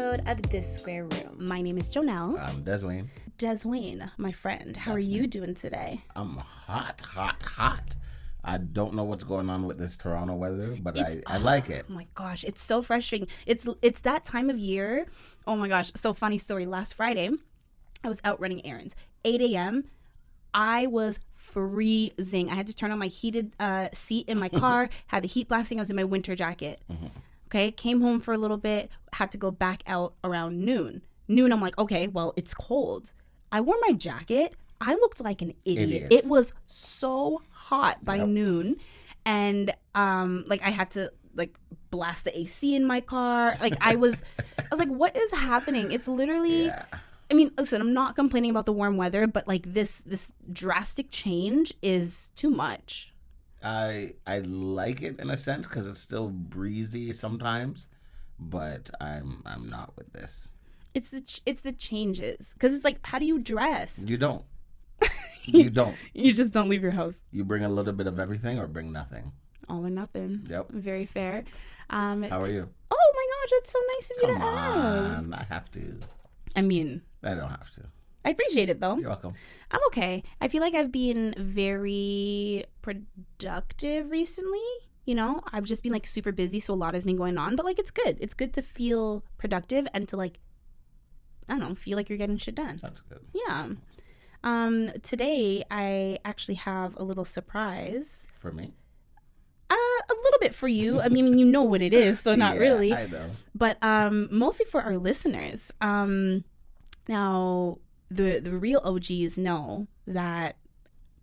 episode of This Square Room. My name is Jonel. I'm Deswayne. Deswayne, my friend, how are you doing today? I'm hot. I don't know what's going on with this Toronto weather, but I like it. Oh my gosh, it's so frustrating. It's that time of year. Oh my gosh, so funny story. Last Friday, I was out running errands. 8 a.m., I was freezing. I had to turn on my heated seat in my car, had the heat blasting. I was in my winter jacket. Mm-hmm. Okay, came home for a little bit, had to go back out around noon. I'm like, okay, well, it's cold. I wore my jacket. I looked like an idiot. It was so hot by noon. And I had to blast the AC in my car. I was like, what is happening? It's literally I mean, listen, I'm not complaining about the warm weather, but this drastic change is too much. I like it in a sense because it's still breezy sometimes, but I'm not with this. It's the changes, because it's like, how do you dress? You don't. You don't. You just don't leave your house. You bring a little bit of everything or bring nothing. All or nothing. Yep. Very fair. How are you? Oh my gosh, it's so nice of you to ask. Come on, I have to. I mean, I don't have to. I appreciate it, though. You're welcome. I'm okay. I feel like I've been very productive recently. You know, I've just been super busy, so a lot has been going on. But it's good. It's good to feel productive and to I don't know, feel like you're getting shit done. That's good. Yeah. Today I actually have a little surprise. For me? A little bit for you. I mean, you know what it is, so not really. I know. But mostly for our listeners. Now, the real OGs know that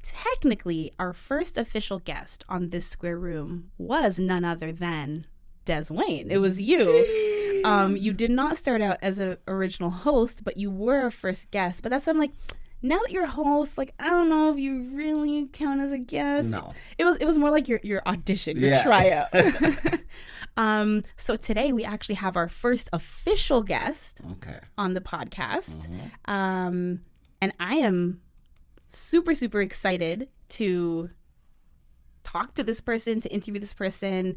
technically our first official guest on This Square Room was none other than Deswayne. It was you. Jeez. You did not start out as an original host, but you were a first guest. But that's what I'm like, now that you're a host, I don't know if you really count as a guest. No. It was more like your audition, your tryout. So today we actually have our first official guest on the podcast. Mm-hmm. And I am super, super excited to talk to this person, to interview this person.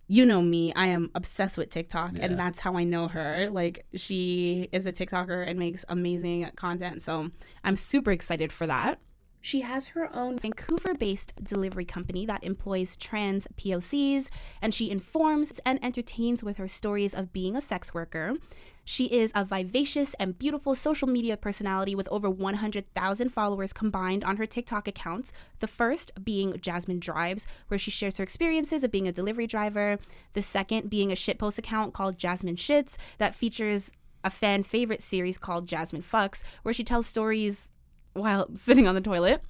You know me, I am obsessed with TikTok, and that's how I know her. She is a TikToker and makes amazing content, so I'm super excited for that. She has her own Vancouver-based delivery company that employs trans POCs, and she informs and entertains with her stories of being a sex worker. She is a vivacious and beautiful social media personality with over 100,000 followers combined on her TikTok accounts, the first being Jasmine Drives, where she shares her experiences of being a delivery driver, the second being a shitpost account called Jazmine Shits that features a fan favorite series called Jazmine F Cks, where she tells stories while sitting on the toilet,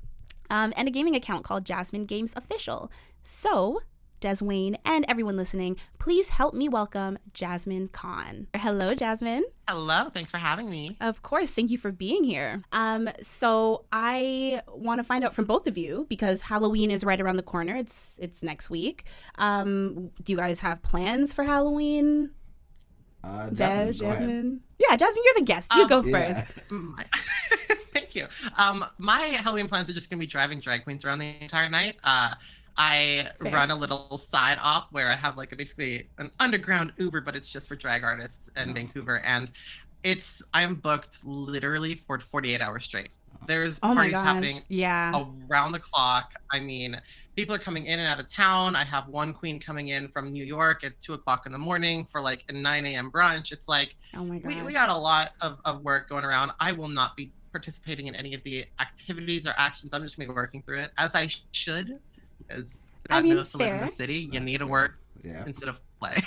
and a gaming account called Jasmine Games Official. So, Deswayne and everyone listening, please help me welcome Jazmine Khan. Hello, Jazmine. Hello, thanks for having me. Of course, thank you for being here. So I want to find out from both of you, because Halloween is right around the corner. It's next week. Do you guys have plans for Halloween? Jasmine. Yeah, Jasmine, you're the guest. You go first. Thank you. My Halloween plans are just going to be driving drag queens around the entire night. I run a little side op where I have basically an underground Uber, but it's just for drag artists in Vancouver. And I'm booked literally for 48 hours straight. There's parties happening around the clock. I mean, people are coming in and out of town. I have one queen coming in from New York at 2:00 in the morning for a 9 a.m. brunch. It's oh my God. We got a lot of work going around. I will not be participating in any of the activities or actions. I'm just going to be working through it as I should. As God knows, to live in the city, you need to work instead of play.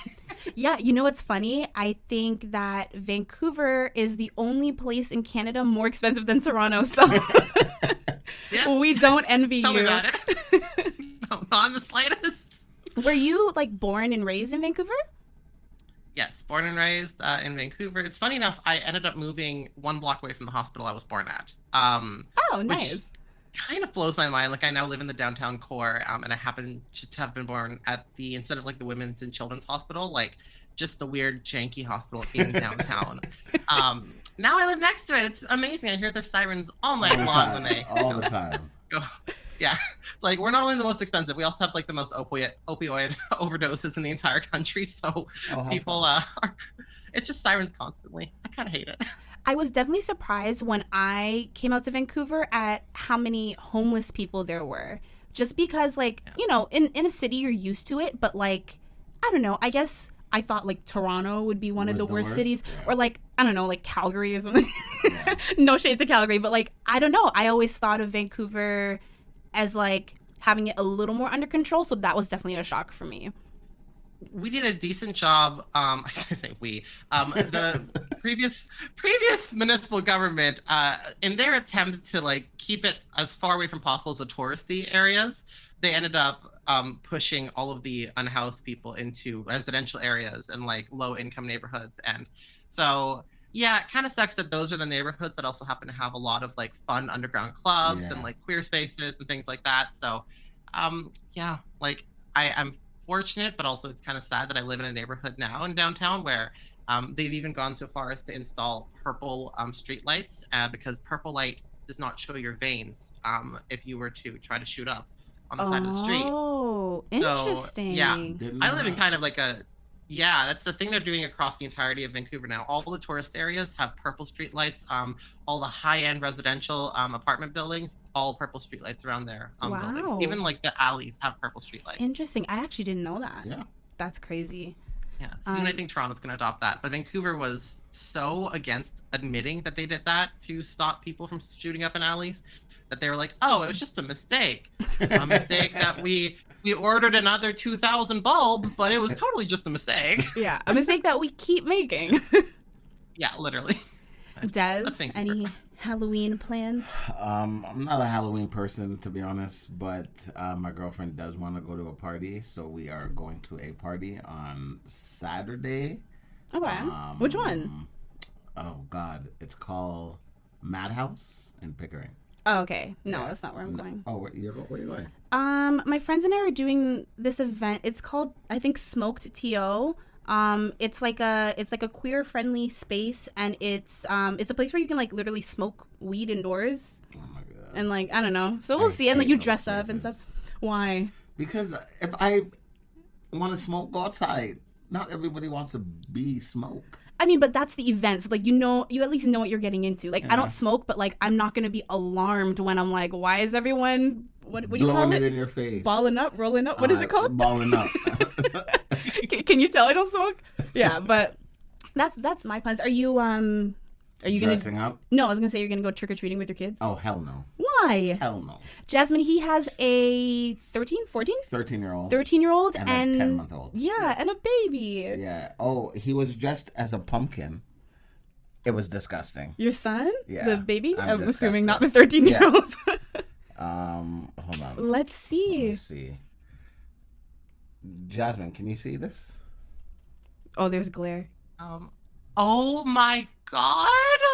Yeah, you know what's funny? I think that Vancouver is the only place in Canada more expensive than Toronto, so we don't envy Tell you. Me about it. No, not in the slightest. Were you born and raised in Vancouver? Yes, born and raised in Vancouver. It's funny enough, I ended up moving 1 block away from the hospital I was born at. Oh, nice. Which kind of blows my mind. I now live in the downtown core, and I happen to have been born at instead of the Women's and Children's Hospital, just the weird janky hospital in downtown. Now I live next to it. It's amazing. I hear their sirens all night long when they all the time. Go. Yeah, it's we're not only the most expensive, we also have the most opioid overdoses in the entire country. So people It's just sirens constantly. I kind of hate it. I was definitely surprised when I came out to Vancouver at how many homeless people there were. Just because, like, you know, in a city you're used to it, but like, I don't know, I guess I thought like Toronto would be one of the worst cities, or like, I don't know, like Calgary or something. No shade to Calgary, but like, I don't know. I always thought of Vancouver as like having it a little more under control, so that was definitely a shock for me. We did a decent job. I say we. The previous municipal government, in their attempt to like keep it as far away from possible as the touristy areas, they ended up pushing all of the unhoused people into residential areas and like low income neighborhoods. And so, yeah, it kind of sucks that those are the neighborhoods that also happen to have a lot of like fun underground clubs and like queer spaces and things like that. So, yeah, like I'm fortunate, but also it's kind of sad that I live in a neighborhood now in downtown where they've even gone so far as to install purple street lights because purple light does not show your veins if you were to try to shoot up on the side of the street. Oh, interesting. So, yeah, I live in kind of like that's the thing they're doing across the entirety of Vancouver now. All the tourist areas have purple street lights. All the high-end residential apartment buildings, all purple street lights around their buildings. Even like the alleys have purple street lights. Interesting. I actually didn't know that. Yeah. That's crazy. Yeah, soon I think Toronto's going to adopt that. But Vancouver was so against admitting that they did that to stop people from shooting up in alleys that they were like, oh, it was just a mistake. A mistake that we ordered another 2,000 bulbs, but it was totally just a mistake. Yeah, a mistake that we keep making. Yeah, literally. Des, any Halloween plans? I'm not a Halloween person, to be honest, but my girlfriend does want to go to a party, so we are going to a party on Saturday. Okay. Which one? Oh, God. It's called Madhouse in Pickering. Oh, okay. No, that's not where I'm going. Oh, where are you going? My friends and I are doing this event. It's called, I think, Smoked TO. It's like a queer friendly space, and it's a place where you can like literally smoke weed indoors. Oh my God. And like, I don't know. So we'll see. And like you dress up and stuff. Why? Because if I want to smoke, go outside. Not everybody wants to be smoke. I mean, but that's the event. So, like, you at least know what you're getting into. Like, I don't smoke, but, like, I'm not going to be alarmed when I'm like, why is everyone, what do you call it? Blowing it in your face. Balling up, rolling up. What is it called? Balling up. Can you tell I don't smoke? Yeah, but that's my plans. Are you going to... Dressing up? No, I was going to say you're going to go trick-or-treating with your kids. Oh, hell no. Why? Hell no. Jazmine, he has a 13-year-old. 13-year-old and a 10-month-old. Yeah, and a baby. Yeah. Oh, he was dressed as a pumpkin. It was disgusting. Your son? Yeah. The baby? I'm disgusted. assuming not the 13-year-old. Yeah. Hold on. Let's see. Jazmine, can you see this? Oh, there's glare. Oh my God.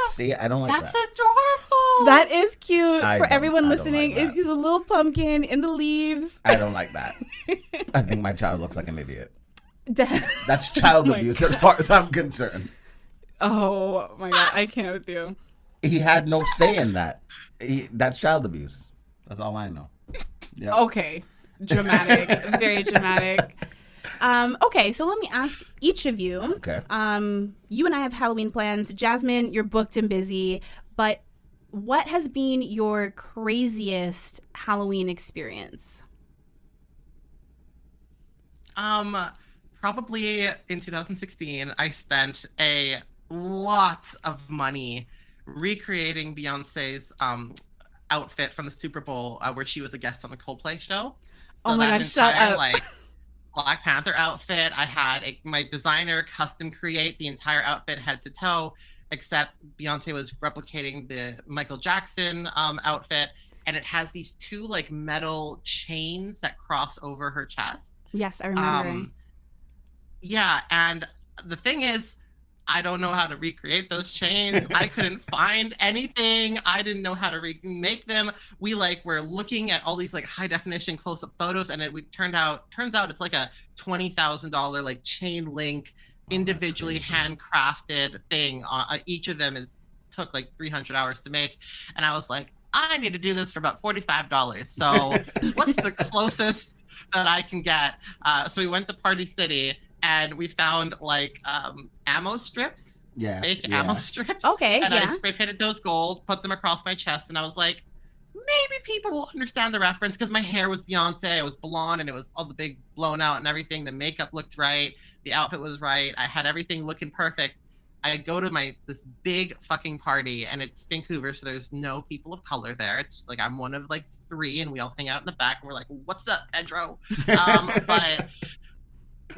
See, I don't like That's that. adorable. That is cute. For everyone listening, like he's a little pumpkin in the leaves. I don't like that. I think my child looks like an idiot. That's child abuse as far as I'm concerned. Oh my God, I can't with you. He had no say in that. That's child abuse. That's all I know. Yep. Okay. Dramatic. Very dramatic. Okay, so let me ask each of you. Okay. You and I have Halloween plans. Jazmine, you're booked and busy, but what has been your craziest Halloween experience? Probably in 2016, I spent a lot of money recreating Beyonce's outfit from the Super Bowl where she was a guest on the Coldplay show. So oh my God, shut up. Like, Black Panther outfit, I had my designer custom create the entire outfit head to toe, except Beyonce was replicating the Michael Jackson outfit, and it has these two like metal chains that cross over her chest. Yes, I remember. Yeah, and the thing is, I don't know how to recreate those chains. I couldn't find anything. I didn't know how to remake them. We were looking at all these high definition close up photos, and turns out it's like a $20,000 chain link, individually handcrafted thing. Each of them took 300 hours to make, and I was like, I need to do this for about $45. So what's the closest that I can get? So we went to Party City, and we found ammo strips. Yeah. Fake ammo strips. Okay, and yeah. I spray painted those gold, put them across my chest, and I was like, maybe people will understand the reference because my hair was Beyonce. I was blonde and it was all the big blown out and everything. The makeup looked right. The outfit was right. I had everything looking perfect. I go to this big fucking party and it's Vancouver, so there's no people of color there. It's just like I'm one of like 3 and we all hang out in the back and we're like, what's up, Pedro? But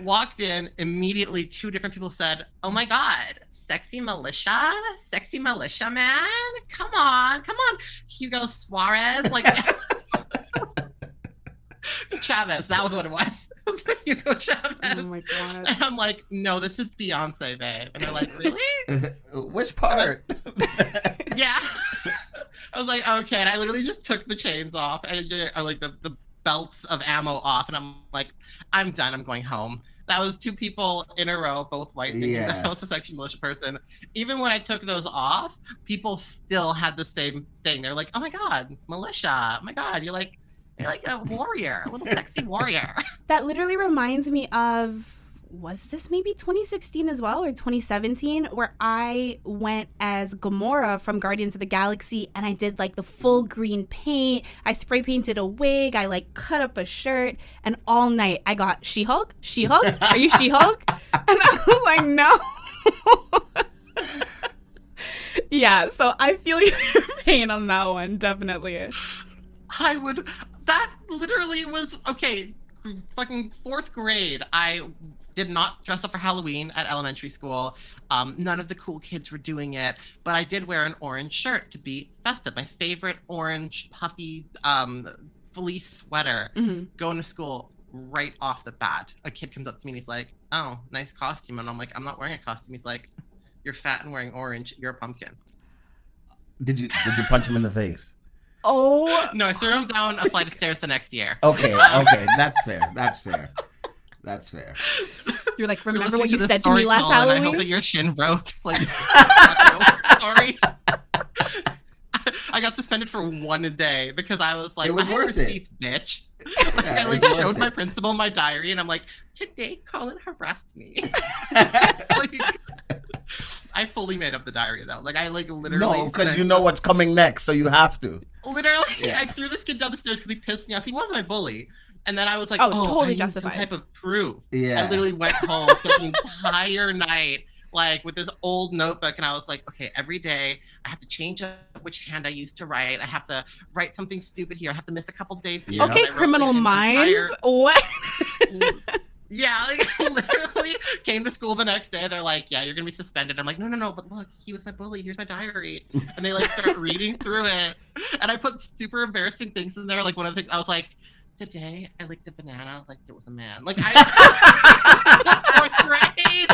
walked in, immediately 2 different people said, oh my God, sexy militia man, come on, Hugo Suarez, like Chavez, that was what it was. Hugo Chavez. Oh my God. And I'm like, no, this is Beyonce, babe. And they're like, really? Which part? Yeah. I was like, okay. And I literally just took the chains off and like the belts of ammo off. And I'm like, I'm done. I'm going home. That was 2 people in a row, both white, thinking that I was a sexy militia person. Even when I took those off, people still had the same thing. They're like, oh my God, militia. Oh my God, you're like a warrior, a little sexy warrior. That literally reminds me of, was this maybe 2016 as well or 2017, where I went as Gamora from Guardians of the Galaxy and I did like the full green paint. I spray painted a wig. I like cut up a shirt, and all night I got She-Hulk? Are you She-Hulk? And I was like, no. Yeah, so I feel your pain on that one, definitely. That literally was, okay, fucking 4th grade. I did not dress up for Halloween at elementary school. None of the cool kids were doing it, but I did wear an orange shirt to be festive. My favorite orange puffy fleece sweater. Going to school right off the bat. A kid comes up to me and he's like, oh, nice costume. And I'm like, I'm not wearing a costume. He's like, you're fat and wearing orange. You're a pumpkin. Did you punch him in the face? Oh. No, I threw him down a flight of stairs the next year. Okay, that's fair. You're like, remember what you said to me last Halloween? I hope that your shin broke. Like, sorry. I got suspended for 1 day because I was like, it was worth receipts, it, bitch. I showed my principal my diary, and I'm like, today Colin harassed me. I fully made up the diary though. Like I literally. No, because you know what's coming next, so you have to. Literally, I threw this kid down the stairs because he pissed me off. He was my bully, and then I was like, totally I need justified. some type of proof. Yeah. I literally went home for the entire night, like with this old notebook, and I was like, okay, every day I have to change up which hand I used to write. I have to write something stupid here. I have to miss a couple days. Here. Okay, Criminal Minds. What? Yeah, like literally came to school the next day. They're like, yeah, you're gonna be suspended. I'm like, no, but look, he was my bully. Here's my diary. And they like start reading through it. And I put super embarrassing things in there. Like one of the things I was like, today I licked a banana like it was a man. Like I 4th grade.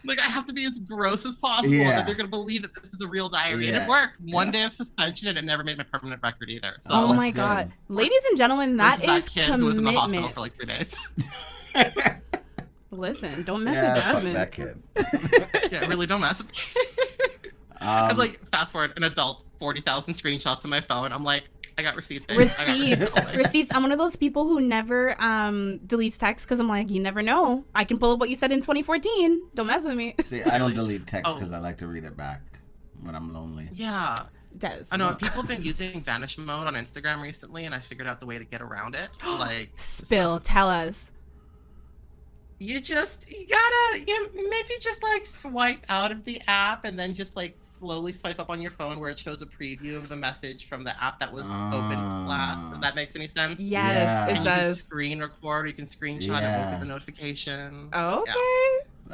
Like I have to be as gross as possible that they're gonna believe that this is a real diary. And it worked. 1 day of suspension, and it never made my permanent record either. So oh my God. Ladies and gentlemen, that is kid commitment. Who was in the hospital for like 3 days. Listen, don't mess with Jazmine. Fuck that kid. Yeah, really don't mess with me. I'm like, fast forward, an adult, 40,000 screenshots on my phone. I'm like, I got receipts. Receipts. I'm one of those people who never deletes text because I'm like, you never know. I can pull up what you said in 2014. Don't mess with me. See, I don't delete text because I like to read it back when I'm lonely. Yeah. Does. I know people have been using vanish mode on Instagram recently, and I figured out the way to get around it. Like, tell us. You gotta maybe just like swipe out of the app and then just like slowly swipe up on your phone where it shows a preview of the message from the app that was open last. If that makes any sense. Yes, it does. You can screen record, or you can screenshot and open the notification. Okay.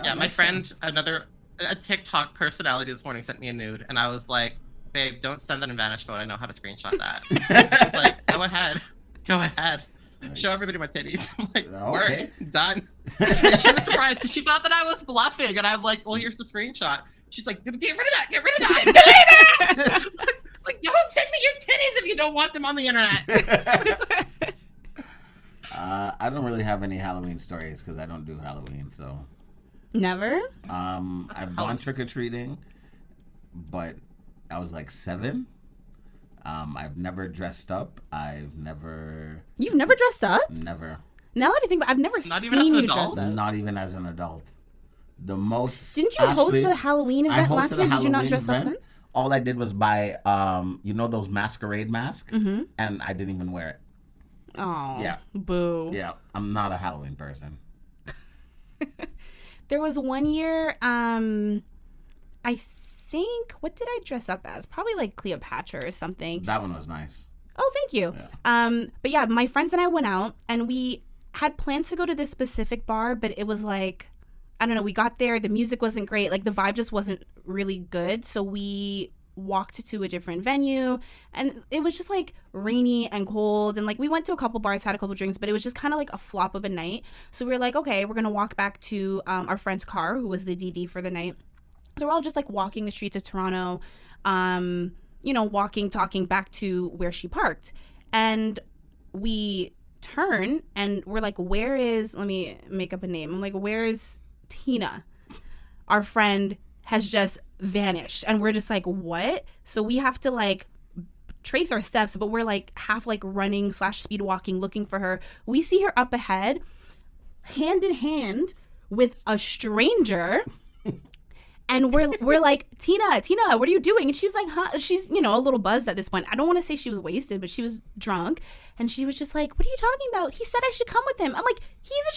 Yeah, my friend, a TikTok personality this morning sent me a nude, and I was like, babe, don't send that in vanish mode. I know how to screenshot that. She's like, go ahead. Nice. Show everybody my titties. I'm like, work, done. And she was surprised because she thought that I was bluffing, and I'm like, well, here's the screenshot. She's like, get rid of that. Delete it. Like, don't send me your titties if you don't want them on the internet. I don't really have any Halloween stories because I don't do Halloween, so. Never? I've gone trick-or-treating, but I was like 7. I've never dressed up. You've never dressed up? Never. Now that I think about it, I've never seen you dress up. Not even as an adult. The most. Didn't you host the Halloween event last year? Did you not dress up then? All I did was buy, those masquerade masks, and I didn't even wear it. Oh, yeah, boo. Yeah, I'm not a Halloween person. There was one year, I think, what did I dress up as? Probably like Cleopatra or something. That one was nice. Oh, thank you. Yeah. But yeah, my friends and I went out, and we had plans to go to this specific bar, but it was like, I don't know, we got there, the music wasn't great, like the vibe just wasn't really good, so we walked to a different venue, and it was just like rainy and cold, and like we went to a couple bars, had a couple drinks, but it was just kind of like a flop of a night. So we were like, okay, we're gonna walk back to our friend's car, who was the DD for the night. So we're all just like walking the streets of Toronto, walking, talking back to where she parked, and we turn and we're like, where is, let me make up a name, I'm like, where is Tina? Our friend has just vanished, and we're just like, what? So we have to like trace our steps, but we're like half like running / speed walking looking for her. We see her up ahead, hand in hand with a stranger. And we're like, Tina, what are you doing? And she's like, huh? She's, a little buzzed at this point. I don't want to say she was wasted, but she was drunk. And she was just like, what are you talking about? He said I should come with him. I'm like,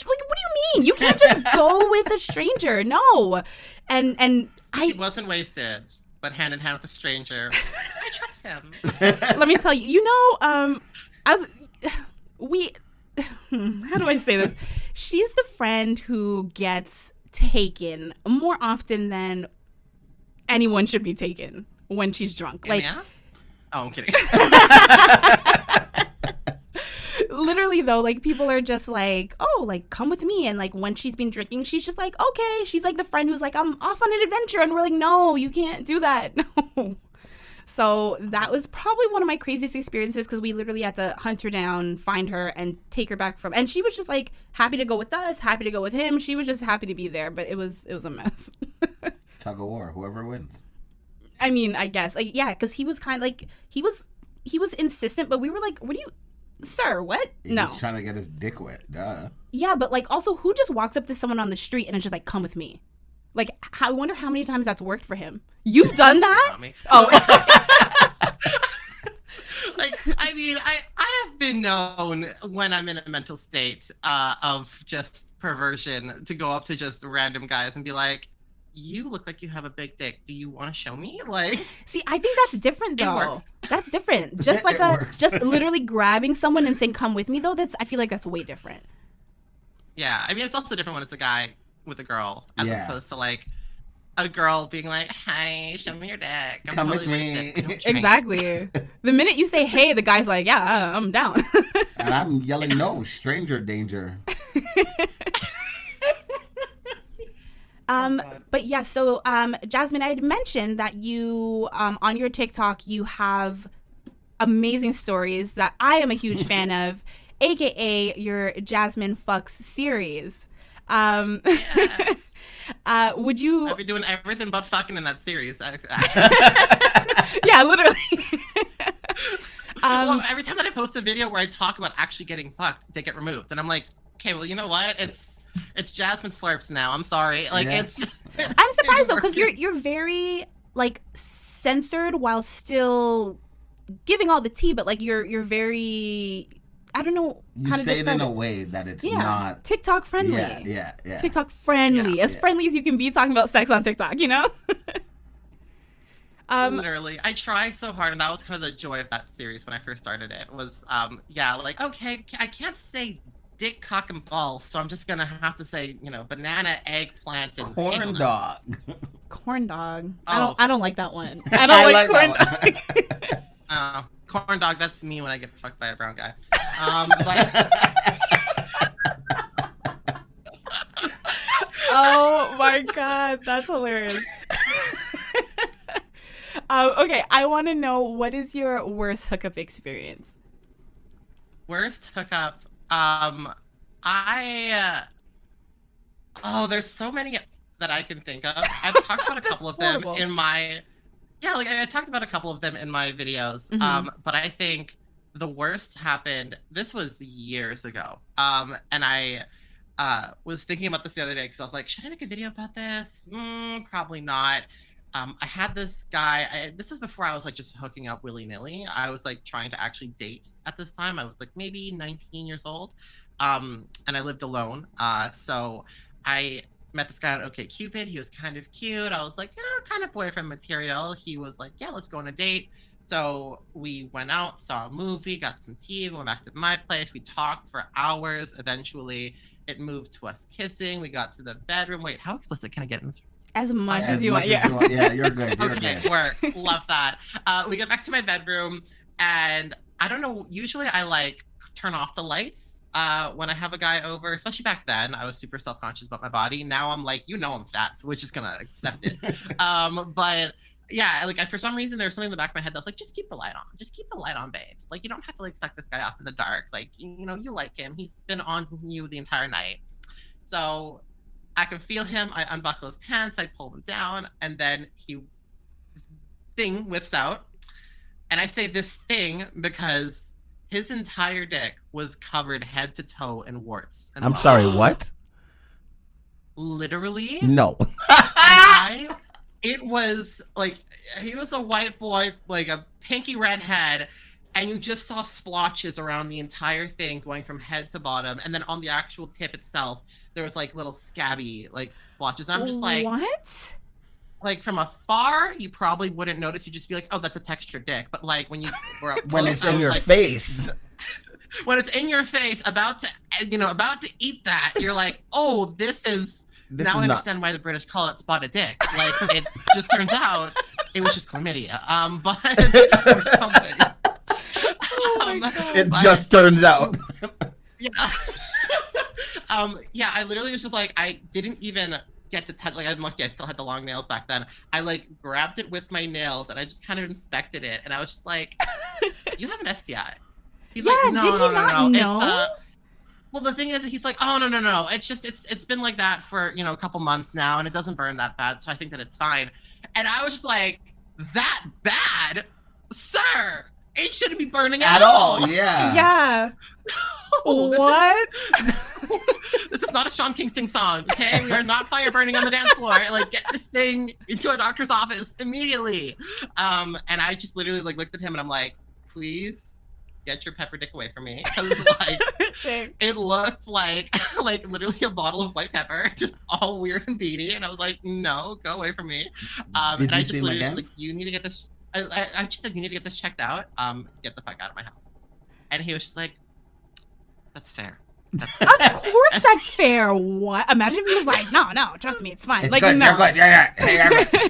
what do you mean? You can't just go with a stranger. No. And She wasn't wasted, but hand in hand with a stranger. I trust him. Let me tell you, how do I say this? She's the friend who gets taken more often than anyone should be taken when she's drunk. In the ass? Oh, I'm kidding. Literally though, like people are just like, oh, like come with me, and like when she's been drinking, she's just like, okay. She's like the friend who's like, I'm off on an adventure, and we're like, no, you can't do that. No. So that was probably one of my craziest experiences, because we literally had to hunt her down, find her, and take her back from. And she was just like happy to go with us, happy to go with him. She was just happy to be there, but it was a mess. Tug of war, whoever wins. I mean, I guess, like, yeah, because he was kind of like he was insistent, but we were like, what do you, sir? What? No. He's trying to get his dick wet. Duh. Yeah, but like also, who just walks up to someone on the street and is just like, come with me? Like, I wonder how many times that's worked for him. You've done that? Oh. Like, I mean, I have been known when I'm in a mental state of just perversion to go up to just random guys and be like, you look like you have a big dick. Do you want to show me? Like, see, I think that's different though. That's different. Just like just literally grabbing someone and saying, come with me though. I feel like that's way different. Yeah. I mean, it's also different when it's a guy with a girl as opposed to like a girl being like, hi, show me your dick. Come with me. Exactly. The minute you say, hey, the guy's like, yeah, I'm down. And I'm yelling, no, stranger danger. But yeah, so Jazmine, I had mentioned that you on your TikTok you have amazing stories that I am a huge fan of, aka your Jazmine Fucks series. Would you? I've been doing everything but fucking in that series. Yeah, literally. Well, every time that I post a video where I talk about actually getting fucked, they get removed, and I'm like, okay, well, you know what? It's Jazmine Slurps now. I'm sorry. Like it's. I'm surprised though, because you're very like censored while still giving all the tea, but like you're very. I don't know how to describe it. You say it in a way that it's not TikTok friendly. Yeah. TikTok friendly, as friendly as you can be talking about sex on TikTok. You know. Literally, I tried so hard, and that was kind of the joy of that series when I first started it. Was like, okay, I can't say dick, cock, and balls, so I'm just gonna have to say, banana, eggplant, and corn dog. Corn dog. Oh. I don't like that one. I don't like corn dog. Corn dog. That's me when I get fucked by a brown guy. Oh my god, that's hilarious. Okay, I want to know, what is your worst hookup experience? Worst hookup? There's so many that I can think of. I've talked about a couple of them in my, I talked about a couple of them in my videos. Mm-hmm. But I think the worst happened, this was years ago. And I was thinking about this the other day because I was like, should I make a video about this? Probably not. I had this guy. This was before I was like just hooking up willy nilly. I was like trying to actually date at this time. I was like maybe 19 years old, and I lived alone. So I met this guy on OkCupid. He was kind of cute. I was like, kind of boyfriend material. He was like, yeah, let's go on a date. So we went out, saw a movie, got some tea, went back to my place. We talked for hours. Eventually, it moved to us kissing. We got to the bedroom. Wait, how explicit can I get in this? As much as you want. Yeah, you're good. Okay, work. Love that. We get back to my bedroom, and I don't know. Usually, I like turn off the lights when I have a guy over. Especially back then, I was super self-conscious about my body. Now I'm like, I'm fat, so we're just gonna accept it. But yeah, like for some reason, there's something in the back of my head that's like, just keep the light on. Just keep the light on, babes. Like you don't have to like suck this guy off in the dark. Like you like him. He's been on you the entire night. So I can feel him. I unbuckle his pants. I pull them down, and then this thing whips out. And I say this thing because his entire dick was covered head to toe in warts. I'm sorry, what? Literally? No. It was like, he was a white boy, like a pinky red head, and you just saw splotches around the entire thing going from head to bottom. And then on the actual tip itself, there was like little scabby like splotches. And I'm just like, what? Like from afar, you probably wouldn't notice. You'd just be like, oh, that's a textured dick. But like when you were up close, when it's in your face. When it's in your face, about to eat that, you're like, oh, this is... Now I understand why the British call it spotted dick. Like, it just turns out it was just chlamydia. But or something. Oh my God. It just turns out. Yeah. Yeah, I literally was just like, I didn't even get to touch, like, I'm lucky I still had the long nails back then. I like grabbed it with my nails and I just kind of inspected it, and I was just like, you have an STI. He's like, no. It's well, the thing is, he's like, oh, no. It's been like that for, a couple months now, and it doesn't burn that bad, so I think that it's fine. And I was just like, that bad? Sir, it shouldn't be burning at all. Yeah. Yeah. No, what? This is not a Sean Kingston song, okay? We are not fire burning on the dance floor. Like, get this thing into a doctor's office immediately. And I just literally like looked at him and I'm like, please get your pepper dick away from me. Because like, it looked like literally a bottle of white pepper, just all weird and beady. And I was like, no, go away from me. And I just literally was like, you need to get this. I just said, you need to get this checked out. Get the fuck out of my house. And he was just like, that's fair. That's fair. Of course that's fair. What? Imagine if he was like, no, trust me, it's fine. It's like, good, no. you're good. Yeah.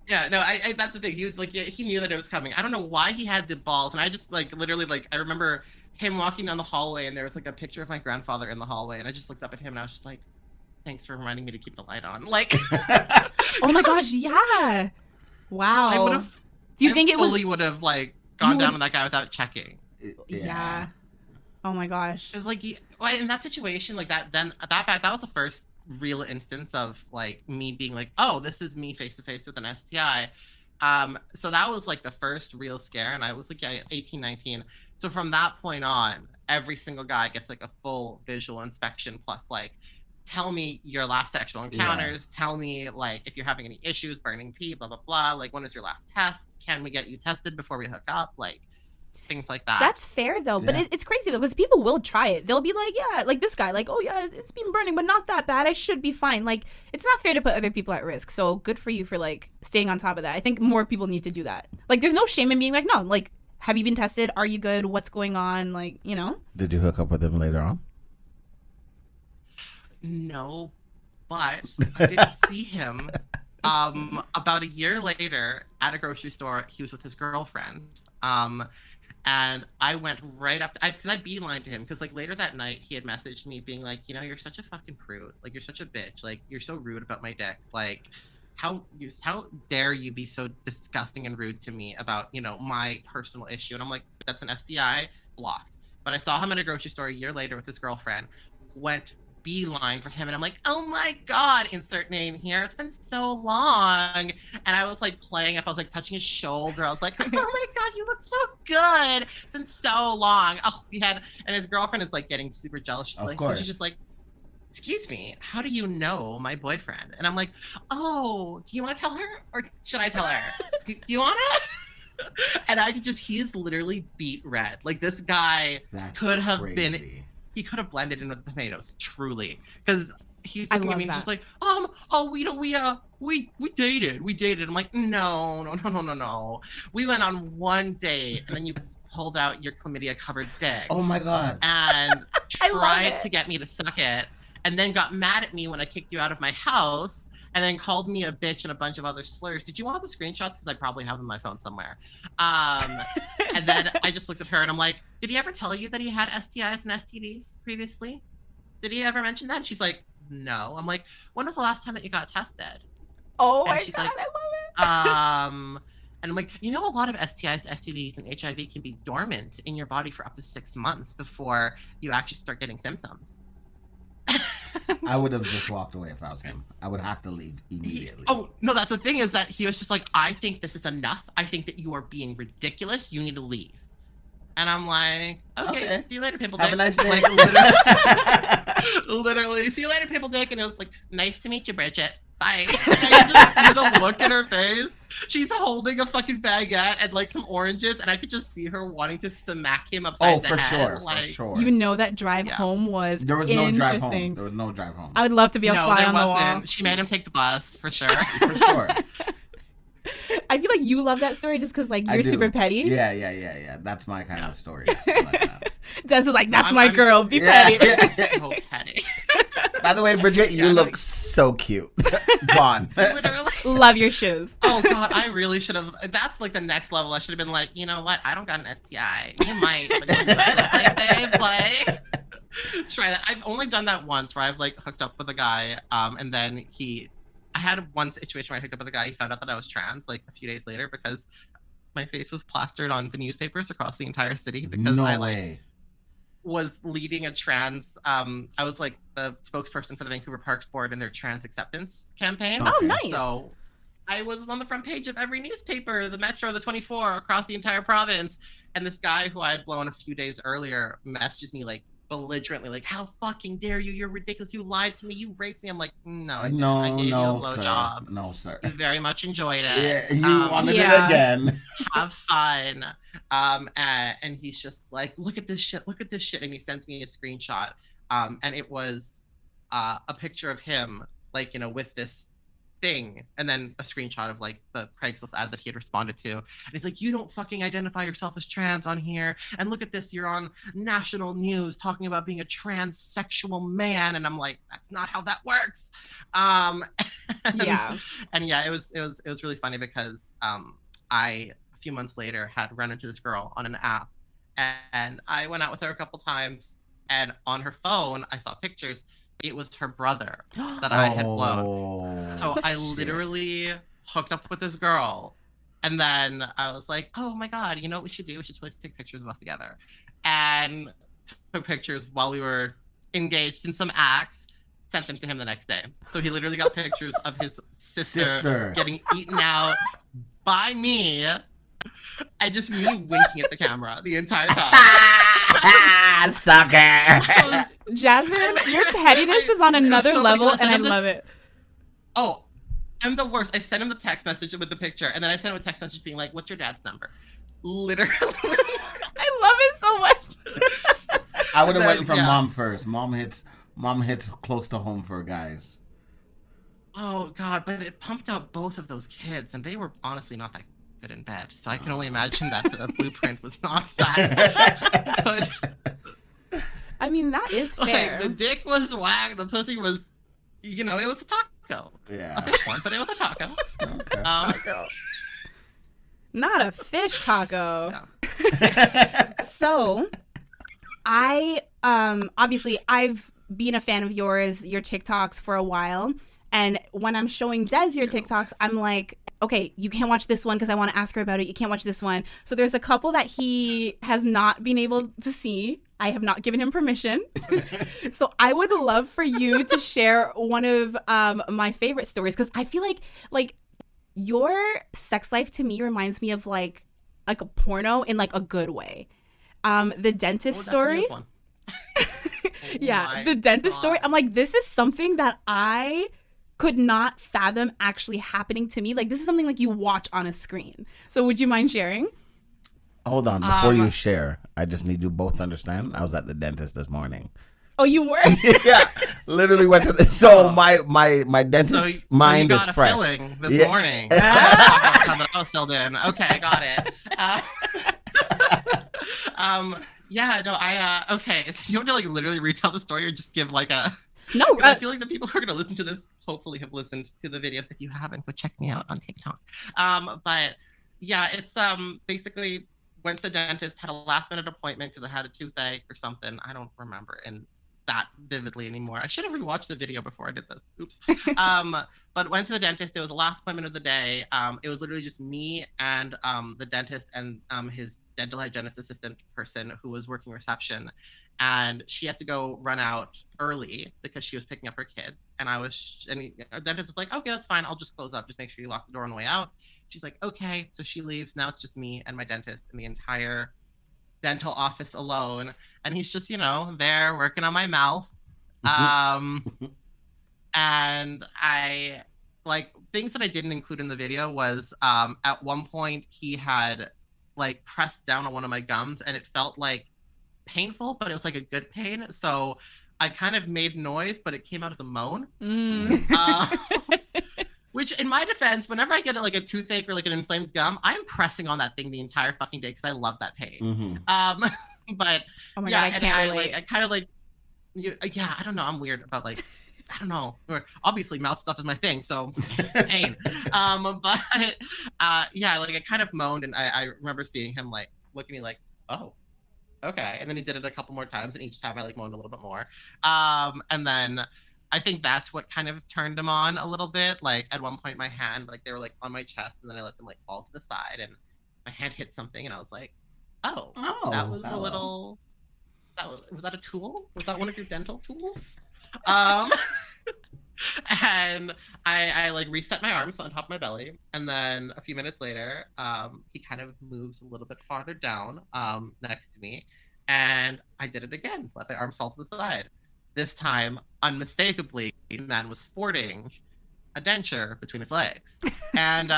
Yeah, no, I that's the thing. He was like, yeah, he knew that it was coming. I don't know why he had the balls. And I just like, literally, like, I remember him walking down the hallway and there was like a picture of my grandfather in the hallway. And I just looked up at him and I was just like, thanks for reminding me to keep the light on. Like, oh my gosh, yeah. Wow. I would have, do you think it fully would have like gone down on that guy without checking. Yeah. Oh my gosh. It's like, in that situation, like that was the first real instance of like me being like, oh, this is me face to face with an STI. So that was like the first real scare, and I was like, yeah, 18, 19. So from that point on, every single guy gets like a full visual inspection plus like, tell me your last sexual encounters, tell me like if you're having any issues, burning pee, blah blah blah, like when was your last test, can we get you tested before we hook up, like things like that. That's fair though, but it's crazy though, because people will try it. They'll be like, yeah, like this guy, like, oh yeah, it's been burning, but not that bad, I should be fine. Like, it's not fair to put other people at risk. So good for you for like staying on top of that. I think more people need to do that. Like, there's no shame in being like, no, like, have you been tested, are you good, what's going on, like, Did you hook up with him later on? No, but I did see him about a year later at a grocery store. He was with his girlfriend. And I went right up because I beelined to him, because like later that night he had messaged me being like, you're such a fucking prude, like you're such a bitch, like you're so rude about my dick, like how dare you be so disgusting and rude to me about my personal issue. And I'm like, that's an STI, blocked. But I saw him at a grocery store a year later with his girlfriend, went beeline for him, and I'm like, oh my god, insert name here, it's been so long. And I was like playing up, I was like touching his shoulder, I was like, oh my god, you look so good, it's been so long. Oh, and his girlfriend is like getting super jealous. She's just like, excuse me, how do you know my boyfriend? And I'm like, oh, do you want to tell her or should I tell her? Do you want to? And I could just, he is literally beet red. Like this guy could have been, he could have blended in with the tomatoes, truly. Because he's looking at me just like, oh, we dated. I'm like, no. We went on one date and then you pulled out your chlamydia covered dick. Oh my God. And tried to get me to suck it. And then got mad at me when I kicked you out of my house, and then called me a bitch and a bunch of other slurs. Did you want the screenshots? Because I probably have them on my phone somewhere. And then I just looked at her and I'm like, did he ever tell you that he had STIs and STDs previously? Did he ever mention that? And she's like, no. I'm like, when was the last time that you got tested? Oh and my God, like, I love it. And I'm like, a lot of STIs, STDs, and HIV can be dormant in your body for up to 6 months before you actually start getting symptoms. I would have just walked away if I was him. I would have to leave immediately. No, that's the thing is that he was just like, I think this is enough. I think that you are being ridiculous. You need to leave. And I'm like, okay. See you later, Pimple Dick. Have a nice day. Like, literally, see you later, Pimple Dick. And it was like, nice to meet you, Bridget. Bye. And I just see the look in her face. She's holding a fucking baguette and like some oranges, and I could just see her wanting to smack him upside the head. For sure. You know that drive home was There was no drive home. I would love to be a fly on the wall. She made him take the bus, for sure. For sure. I feel like you love that story just because like you're super petty. Yeah. That's my kind of story. Des is like, that's my girl. Be petty. So petty. By the way, Bridget, you look so cute. Gone. Literally. Love your shoes. Oh God, I really should have. That's like the next level. I should have been like, you know what? I don't got an STI. You might, but you babe, like, try that. I've only done that once where I've like hooked up with a guy, and then I had one situation where I hooked up with a guy. He found out that I was trans like a few days later because my face was plastered on the newspapers across the entire city because was leading a trans. I was like the spokesperson for the Vancouver Parks Board in their trans acceptance campaign. Oh, nice. So I was on the front page of every newspaper, the Metro, the 24, across the entire province. And this guy who I had blown a few days earlier messages me like belligerently, like, how fucking dare you? You're ridiculous. You lied to me. You raped me. I'm like, no, I didn't. I gave you a blowjob. No, sir. You very much enjoyed it. Yeah, you wanted it again. Have fun. And he's just like, look at this shit. And he sends me a screenshot. And it was a picture of him, like, with this thing, and then a screenshot of like the Craigslist ad that he had responded to. And he's like, you don't fucking identify yourself as trans on here, and look at this, you're on national news talking about being a transsexual man. And I'm like, that's not how that works. And it was really funny because I a few months later had run into this girl on an app, and I went out with her a couple times, and on her phone I saw pictures. It was her brother that I had blown. So I literally hooked up with this girl. And then I was like, oh my God, you know what we should do? We should take pictures of us together. And took pictures while we were engaged in some acts, sent them to him the next day. So he literally got pictures of his sister getting eaten out by me. And just me winking at the camera the entire time. Sucker. Jasmine, your pettiness is on another level, and I love it. Oh, I'm the worst. I sent him the text message with the picture, and then I sent him a text message being like, what's your dad's number? Literally. I love it so much. I would have went from mom first. Mom hits close to home for guys. Oh, God, but it pumped out both of those kids, and they were honestly not that good in bed. So I can only imagine that the blueprint was not that good. I mean, that is fair. Like, the dick was whack. The pussy was, it was a taco. Yeah. A fish one, but it was a taco. Okay. Taco. Not a fish taco. Yeah. So, I, obviously, I've been a fan of your TikToks for a while. And when I'm showing Des your TikToks, I'm like, okay, you can't watch this one because I want to ask her about it. You can't watch this one. So there's a couple that he has not been able to see. I have not given him permission. So I would love for you to share one of my favorite stories, because I feel like your sex life to me reminds me of like a porno in like a good way. The dentist story. Yeah, the dentist story. I'm like, this is something that I could not fathom actually happening to me. Like, this is something like you watch on a screen. So would you mind sharing? Hold on. Before you share, I just need you both to understand. I was at the dentist this morning. Oh, you were? Yeah. Literally went to the... So my dentist's mind is fresh. So you got a filling this morning. That I was filled in. Okay, got it. Yeah, no, okay. So you want to like literally retell the story or just give like a... No. I feel like the people who are going to listen to this hopefully have listened to the videos. If you haven't, go check me out on TikTok. But yeah, it's basically went to the dentist, had a last minute appointment because I had a toothache or something. I don't remember that vividly anymore. I should have rewatched the video before I did this. Oops. But went to the dentist. It was the last appointment of the day. It was literally just me and the dentist and his dental hygienist assistant person who was working reception. And she had to go run out early because she was picking up her kids. And the dentist was like, okay, that's fine. I'll just close up. Just make sure you lock the door on the way out. She's like, okay. So she leaves. Now it's just me and my dentist in the entire dental office alone. And he's just, there working on my mouth. And I like things that I didn't include in the video was at one point he had like pressed down on one of my gums and it felt like painful, but it was like a good pain. So I kind of made noise, but it came out as a moan. Which, in my defense, whenever I get like a toothache or like an inflamed gum, I'm pressing on that thing the entire fucking day because I love that pain. But oh my God, I can't relate. I kind of like, I don't know. I'm weird about like, I don't know. Obviously, mouth stuff is my thing, so pain. But yeah, like I kind of moaned, and I remember seeing him like look at me like, oh. Okay, and then he did it a couple more times, and each time I like moaned a little bit more. And then I think that's what kind of turned him on a little bit. Like at one point, my hand, like they were like on my chest, and then I let them like fall to the side, and my hand hit something, and I was like, oh that was a little. Was that a tool? Was that one of your dental tools? And I like reset my arms on top of my belly, and then a few minutes later, he kind of moves a little bit farther down next to me, and I did it again. Let my arms fall to the side. This time, unmistakably, the man was sporting a denture between his legs, and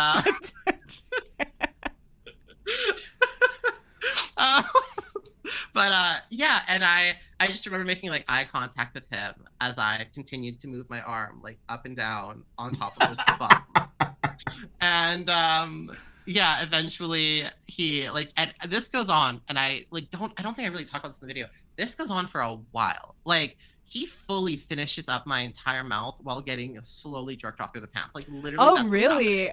but yeah, and I just remember making like eye contact with him as I continued to move my arm like up and down on top of his bum. And yeah, eventually he like, and this goes on, and I don't think I really talk about this in the video. This goes on for a while. Like he fully finishes up my entire mouth while getting slowly jerked off through the pants. Like literally. Oh, really?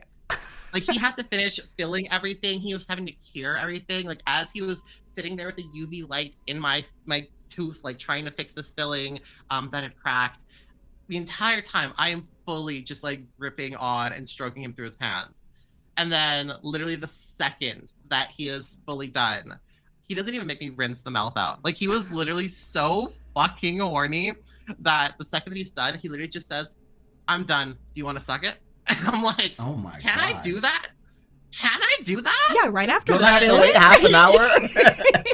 Like he had to finish filling everything. He was having to cure everything. Like as he was sitting there with the UV light in my tooth, like trying to fix this filling that had cracked. The entire time I am fully just like gripping on and stroking him through his pants. And then literally the second that he is fully done, he doesn't even make me rinse the mouth out. Like he was literally so fucking horny that the second that he's done, he literally just says, I'm done. Do you want to suck it? And I'm like, oh my God. Can I do that? Can I do that? Yeah, right after that. Don't have to wait half an hour.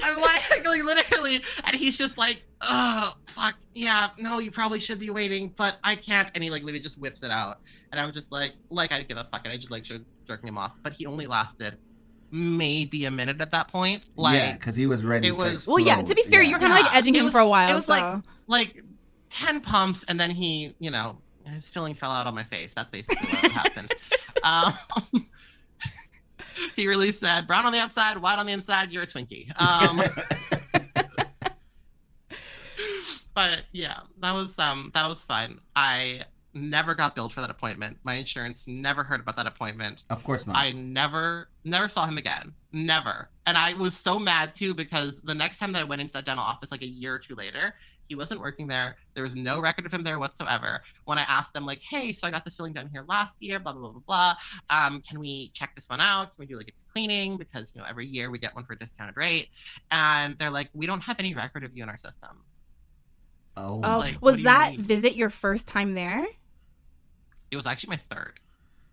I'm like literally, and he's just like, oh, fuck, yeah, no, you probably should be waiting, but I can't. And he like literally just whips it out. And I'm just like I give a fuck it. I just like jerking him off. But he only lasted maybe a minute at that point. Like, yeah, because he was ready to explode. Well, yeah, to be fair, you were kind of like edging him for a while. It was like 10 pumps, and then he, his filling fell out on my face. That's basically what happened. He really said, brown on the outside, white on the inside, you're a Twinkie. But yeah, that was fine. I never got billed for that appointment. My insurance never heard about that appointment. Of course not. I never saw him again. Never. And I was so mad too, because the next time that I went into that dental office, like a year or two later, he wasn't working there. There was no record of him there whatsoever. When I asked them, like, hey, so I got this filling done here last year, blah, blah, blah, blah, blah. Can we check this one out? Can we do like a cleaning? Because, every year we get one for a discounted rate. And they're like, we don't have any record of you in our system. Oh, was that visit your first time there? It was actually my third.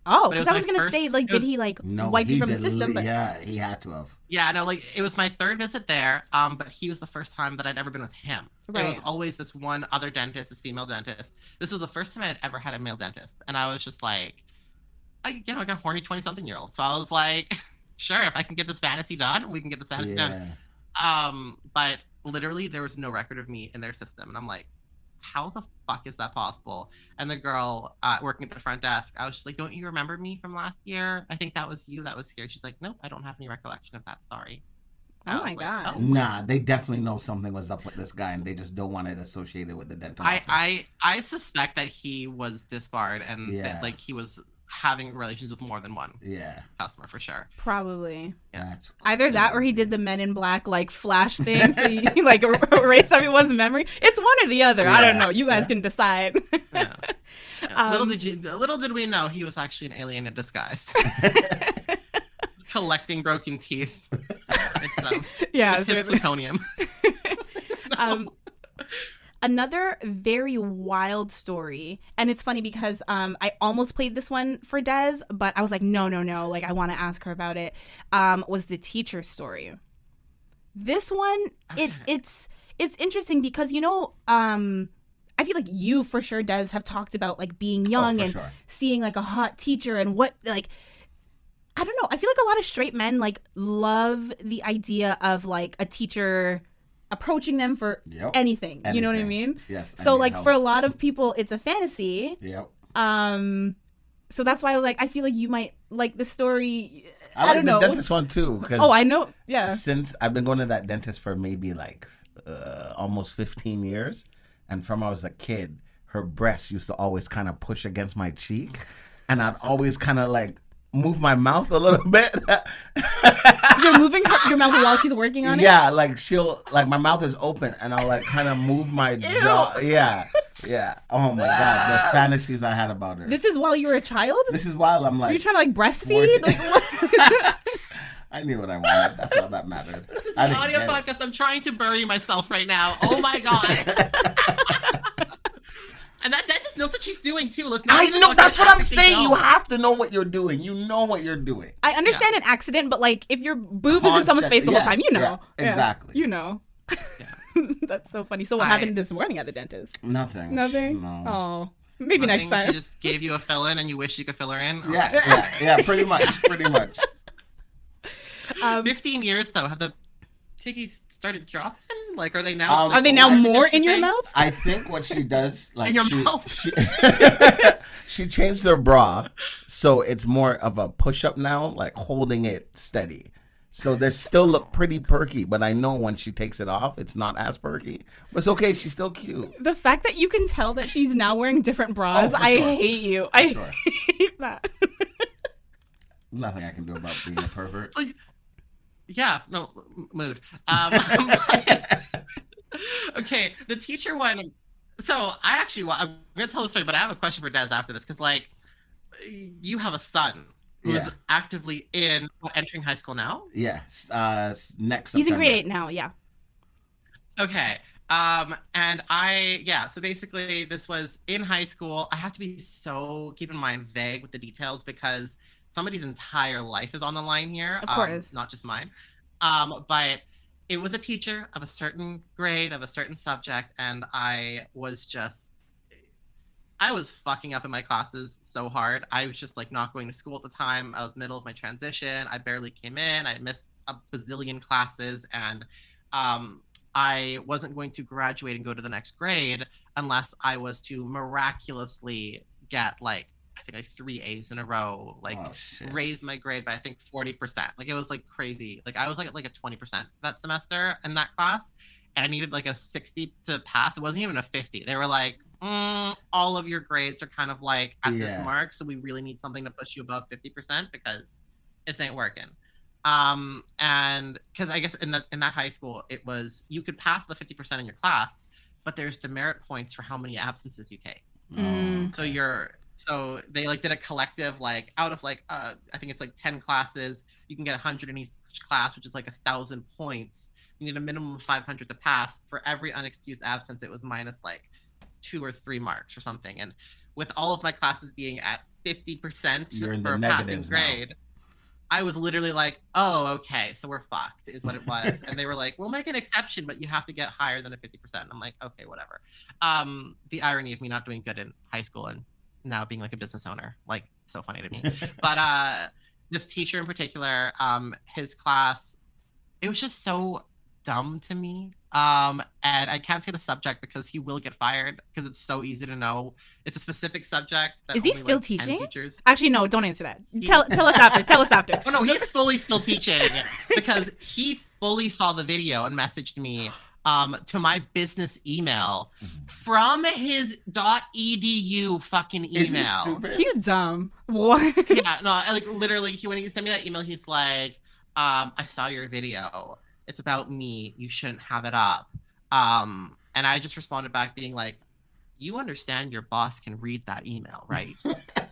Oh, because I was going to say, like, did he, like, wipe you from the system? But... Yeah, he had to have. Yeah, no, like, it was my third visit there, but he was the first time that I'd ever been with him. Right. There was always this one other dentist, this female dentist. This was the first time I had ever had a male dentist. And I was just like, I got a horny 20-something-year-old. So I was like, sure, if I can get this fantasy done, we can get this fantasy done. But literally, there was no record of me in their system. And I'm like, how the fuck is that possible? And the girl working at the front desk, I was just like, don't you remember me from last year? I think that was you that was here. She's like, nope, I don't have any recollection of that. Sorry. Oh my God. Oh. Nah, they definitely know something was up with this guy and they just don't want it associated with the dental office. I suspect that he was disbarred and that, like, he was having relations with more than one customer for sure. Probably. Yeah. Either that or he did the Men in Black, like, flash thing, so you like erase everyone's memory. It's one or the other. I don't know. You guys can decide. Little did we know he was actually an alien in disguise. Collecting broken teeth. It's plutonium. Another very wild story, and it's funny because I almost played this one for Des, but I was like, no, like, I want to ask her about it, was the teacher story. This one, it's interesting because, you know, I feel like you for sure, Des, have talked about, like, being young and seeing, like, a hot teacher and what, like, I don't know. I feel like a lot of straight men, like, love the idea of, like, a teacher approaching them for anything. You know what I mean? Yes. So, like, for a lot of people, it's a fantasy. Yep. So that's why I was like, I feel like you might like the story. I don't know. The dentist one too. Oh, I know. Yeah. Since I've been going to that dentist for maybe like almost 15 years, and from I was a kid, her breast used to always kind of push against my cheek, and I'd always kind of like move my mouth a little bit. You're moving your mouth while she's working on it? Yeah, like she'll, like my mouth is open and I'll like kind of move my jaw. Yeah. Oh my God, the fantasies I had about her. This is while you were a child? This is while I'm like... Are you trying to like breastfeed? I knew what I wanted. That's all that mattered. This is an audio podcast. I'm trying to bury myself right now. Oh my God. And that dentist knows what she's doing too. I know, that's what I'm saying. You have to know what you're doing. You know what you're doing. I understand an accident, but like if your boob is in someone's face the whole time, you know. Yeah, exactly. You know. That's so funny. So what happened this morning at the dentist? Nothing. Nothing? No. Oh. Maybe next time. She just gave you a fill-in and you wish you could fill her in? Yeah, pretty much. 15 years though, have the tiggies started dropping? Like, are they now? Are they now more in your mouth? I think what she does, like, in your mouth. She changed her bra, so it's more of a push-up now, like holding it steady. So they still look pretty perky, but I know when she takes it off, it's not as perky. But it's okay, she's still cute. The fact that you can tell that she's now wearing different bras, I hate you. I hate that. Nothing I can do about being a pervert. Yeah, no, mood. Okay, the teacher one. So I'm going to tell the story, but I have a question for Des after this, because, like, you have a son who's actively entering high school now? Yes, next September. He's in grade 8 now, yeah. Okay, and so basically this was in high school. I have to be keep in mind, vague with the details, because somebody's entire life is on the line here. Of course. Not just mine. But it was a teacher of a certain grade, of a certain subject, and I was fucking up in my classes so hard. I was just like not going to school at the time. I was middle of my transition. I barely came in. I missed a bazillion classes, and I wasn't going to graduate and go to the next grade unless I was to miraculously get like 3 A's in a row, like raise my grade by I think 40%. Like it was like crazy. Like I was like a 20% that semester in that class, and I needed like a 60 to pass. It wasn't even a 50. They were like, all of your grades are kind of like at this mark, so we really need something to push you above 50% because this ain't working. And because I guess in that high school, it was you could pass the 50% in your class, but there's demerit points for how many absences you take. So they like did a collective, like out of like I think it's like 10 classes, you can get 100 in each class, which is like 1,000 points. You need a minimum of 500 to pass. For every unexcused absence, it was minus like 2 or 3 marks or something. And with all of my classes being at 50% You're in for the a passing negatives grade. I was literally like, oh, okay, so we're fucked, is what it was. And they were like, we'll make an exception, but you have to get higher than a 50%. I'm like, okay, whatever. The irony of me not doing good in high school and now being like a business owner, like, so funny to me. But this teacher in particular, his class, it was just so dumb to me. And I can't say the subject because he will get fired because it's so easy to know. It's a specific subject. That Is he only, still like, 10 teaching? teachers. Actually, no, don't answer that. Tell us after. Tell us after. Oh, no, he's fully still teaching because he fully saw the video and messaged me to my business email from his .edu fucking email. Is he stupid? He's dumb. What? Yeah, no, like literally, when he sent me that email, he's like, I saw your video. It's about me. You shouldn't have it up. And I just responded back being like, you understand your boss can read that email, right?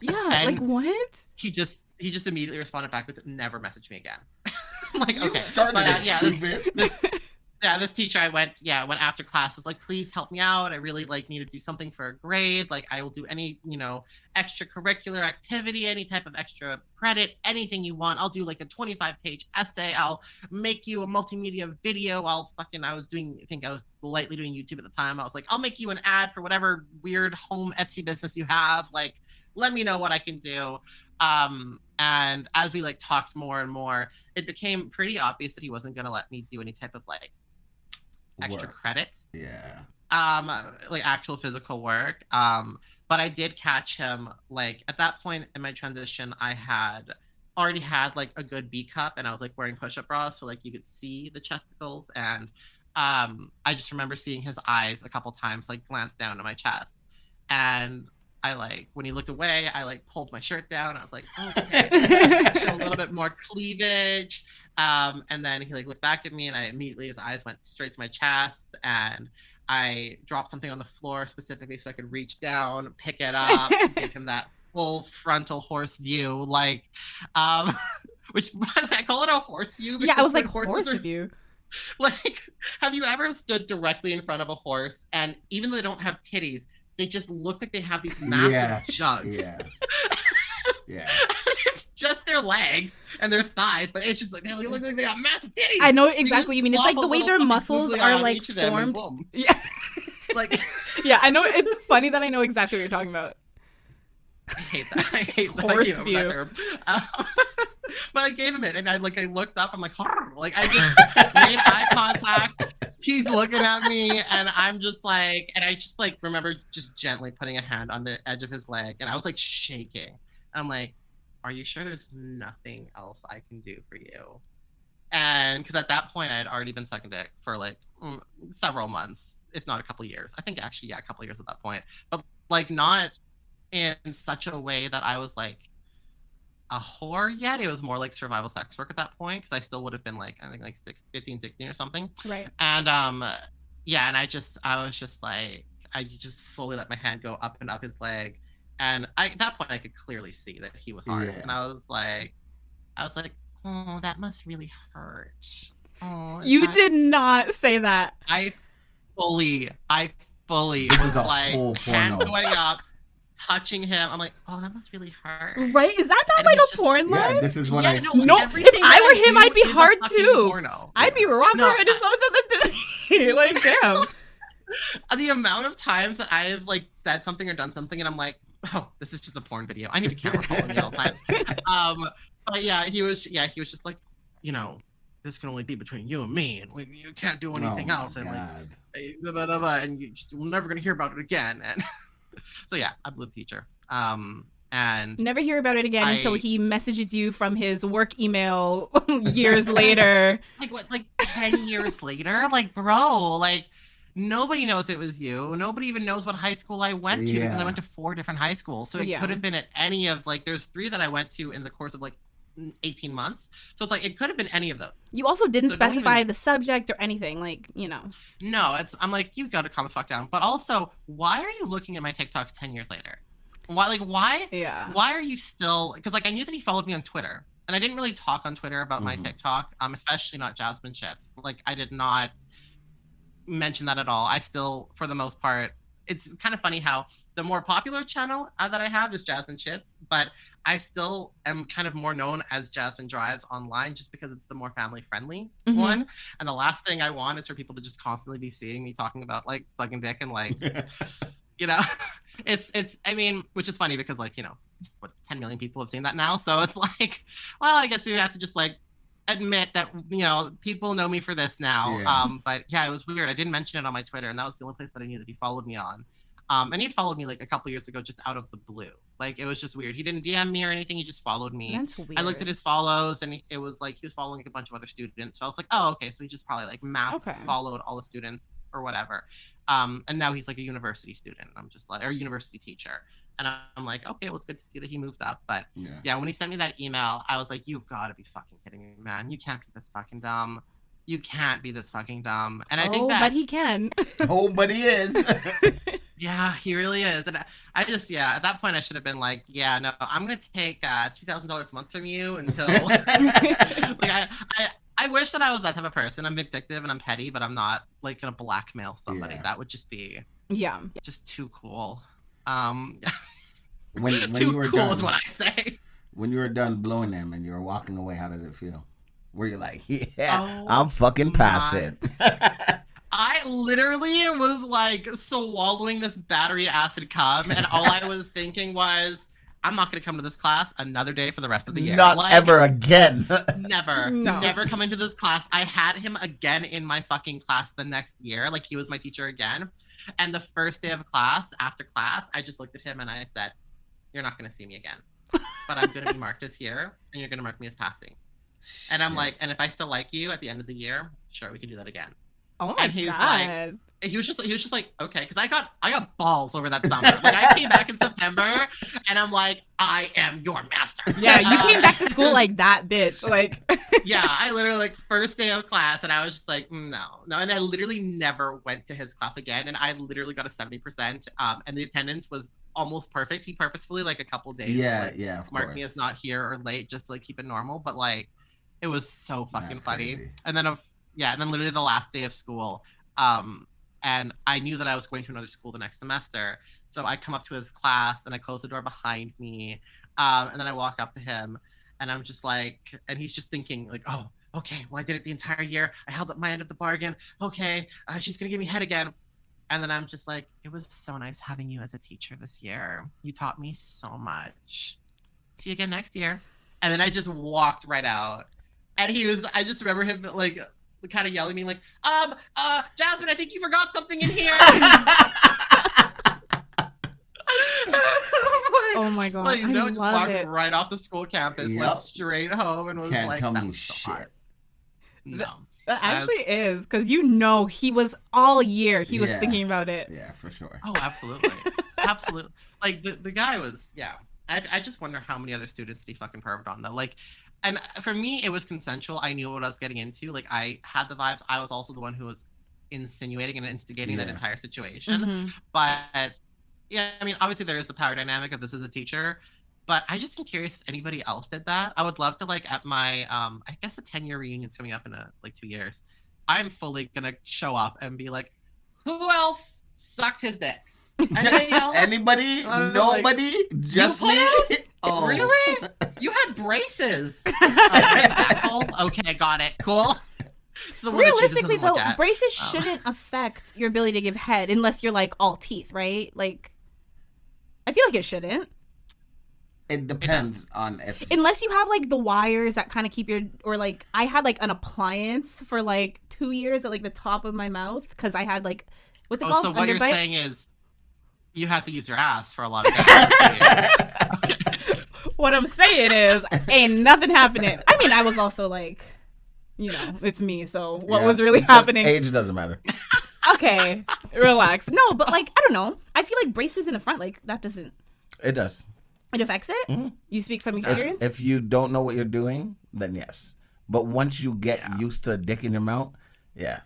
Yeah, And like what? He just immediately responded back with, never message me again. I'm like, You okay. started But, it, stupid. This teacher I went after class was like, please help me out. I really need to do something for a grade. Like, I will do any, extracurricular activity, any type of extra credit, anything you want. I'll do like a 25-page essay. I'll make you a multimedia video. I was lightly doing YouTube at the time. I was like, I'll make you an ad for whatever weird home Etsy business you have. Like, let me know what I can do. And as we talked more and more, it became pretty obvious that he wasn't going to let me do any type of extra credit. Yeah. Actual physical work. But I did catch him at that point in my transition, I already had a good B cup and I was wearing push-up bras, so you could see the chesticles, and I just remember seeing his eyes a couple times glance down at my chest, and I when he looked away, I pulled my shirt down. I was like, oh, okay, show a little bit more cleavage. And then he looked back at me, and his eyes went straight to my chest, and I dropped something on the floor specifically so I could reach down, pick it up, give him that full frontal horse view, which by the way, I call it a horse view. Yeah, I was like, horse view. Have you ever stood directly in front of a horse, and even though they don't have titties, they just look like they have these massive jugs. Yeah. Yeah. It's just their legs and their thighs, but it's just they look like they got massive titties. I know exactly what you mean. It's the way their muscles are formed. Yeah. Yeah, I know. It's funny that I know exactly what you're talking about. I hate that. I hate horse view. That term. But I gave him it, and I looked up. I'm like, I just made eye contact. He's looking at me, and I'm just and I just remember just gently putting a hand on the edge of his leg, and I was shaking. I'm like, are you sure there's nothing else I can do for you? And because at that point I had already been sucking dick for several months, if not a couple years. I think actually, a couple years at that point, but not in such a way that I was a whore yet. It was more survival sex work at that point, because I still would have been I think 15, 16 or something. Right. And and I was just I just slowly let my hand go up and up his leg, and at that point I could clearly see that he was hard. And I was like, oh, that must really hurt. Oh, you did not say that. I fully was hand going up, touching him. I'm like, oh, that must really hurt. Right? Is that not a porn line? Yeah, this is what I no, if I were him, I'd be hard too. Porno. I'd be rock hard if someone said that to me. Damn. The amount of times that I have said something or done something, and I'm like, oh, this is just a porn video. I need a camera following me all the times. But yeah, he was just this can only be between you and me, and you can't do anything else, and and you're never gonna hear about it again. And so yeah, I blew the teacher. And never hear about it again until he messages you from his work email years later. 10 years later? Bro, nobody knows it was you. Nobody even knows what high school I went to, because I went to 4 different high schools. So it could have been at any of there's 3 that I went to in the course of 18 months. So it's it could have been any of those. You also didn't specify the subject or anything, No, I'm you gotta calm the fuck down. But also, why are you looking at my TikToks 10 years later? Why? Yeah. Why are you still? Because I knew that he followed me on Twitter, and I didn't really talk on Twitter about my TikTok. Especially not Jazmine Shits. I did not mention that at all. I still, for the most part, it's kind of funny how the more popular channel that I have is Jazmine Shits, but I still am kind of more known as Jazmine Drives online just because it's the more family friendly one. And the last thing I want is for people to just constantly be seeing me talking about like sucking dick and like, you know, it's, I mean, which is funny because like, you know, what 10 million people have seen that now. So it's like, well, I guess we have to just like admit that, you know, people know me for this now. Yeah. But yeah, it was weird. I didn't mention it on my Twitter, and that was the only place that I knew that he followed me on. And he'd followed me like a couple years ago just out of the blue. Like it was just weird. He didn't DM me or anything. He just followed me. That's weird. I looked at his follows and it was like he was following like, a bunch of other students. So I was like, oh, okay. So he just probably like mass followed all the students or whatever. And now he's like a university student. I'm just like, or university teacher. And I'm like, okay, well, it's good to see that he moved up. But yeah, when he sent me that email, I was like, you've got to be fucking kidding me, man. You can't be this fucking dumb. You can't be this fucking dumb. And I think that. But he can. Oh, but he is. Yeah, he really is. And I just, yeah, at that point I should have been like, yeah, no, I'm going to take $2,000 a month from you until, like, I wish that I was that type of person. I'm vindictive and I'm petty, but I'm not, like, going to blackmail somebody. That would just be just too cool. When too you were cool done, is what I say. When you were done blowing them and you were walking away, how did it feel? Were you like, yeah, I'm fucking past it? I literally was like swallowing this battery acid cum, and all I was thinking was, I'm not going to come to this class another day for the rest of the year. Not like, ever again. Never coming to this class. I had him again in my fucking class the next year. Like he was my teacher again. And the first day of class, after class, I just looked at him and I said, you're not going to see me again, but I'm going to be marked as here and you're going to mark me as passing. And I'm like, and if I still like you at the end of the year, sure, we can do that again. Oh my God. Like, he was just like, okay, because I got balls over that summer. Like I came back in September, and I'm like, I am your master. Yeah, you came back to school like that, bitch. Like, yeah, I literally like first day of class, and I was just like, no, and I literally never went to his class again, and I literally got a 70%, and the attendance was almost perfect. He purposefully like a couple days, marked me as not here or late just to like keep it normal, but like it was so fucking funny. Crazy. And then literally the last day of school, and I knew that I was going to another school the next semester. So I come up to his class and I close the door behind me. And then I walk up to him and I'm just like, and he's just thinking like, oh, okay, well, I did it the entire year. I held up my end of the bargain. Okay, she's going to give me head again. And then I'm just like, it was so nice having you as a teacher this year. You taught me so much. See you again next year. And then I just walked right out. And I just remember him like kind of yelling at me like, Jazmine, I think you forgot something in here. Oh my God. Like, I just walked it. right off the school campus, went straight home and was Can't like, tell that me was so shit. hard. No. That actually is, because he was all year, he was thinking about it. Yeah, for sure. Oh, absolutely. Absolutely. Like, the guy was, I just wonder how many other students did he fucking perved on, though. Like, and for me, it was consensual. I knew what I was getting into. Like, I had the vibes. I was also the one who was insinuating and instigating that entire situation. Mm-hmm. But, yeah, I mean, obviously there is the power dynamic of this as a teacher. But I just am curious if anybody else did that. I would love to, like, at my, I guess a 10-year reunion's coming up in, 2 years. I'm fully going to show up and be like, who else sucked his dick? Anybody? Nobody? Like, just me? Oh. Really? You had braces. Okay, got it. Cool. Realistically, though, braces shouldn't affect your ability to give head unless you're like all teeth, right? Like, I feel like it shouldn't. It depends on if... Unless you have, like, the wires that kind of keep your... Or, like, I had, like, an appliance for, like, 2 years at, like, the top of my mouth because I had, like... What's it called? So what you're saying is you have to use your ass for a lot of that. What I'm saying is ain't nothing happening. I mean, I was also, like, you know, it's me, so what was really happening? Age doesn't matter. Okay, relax. No, but, like, I don't know. I feel like braces in the front, like, that doesn't... It does. It affects it? Mm-hmm. You speak from experience? If you don't know what you're doing, then yes. But once you get used to a dick in your mouth, yeah.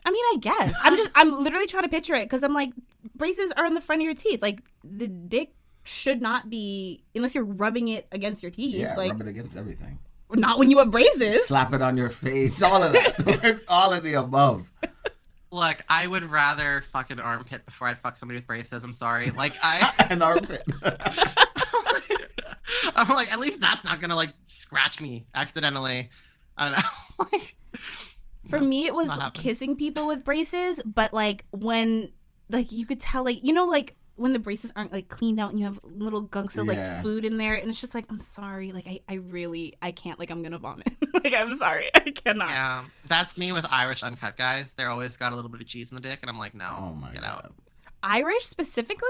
I mean, I guess. I'm literally trying to picture it because I'm like, braces are in the front of your teeth. Like, the dick should not be, unless you're rubbing it against your teeth. Yeah, like, rub it against everything. Not when you have braces. Slap it on your face. All of that. All of the above. Look, I would rather fuck an armpit before I'd fuck somebody with braces. I'm sorry. Like An armpit. I'm like, at least that's not gonna like scratch me accidentally. I don't know. Like, For me, it was kissing people with braces, but like when, like you could tell, like, you know, like when the braces aren't like cleaned out and you have little gunks of like food in there, and it's just like, I'm sorry, like I can't, like I'm gonna vomit. Like I'm sorry, I cannot. Yeah, that's me with Irish uncut guys. They're always got a little bit of cheese in the dick, and I'm like, no, Oh my get God. out. Irish specifically?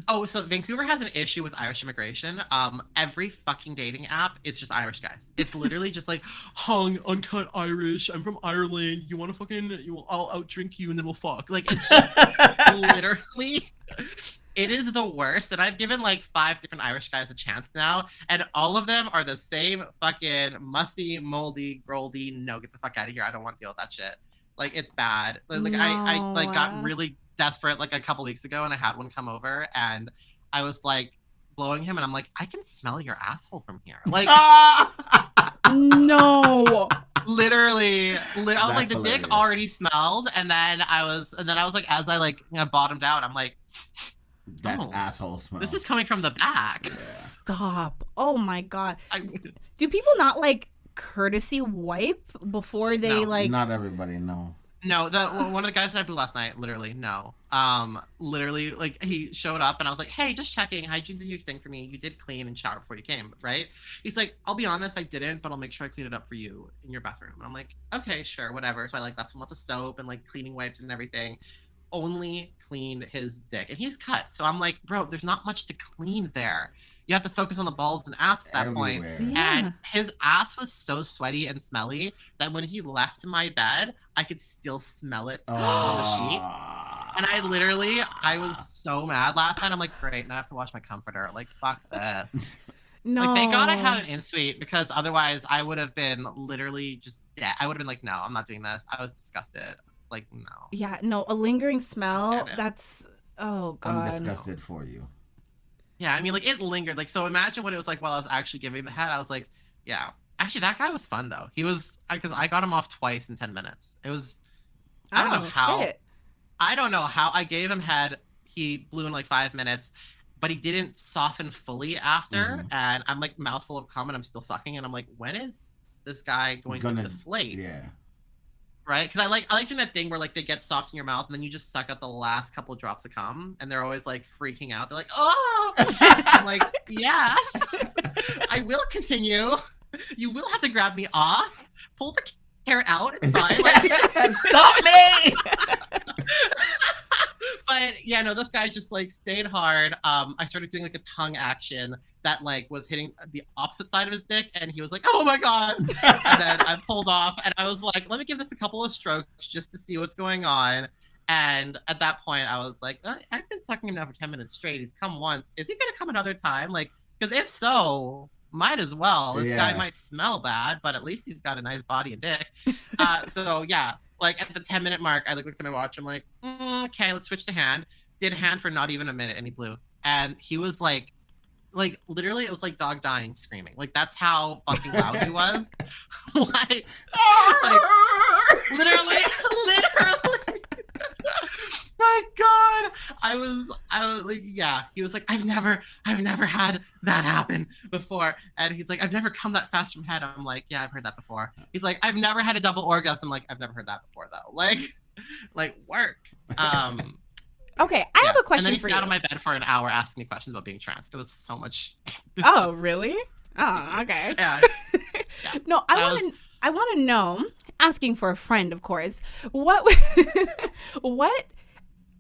Oh, so Vancouver has an issue with Irish immigration. Every fucking dating app, it's just Irish guys. It's literally just like, hung, uncut Irish. I'm from Ireland. You want to I'll outdrink you and then we'll fuck. Like, it's just literally, it is the worst. And I've given like 5 different Irish guys a chance now, and all of them are the same fucking musty, moldy, groldy. No, get the fuck out of here. I don't want to deal with that shit. Like, it's bad. Like, No. I like got really desperate like a couple weeks ago, and I had one come over, and I was like blowing him, and I'm like, I can smell your asshole from here. Like, no. literally, I was like, the hilarious. dick already smelled, and then I was like, as I like bottomed out, I'm like, That's asshole smell. this is coming from the back. Yeah. Stop. Oh my God. Do people not like courtesy wipe before they like? Not everybody, no. No, one of the guys that I blew last night, literally, no. Literally, like, he showed up, and I was like, hey, just checking, hygiene's a huge thing for me. You did clean and shower before you came, right? He's like, I'll be honest, I didn't, but I'll make sure I clean it up for you in your bathroom. And I'm like, okay, sure, whatever. So I like left some lots of soap and like cleaning wipes and everything. Only cleaned his dick, and he's cut. So I'm like, bro, there's not much to clean there. You have to focus on the balls and ass at that Everywhere. point. Yeah. And his ass was so sweaty and smelly that when he left my bed, I could still smell it on the sheet. And I was so mad last night. I'm like, great, now I have to wash my comforter. Like, fuck this. No. Like, thank God I have an in-suite, because otherwise I would have been literally just dead. I would have been like, no, I'm not doing this. I was disgusted. Like, no. Yeah, no, a lingering smell. That's oh God. I'm disgusted for you. Yeah, I mean, like, it lingered. Like, so imagine what it was like while I was actually giving the head. I was like, yeah. Actually, that guy was fun, though. He was, because I got him off twice in 10 minutes. It was, I don't know how. Shit. I don't know how. I gave him head. He blew in like 5 minutes, but he didn't soften fully after. Mhm. And I'm like mouthful of cum, and I'm still sucking. And I'm like, when is this guy going to deflate? Yeah. Right? Because I like doing that thing where like they get soft in your mouth, and then you just suck out the last couple of drops of cum, and they're always like freaking out. They're like, oh! I'm like, yes, I will continue. You will have to grab me off, pull the carrot out. It's fine. Like, Stop me! But yeah, no, this guy just like stayed hard. I started doing like a tongue action that like was hitting the opposite side of his dick, and he was like, oh my God. And then I pulled off, and I was like, let me give this a couple of strokes just to see what's going on. And at that point I was like, I've been sucking him now for 10 minutes straight. He's come once. Is he gonna come another time? Like, because if so, might as well. This guy might smell bad, but at least he's got a nice body and dick. So yeah, like at the 10-minute mark, I like looked at my watch. I'm like, okay, let's switch to hand. Did hand for not even a minute, and he blew. And he was like literally, it was like dog dying screaming. Like, that's how fucking loud he was. like literally. My God, I was like, yeah. He was like, I've never had that happen before. And he's like, I've never come that fast from head. I'm like, yeah, I've heard that before. He's like, I've never had a double orgasm. Like, I've never heard that before though. Like work. Okay, I have a question and then he for sat you. on my bed for an hour asking me questions about being trans. It was so much. Oh, really? Oh, okay. Yeah. No, I want to know, asking for a friend, of course, what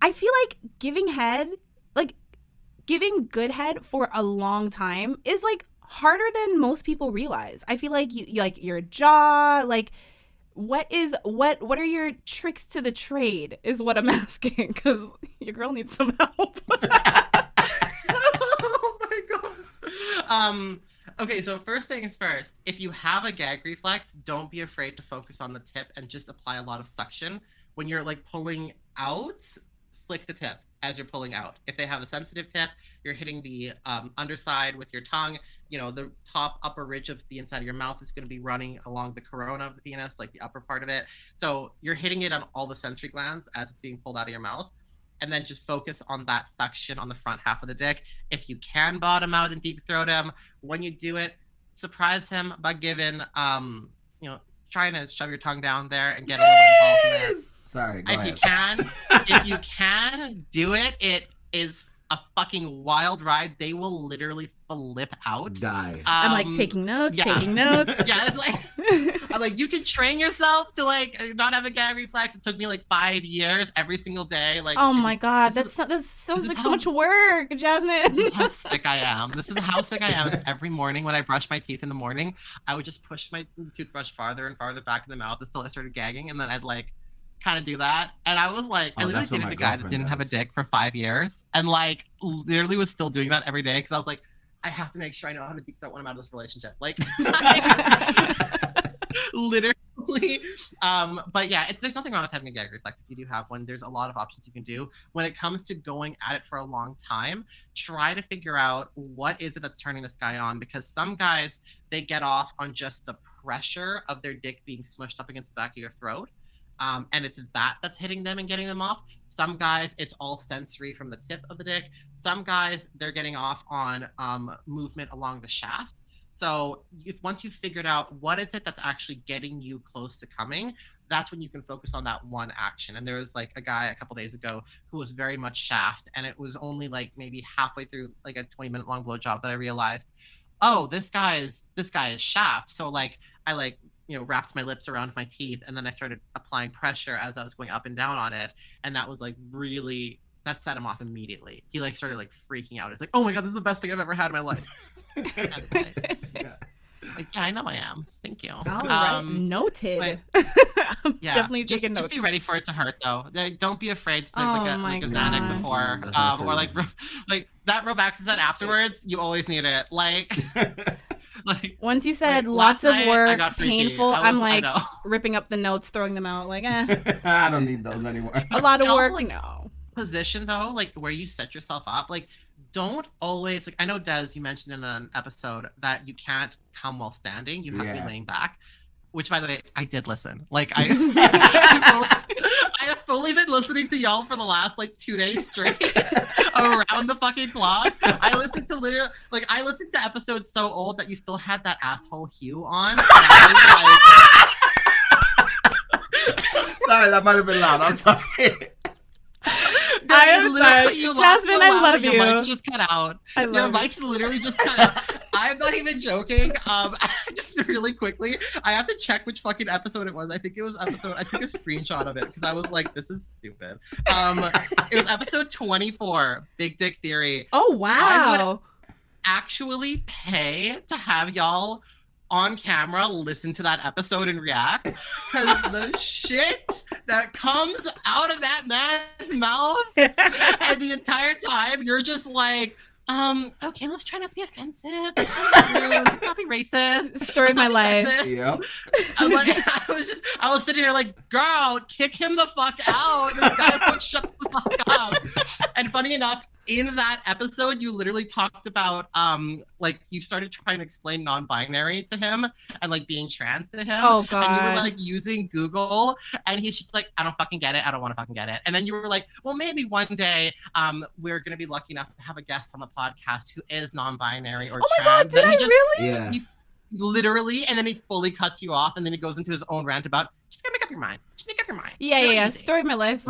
I feel like giving good head for a long time is like harder than most people realize. I feel like you like your jaw, like what are your tricks to the trade is what I'm asking, because your girl needs some help. Oh my God. Okay, so first things first, if you have a gag reflex, don't be afraid to focus on the tip and just apply a lot of suction. When you're like pulling out, flick the tip as you're pulling out. If they have a sensitive tip, you're hitting the underside with your tongue. You know, the top upper ridge of the inside of your mouth is going to be running along the corona of the penis, like the upper part of it. So you're hitting it on all the sensory glands as it's being pulled out of your mouth. And then just focus on that suction on the front half of the dick. If you can bottom out and deep throat him, when you do it, surprise him by giving, trying to shove your tongue down there and get a little bit of balls in there. Sorry, go ahead. If you can do it, it is a fucking wild ride. They will literally flip out. Die. I'm like taking notes. Yeah, it's like I'm like, you can train yourself to like not have a gag reflex. It took me like 5 years every single day. Like, oh my god, that sounds like so much work, Jazmine. This is how sick I am. This is how sick I am. Every morning when I brush my teeth in the morning, I would just push my toothbrush farther and farther back in the mouth until I started gagging, and then I'd like kind of do that. And I was like, I literally dated a guy that didn't have a dick for 5 years, and like literally was still doing that every day because I was like, I have to make sure I know how to deep throat when I'm out of this relationship. Like, literally. But yeah, there's nothing wrong with having a gag reflex if you do have one. There's a lot of options you can do. When it comes to going at it for a long time, try to figure out what is it that's turning this guy on, because some guys, they get off on just the pressure of their dick being smushed up against the back of your throat. And it's that's hitting them and getting them off. Some guys, it's all sensory from the tip of the dick. Some guys, they're getting off on movement along the shaft. So once you've figured out what is it that's actually getting you close to coming, that's when you can focus on that one action. And there was like a guy a couple days ago who was very much shaft, and it was only like maybe halfway through like a 20-minute long blowjob that I realized, oh, this guy is shaft. So like I like, wrapped my lips around my teeth, and then I started applying pressure as I was going up and down on it. And that was like really, that set him off immediately. He like started like freaking out. He's like, oh my God, this is the best thing I've ever had in my life. Like, yeah, I know I am. Thank you. All right. Noted. I'm definitely taking notes. Just be ready for it to hurt, though. Don't be afraid to take like a Xanax before, or like that Robaxacet afterwards. You always need it. Like once you said lots of work, painful, I'm like ripping up the notes, throwing them out. Like, I don't need those anymore. A lot of work. Also, no position though, like where you set yourself up, like. Don't always, like, I know, Des, you mentioned in an episode that you can't come while standing. You have to be laying back, which, by the way, I did listen. Like, I have fully been listening to y'all for the last, like, 2 days straight around the fucking clock. I listened to episodes so old that you still had that asshole Hugh on. Sorry, that might have been loud. I'm sorry. I am sorry. Jazmine, I love you. Your mic's just cut out. Your mic's literally just cut out. I'm not even joking. Just really quickly, I have to check which fucking episode it was. I think it was I took a screenshot of it because I was like, this is stupid. It was episode 24, Big Dick Theory. Oh, wow. I would actually pay to have y'all on camera listen to that episode and react, because the shit that comes out of that man's mouth and the entire time you're just like, okay, let's try not to be offensive, let's not be racist, story of my life. Yep. I was sitting there like, girl, kick him the fuck out, this guy shut the fuck up. And funny enough, in that episode, you literally talked about, like, you started trying to explain non-binary to him and, like, being trans to him. Oh, God. And you were, like, using Google, and he's just like, I don't fucking get it. I don't want to fucking get it. And then you were like, well, maybe one day we're going to be lucky enough to have a guest on the podcast who is non-binary or trans. Oh, my God, did I really? Yeah. He literally, and then he fully cuts you off, and then he goes into his own rant about, just gotta make up your mind. Just make up your mind. Yeah. Story of my life.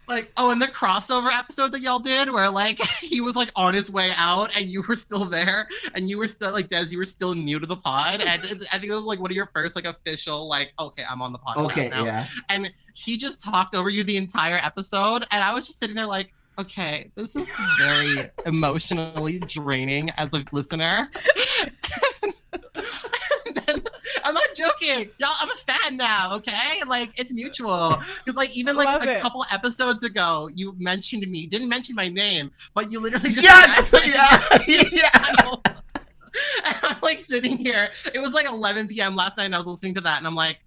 Like, oh, and the crossover episode that y'all did where, like, he was, like, on his way out and you were still there and you were still, like, Des, you were still new to the pod. And I think it was, like, one of your first, like, official, like, okay, I'm on the podcast now. Yeah. And he just talked over you the entire episode. And I was just sitting there like, okay, this is very emotionally draining as a listener. I'm not joking, y'all. I'm a fan now, okay? Like, it's mutual. Because, like, even like a couple episodes ago, you didn't mention my name, but you literally just yeah. And I'm like sitting here. It was like 11 p.m. last night, and I was listening to that, and I'm like,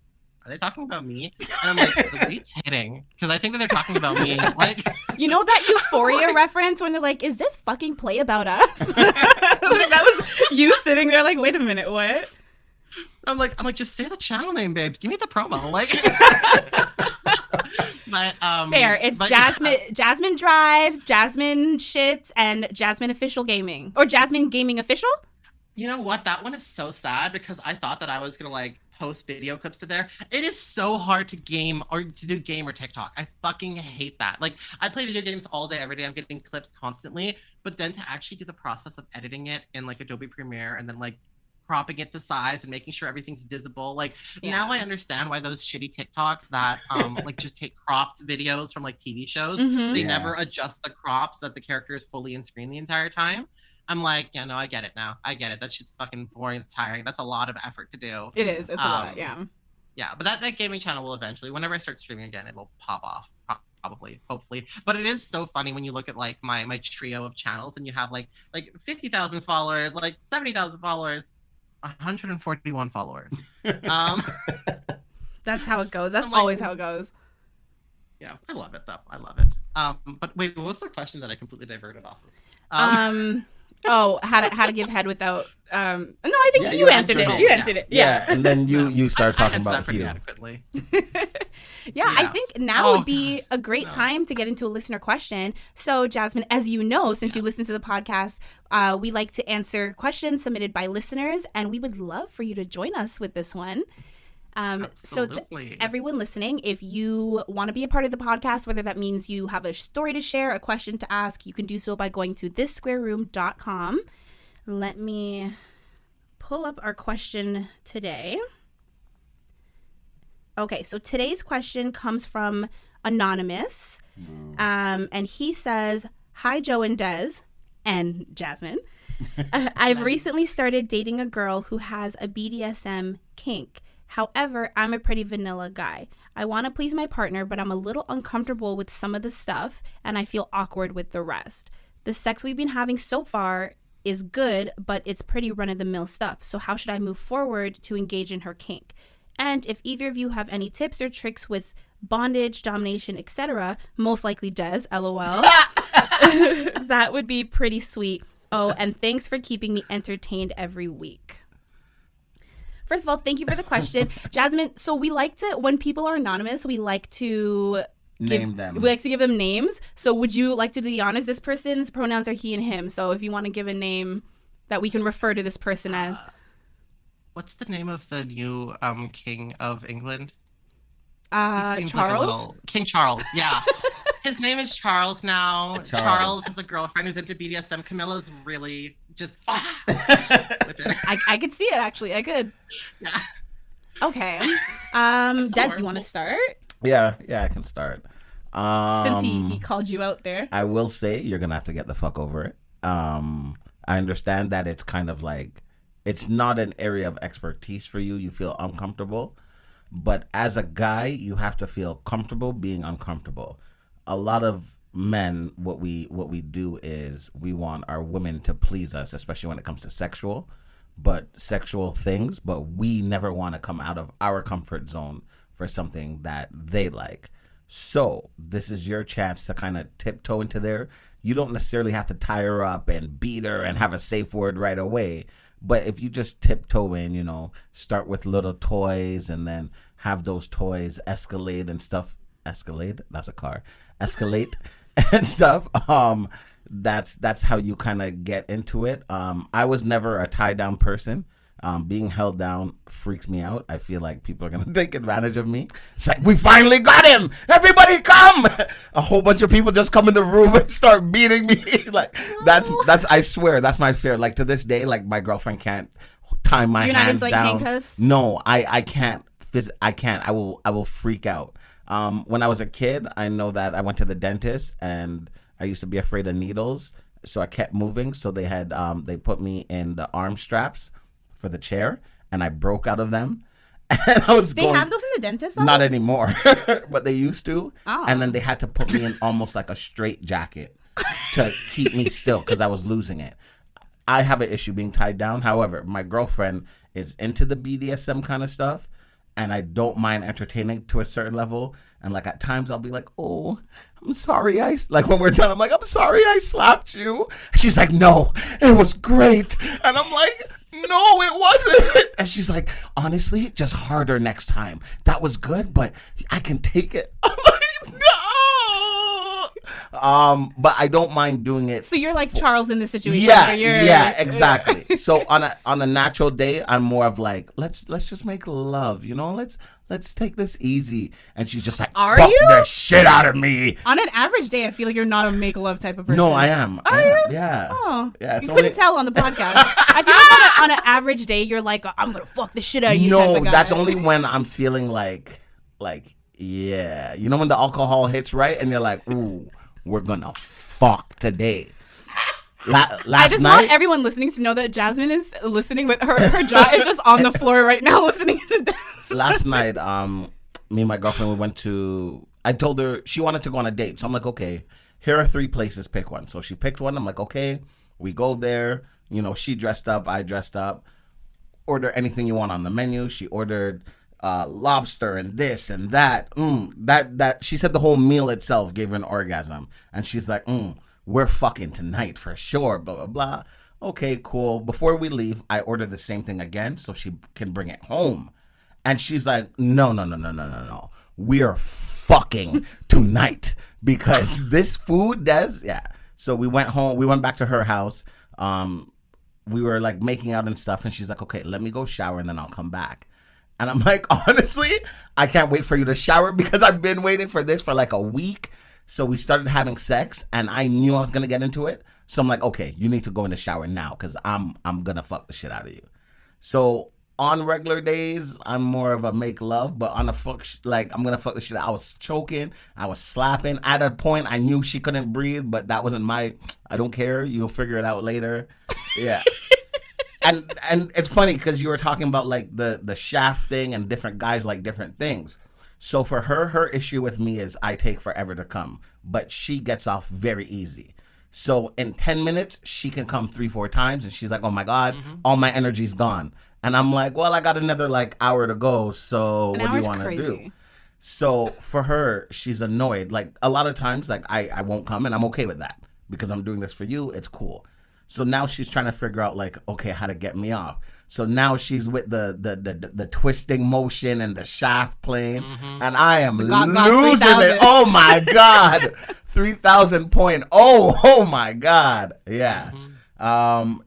Are they talking about me? And I'm like, the weight's hitting because I think that they're talking about me. Like, you know that Euphoria reference when they're like, "Is this fucking play about us?" Like, that was you sitting there like, "Wait a minute, what?" I'm like, just say the channel name, babes. Give me the promo, like. But fair. It's Jazmine. Yeah. Jazmine Drives, Jazmine Shits, and Jazmine Official Gaming, or Jazmine Gaming Official. You know what? That one is so sad because I thought that I was gonna like post video clips to there. It is so hard to game or to do game or TikTok. I fucking hate that. Like, I play video games all day, every day. I'm getting clips constantly, but then to actually do the process of editing it in like Adobe Premiere and then like cropping it to size and making sure everything's visible. Like, now I understand why those shitty TikToks that like just take cropped videos from like TV shows, they never adjust the crops so that the character is fully in screen the entire time. I'm like, yeah, no, I get it now. I get it. That shit's fucking boring. It's tiring. That's a lot of effort to do. It is. It's a lot, yeah. Yeah, but that gaming channel will eventually, whenever I start streaming again, it will pop off. Probably, hopefully. But it is so funny when you look at like my trio of channels and you have like 50,000 followers, like 70,000 followers, 141 followers. That's how it goes. That's always how it goes. Yeah, I love it though. I love it. But wait, what was the question that I completely diverted off of? How to give head without no, I think you answered it. You answered it. Yeah. And then you start talking about pretty Hugh. adequately. Yeah, I think now would be a great time to get into a listener question. So, Jazmine, as you know, since you listen to the podcast, we like to answer questions submitted by listeners, and we would love for you to join us with this one. So to everyone listening, if you want to be a part of the podcast, whether that means you have a story to share, a question to ask, you can do so by going to thissquareroom.com. Let me pull up our question today. Okay, so today's question comes from Anonymous, and he says, "Hi, Joe and Des and Jazmine. I've recently started dating a girl who has a BDSM kink. However, I'm a pretty vanilla guy. I want to please my partner, but I'm a little uncomfortable with some of the stuff, and I feel awkward with the rest. The sex we've been having so far is good, but it's pretty run-of-the-mill stuff. So how should I move forward to engage in her kink? And if either of you have any tips or tricks with bondage, domination, etc., most likely Des, LOL, that would be pretty sweet. Oh, and thanks for keeping me entertained every week." First of all, thank you for the question. Jazmine, so we like to, when people are anonymous, we like to name them. We like to give them names. So would you like to do the honors? This person's pronouns are he and him. So if you want to give a name that we can refer to this person as. What's the name of the new king of England? Charles? Like King Charles, yeah. His name is Charles now. Charles is a girlfriend who's into BDSM. Camilla's really just I could see it, actually. I could. Yeah. Okay. Des, you want to start? Yeah, I can start. Since he called you out there. I will say you're going to have to get the fuck over it. I understand that it's kind of like, it's not an area of expertise for you. You feel uncomfortable. But as a guy, you have to feel comfortable being uncomfortable. A lot of men, what we do is we want our women to please us, especially when it comes to sexual things, but we never want to come out of our comfort zone for something that they like. So this is your chance to kind of tiptoe into there. You don't necessarily have to tie her up and beat her and have a safe word right away. But if you just tiptoe in, start with little toys and then have those toys escalate and stuff. Escalate? That's a car. Escalate and stuff. That's how you kind of get into it. I was never a tie down person. Being held down freaks me out. I feel like people are gonna take advantage of me. It's like, we finally got him. Everybody come. A whole bunch of people just come in the room and start beating me. Like that's I swear that's my fear. Like to this day, like my girlfriend can't tie my hands down. You're not into like handcuffs? No, I can't. I can't. I will freak out. When I was a kid, I know that I went to the dentist and I used to be afraid of needles, so I kept moving. So they had they put me in the arm straps for the chair, and I broke out of them. And I was They have those in the dentist office? Not anymore, but they used to. Oh. And then they had to put me in almost like a straight jacket to keep me still because I was losing it. I have an issue being tied down. However, my girlfriend is into the BDSM kind of stuff, and I don't mind entertaining to a certain level. And like at times I'll be like, oh, I'm sorry. Like when we're done, I'm like, I'm sorry I slapped you. She's like, no, it was great. And I'm like, no, it wasn't. And she's like, honestly, just harder next time. That was good, but I can take it. I'm like, no. But I don't mind doing it. So you're like Charles in this situation. Yeah, exactly. So on a natural day, I'm more of like, let's just make love, let's take this easy. And she's just like, fuck the shit out of me. On an average day, I feel like you're not a make love type of person. No, I am. Are you? Yeah. Oh, yeah. You couldn't tell on the podcast. I feel like on an average day, you're like, I'm gonna fuck the shit out of you. No, type of guy. that's only when I'm feeling like, yeah, when the alcohol hits right, and you're like, ooh, we're gonna fuck today. I just want everyone listening to know that Jazmine is listening with her jaw is just on the floor right now listening to this. Last night, me and my girlfriend, I told her she wanted to go on a date. So I'm like, okay, here are 3 places, pick one. So she picked one. I'm like, okay, we go there. She dressed up, I dressed up. Order anything you want on the menu. She ordered lobster and this and that. That she said the whole meal itself gave her an orgasm. And she's like, we're fucking tonight for sure, blah, blah, blah. Okay, cool. Before we leave, I order the same thing again so she can bring it home. And she's like, no. We are fucking tonight because this food does, yeah. So we went home. We went back to her house. We were like making out and stuff. And she's like, okay, let me go shower and then I'll come back. And I'm like, honestly, I can't wait for you to shower because I've been waiting for this for like a week. So we started having sex and I knew I was going to get into it. So I'm like, okay, you need to go in the shower now because I'm going to fuck the shit out of you. So on regular days, I'm more of a make love, but on a I'm going to fuck the shit out. I was choking. I was slapping. At a point, I knew she couldn't breathe, but that wasn't I don't care. You'll figure it out later. Yeah. And it's funny because you were talking about like the shaft thing and different guys like different things. So for her issue with me is I take forever to come, but she gets off very easy. So in 10 minutes, she can come 3-4 times and she's like, oh my God, all my energy's gone. And I'm like, well, I got another like hour to go. So what do you want to do? So for her, she's annoyed. Like a lot of times, like I won't come and I'm okay with that because I'm doing this for you. It's cool. So now she's trying to figure out like, okay, how to get me off. So now she's with the twisting motion and the shaft playing, and I am losing it. Oh my God, 3,000 point. Oh my God, yeah.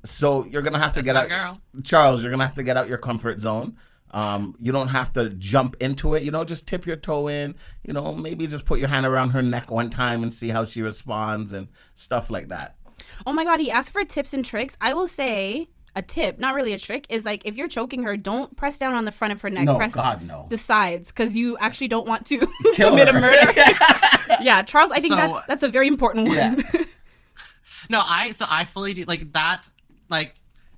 So you're gonna have to get out, Charles. You're gonna have to get out your comfort zone. You don't have to jump into it. Just tip your toe in. Maybe just put your hand around her neck one time and see how she responds and stuff like that. Oh my God, he asked for tips and tricks. I will say a tip, not really a trick, is like if you're choking her, don't press down on the front of her neck. No, press God, no. the sides because you actually don't want to commit a murder. Yeah, Charles, I think that's a very important one. Yeah. No, I fully do like that. Like,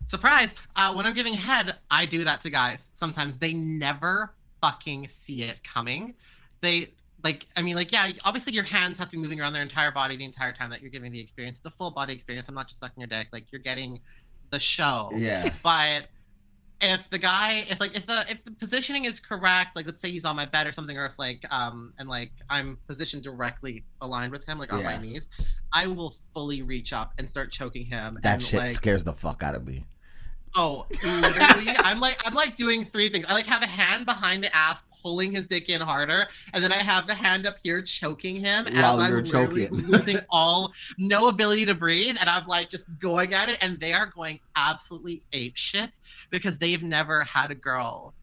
surprise! When I'm giving head, I do that to guys. Sometimes they never fucking see it coming. Yeah, obviously your hands have to be moving around their entire body the entire time that you're giving the experience. It's a full body experience. I'm not just sucking your dick. Like, you're getting the show. Yeah. But if the positioning is correct, like let's say he's on my bed or something, or if I'm positioned directly aligned with him, like on my knees, I will fully reach up and start choking him. That shit scares the fuck out of me. Oh, literally, I'm like doing 3 things. I have a hand behind the ass pulling his dick in harder, and then I have the hand up here choking him while as you're I'm choking, losing no ability to breathe, and I'm just going at it, and they are going absolutely ape shit because they've never had a girl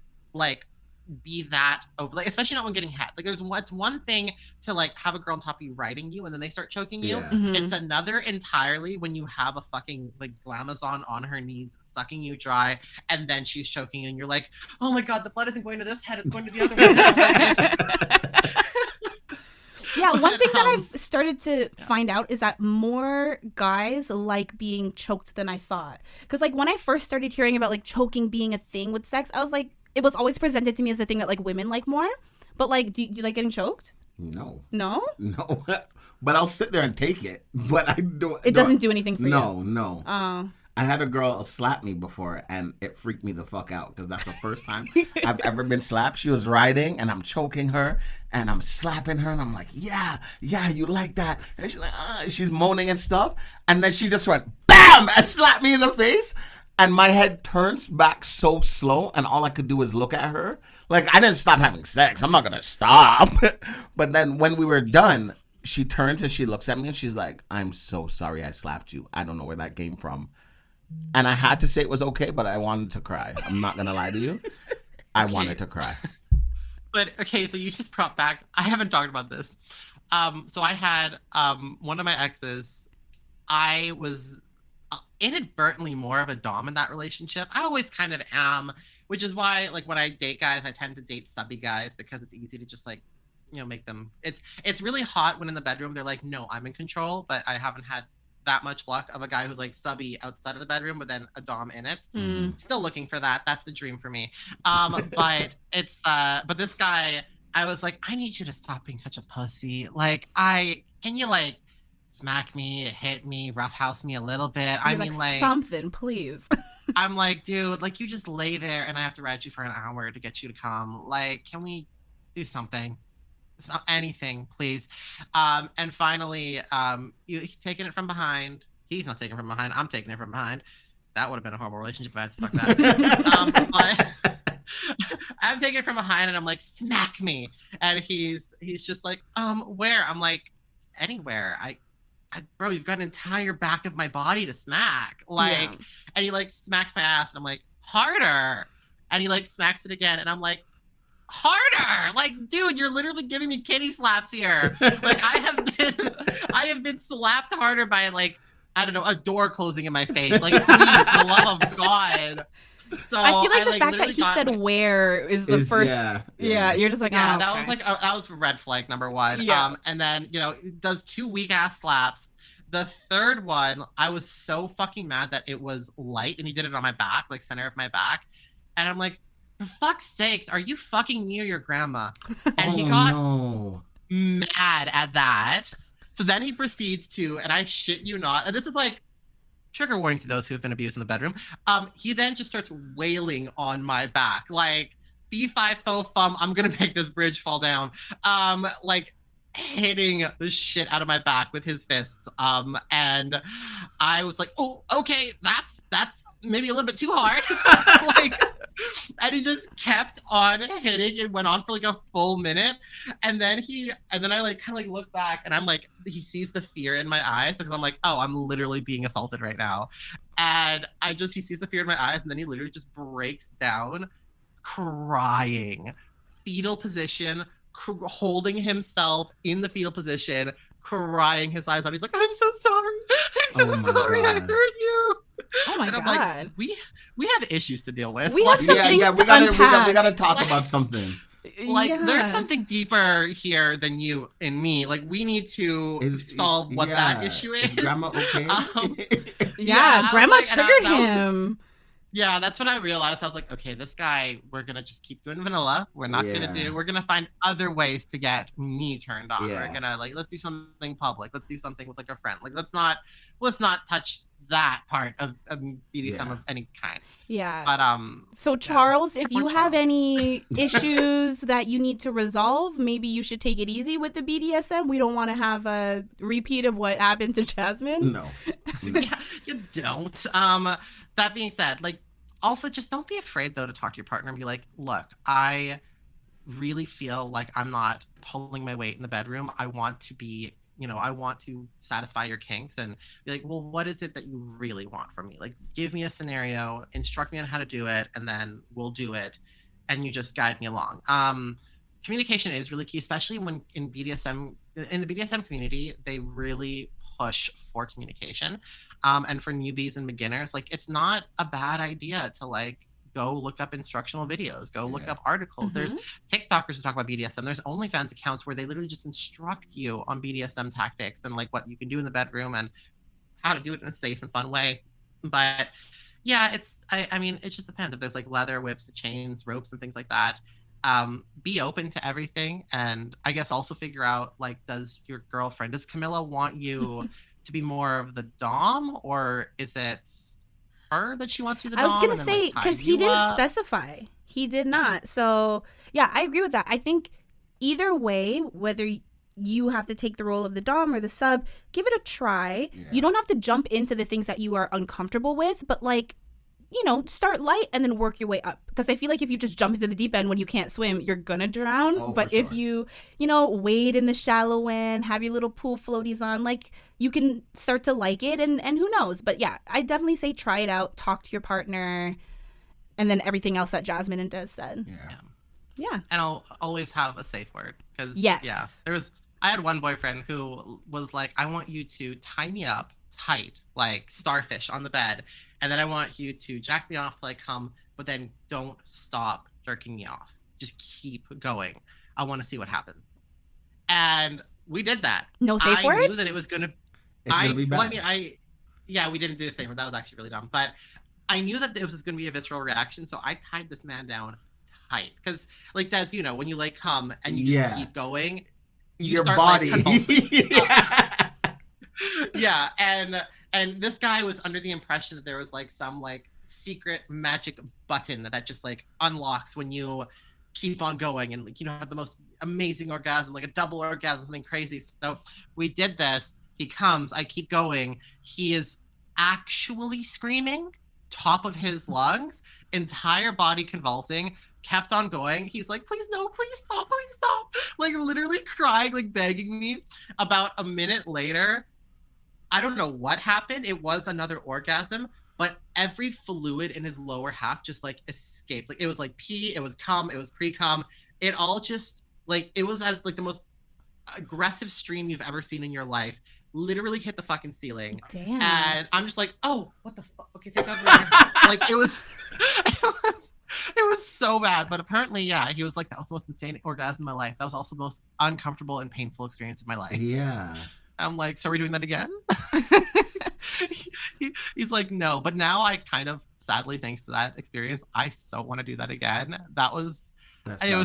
be that especially not when getting head. It's one thing to have a girl on top of you riding you and then they start choking you. It's another entirely when you have a fucking glamazon on her knees sucking you dry and then she's choking you and you're like, oh my God, the blood isn't going to this head, it's going to the other one. Yeah, one thing that I've started to find out is that more guys like being choked than I thought. Because when I first started hearing about choking being a thing with sex, I was like, it was always presented to me as a thing that women like more. But do you like getting choked? No. No? No. But I'll sit there and take it. But I don't. It doesn't do anything for you. No. I had a girl slap me before, and it freaked me the fuck out because that's the first time I've ever been slapped. She was riding, and I'm choking her, and I'm slapping her, and I'm like, yeah, you like that. And she's like, she's moaning and stuff. And then she just went, BAM! And slapped me in the face. And my head turns back so slow, and all I could do was look at her. Like, I didn't stop having sex. I'm not going to stop. But then when we were done, she turns and she looks at me, and she's like, I'm so sorry I slapped you. I don't know where that came from. And I had to say it was okay, but I wanted to cry. I'm not going to lie to you. I wanted to cry. But, okay, so you just brought back, I haven't talked about this. So I had one of my exes, I was inadvertently more of a dom in that relationship. I always kind of am, which is why, like, when I date guys, I tend to date subby guys because it's easy to just, like, make them, it's really hot when in the bedroom they're like, no, I'm in control, but I haven't had that much luck of a guy who's like subby outside of the bedroom but then a dom in it. Still looking for that. That's the dream for me. But it's but this guy, I was like, I need you to stop being such a pussy. Like, can you like smack me, hit me, roughhouse me a little bit? I mean, like something, please. I'm like, dude, like, you just lay there and I have to ride you for an hour to get you to come. Like, can we do something? Anything, please. And finally, he's taking it from behind. He's not taking it from behind. I'm taking it from behind. That would have been a horrible relationship if I had to fuck that. I'm taking it from behind, and I'm like, smack me. And he's just like, where? I'm like, anywhere. Bro, you've got an entire back of my body to smack. Like, yeah. And he like smacks my ass, and I'm like, harder. And he like smacks it again, and I'm like, harder. Like, dude, you're literally giving me kitty slaps here. Like, I have been slapped harder by, like, I don't know, a door closing in my face. Like, please, for the love of God. So I feel like the fact that he said where is the first. Yeah, you're just like, yeah, that was like that was red flag number one. Yeah. And then it does 2 weak ass slaps. The third one, I was so fucking mad that it was light, and he did it on my back, like center of my back, and I'm like, for fuck's sakes, are you fucking me or your grandma? And he got mad at that. So then he proceeds to, and I shit you not, and this is like trigger warning to those who have been abused in the bedroom. He then just starts wailing on my back, like, fee fi fo fum, I'm gonna make this bridge fall down. Like, hitting the shit out of my back with his fists. And I was like, oh, okay, that's maybe a little bit too hard. Like, and he just kept on hitting. It went on for like a full minute, and then I like kind of like look back, and I'm like, he sees the fear in my eyes because I'm like, oh, I'm literally being assaulted right now, and he sees the fear in my eyes, and then he literally just breaks down, crying, fetal position, holding himself in the fetal position, crying his eyes out. He's like, I'm so sorry. I'm so sorry. I hurt you. Oh my God. Like, we have issues to deal with. We have some things to unpack. We gotta talk about something. Like, there's something deeper here than you and me. Like, we need to solve what that issue is. Is Grandma okay? Grandma triggered him. Yeah, that's when I realized. I was like, okay, this guy, we're gonna just keep doing vanilla. We're gonna find other ways to get me turned on. We're gonna, like, let's do something public. Let's do something with, like, a friend. Like, let's not touch that part of BDSM of any kind. Yeah. But so Charles, if you have any issues that you need to resolve, maybe you should take it easy with the BDSM. We don't want to have a repeat of what happened to Jazmine. No. Yeah, you don't. That being said, like, also just don't be afraid though to talk to your partner and be like, look, I really feel like I'm not pulling my weight in the bedroom. I want to be, I want to satisfy your kinks, and be like, well, what is it that you really want from me? Like, give me a scenario, instruct me on how to do it, and then we'll do it, and you just guide me along. Communication is really key, especially when in the BDSM community, they really push for communication. And for newbies and beginners, like, it's not a bad idea to, like, go look up instructional videos, go look up articles. Mm-hmm. There's TikTokers who talk about BDSM. There's OnlyFans accounts where they literally just instruct you on BDSM tactics and, like, what you can do in the bedroom and how to do it in a safe and fun way. But yeah, I mean, it just depends. If there's, like, leather, whips, chains, ropes, and things like that, be open to everything. And I guess also figure out, like, does Camilla want you to be more of the dom, or is it her that she wants to be the I was dom? gonna And then, say like, tie because he you didn't up? specify. He did not. So yeah, I agree with that. I think either way, whether you have to take the role of the dom or the sub, give it a try. Yeah. You don't have to jump into the things that you are uncomfortable with, but like, you know, start light and then work your way up. Because I feel like if you just jump into the deep end when you can't swim, you're gonna drown. Oh, but for if sure. you know, wade in the shallow end, have your little pool floaties on, like you can start to like it, and who knows. But yeah, I definitely say try it out, talk to your partner, and then everything else that Jazmine and Des said. Yeah. Yeah. And I'll always have a safe word. Because, Yes. yeah, I had one boyfriend who was like, I want you to tie me up tight, like starfish on the bed. And then I want you to jack me off till I come, but then don't stop jerking me off. Just keep going. I want to see what happens. And we did that. No safe I word? knew that it was going to... It's going to be bad. Well, we didn't do the safe word. That was actually really dumb. But I knew that it was going to be a visceral reaction, so I tied this man down tight. Because, like, Des, you know, when you, like, come and you just keep going... Your start, body. Like, yeah, and this guy was under the impression that there was like some like secret magic button that just like unlocks when you keep on going and like, you know, have the most amazing orgasm, like a double orgasm, something crazy. So we did this. He comes, I keep going. He is actually screaming, top of his lungs, entire body convulsing. Kept on going. He's like, please no, please stop, like literally crying, like begging me. About a minute later, I don't know what happened. It was another orgasm, but every fluid in his lower half just like escaped. Like it was like pee, it was cum, it was pre-cum. It all just like, it was as like the most aggressive stream you've ever seen in your life. Literally hit the fucking ceiling. Damn. And I'm just like, oh, what the fuck? Okay, take off. Like it was so bad. But apparently, yeah, he was like, that was the most insane orgasm in my life. That was also the most uncomfortable and painful experience of my life. Yeah. I'm like, so are we doing that again? He's like, no. But now I kind of, sadly, thanks to that experience, I so want to do that again. It was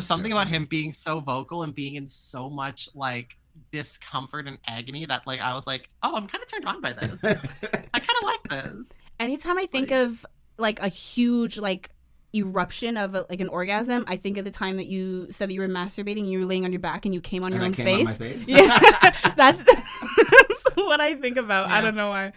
something about him being so vocal and being in so much like discomfort and agony that like I was like, oh, I'm kind of turned on by this. I kind of like this. Anytime I think of like a huge like eruption of like an orgasm, I think of the time that you said that you were masturbating, you were laying on your back and you came on your own face. On my face. Yeah, that's what I think about. Yeah. I don't know why.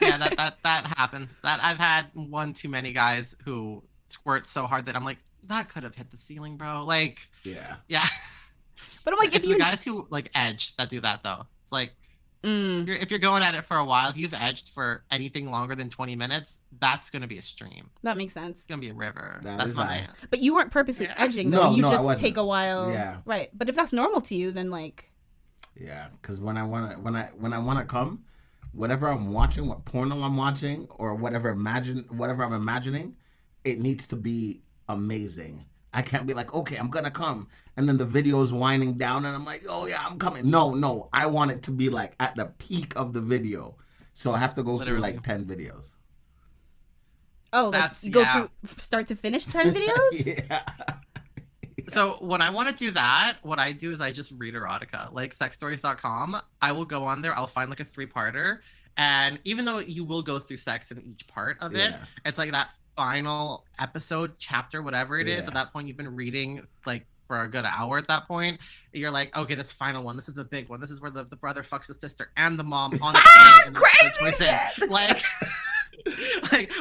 Yeah, that happens. That I've had one too many guys who squirt so hard that I'm like, that could have hit the ceiling, bro. Like, yeah. But I'm like, it's the guys who like edge that do that though. It's like, if you're going at it for a while, if you've edged for anything longer than 20 minutes, that's going to be a stream. That makes sense. It's going to be a river. That's my... But you weren't purposely edging, though. No, you I just wasn't. take a while. Yeah. Right. But if that's normal to you, then like... Yeah, because when I want to come, whatever I'm watching, what porno I'm watching, or whatever I'm imagining, it needs to be amazing. I can't be like, okay, I'm going to come. And then the video's winding down and I'm like, oh yeah, I'm coming. No. I want it to be like at the peak of the video. So I have to go through like 10 videos. Oh, like you go through start to finish 10 videos? Yeah. So when I want to do that, what I do is I just read erotica, like sexstories.com. I will go on there. I'll find like a 3-parter. And even though you will go through sex in each part of it, it's like that final episode, chapter, whatever it is. At that point, you've been reading like for a good hour at that point. You're like, okay, this final one, this is a big one. This is where the brother fucks the sister and the mom on the plane. Crazy shit! Like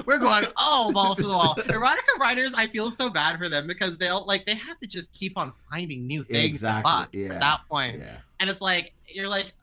we're going all balls to the wall. Erotica writers, I feel so bad for them because they have to just keep on finding new things to fuck at that point. Yeah. And it's like, you're like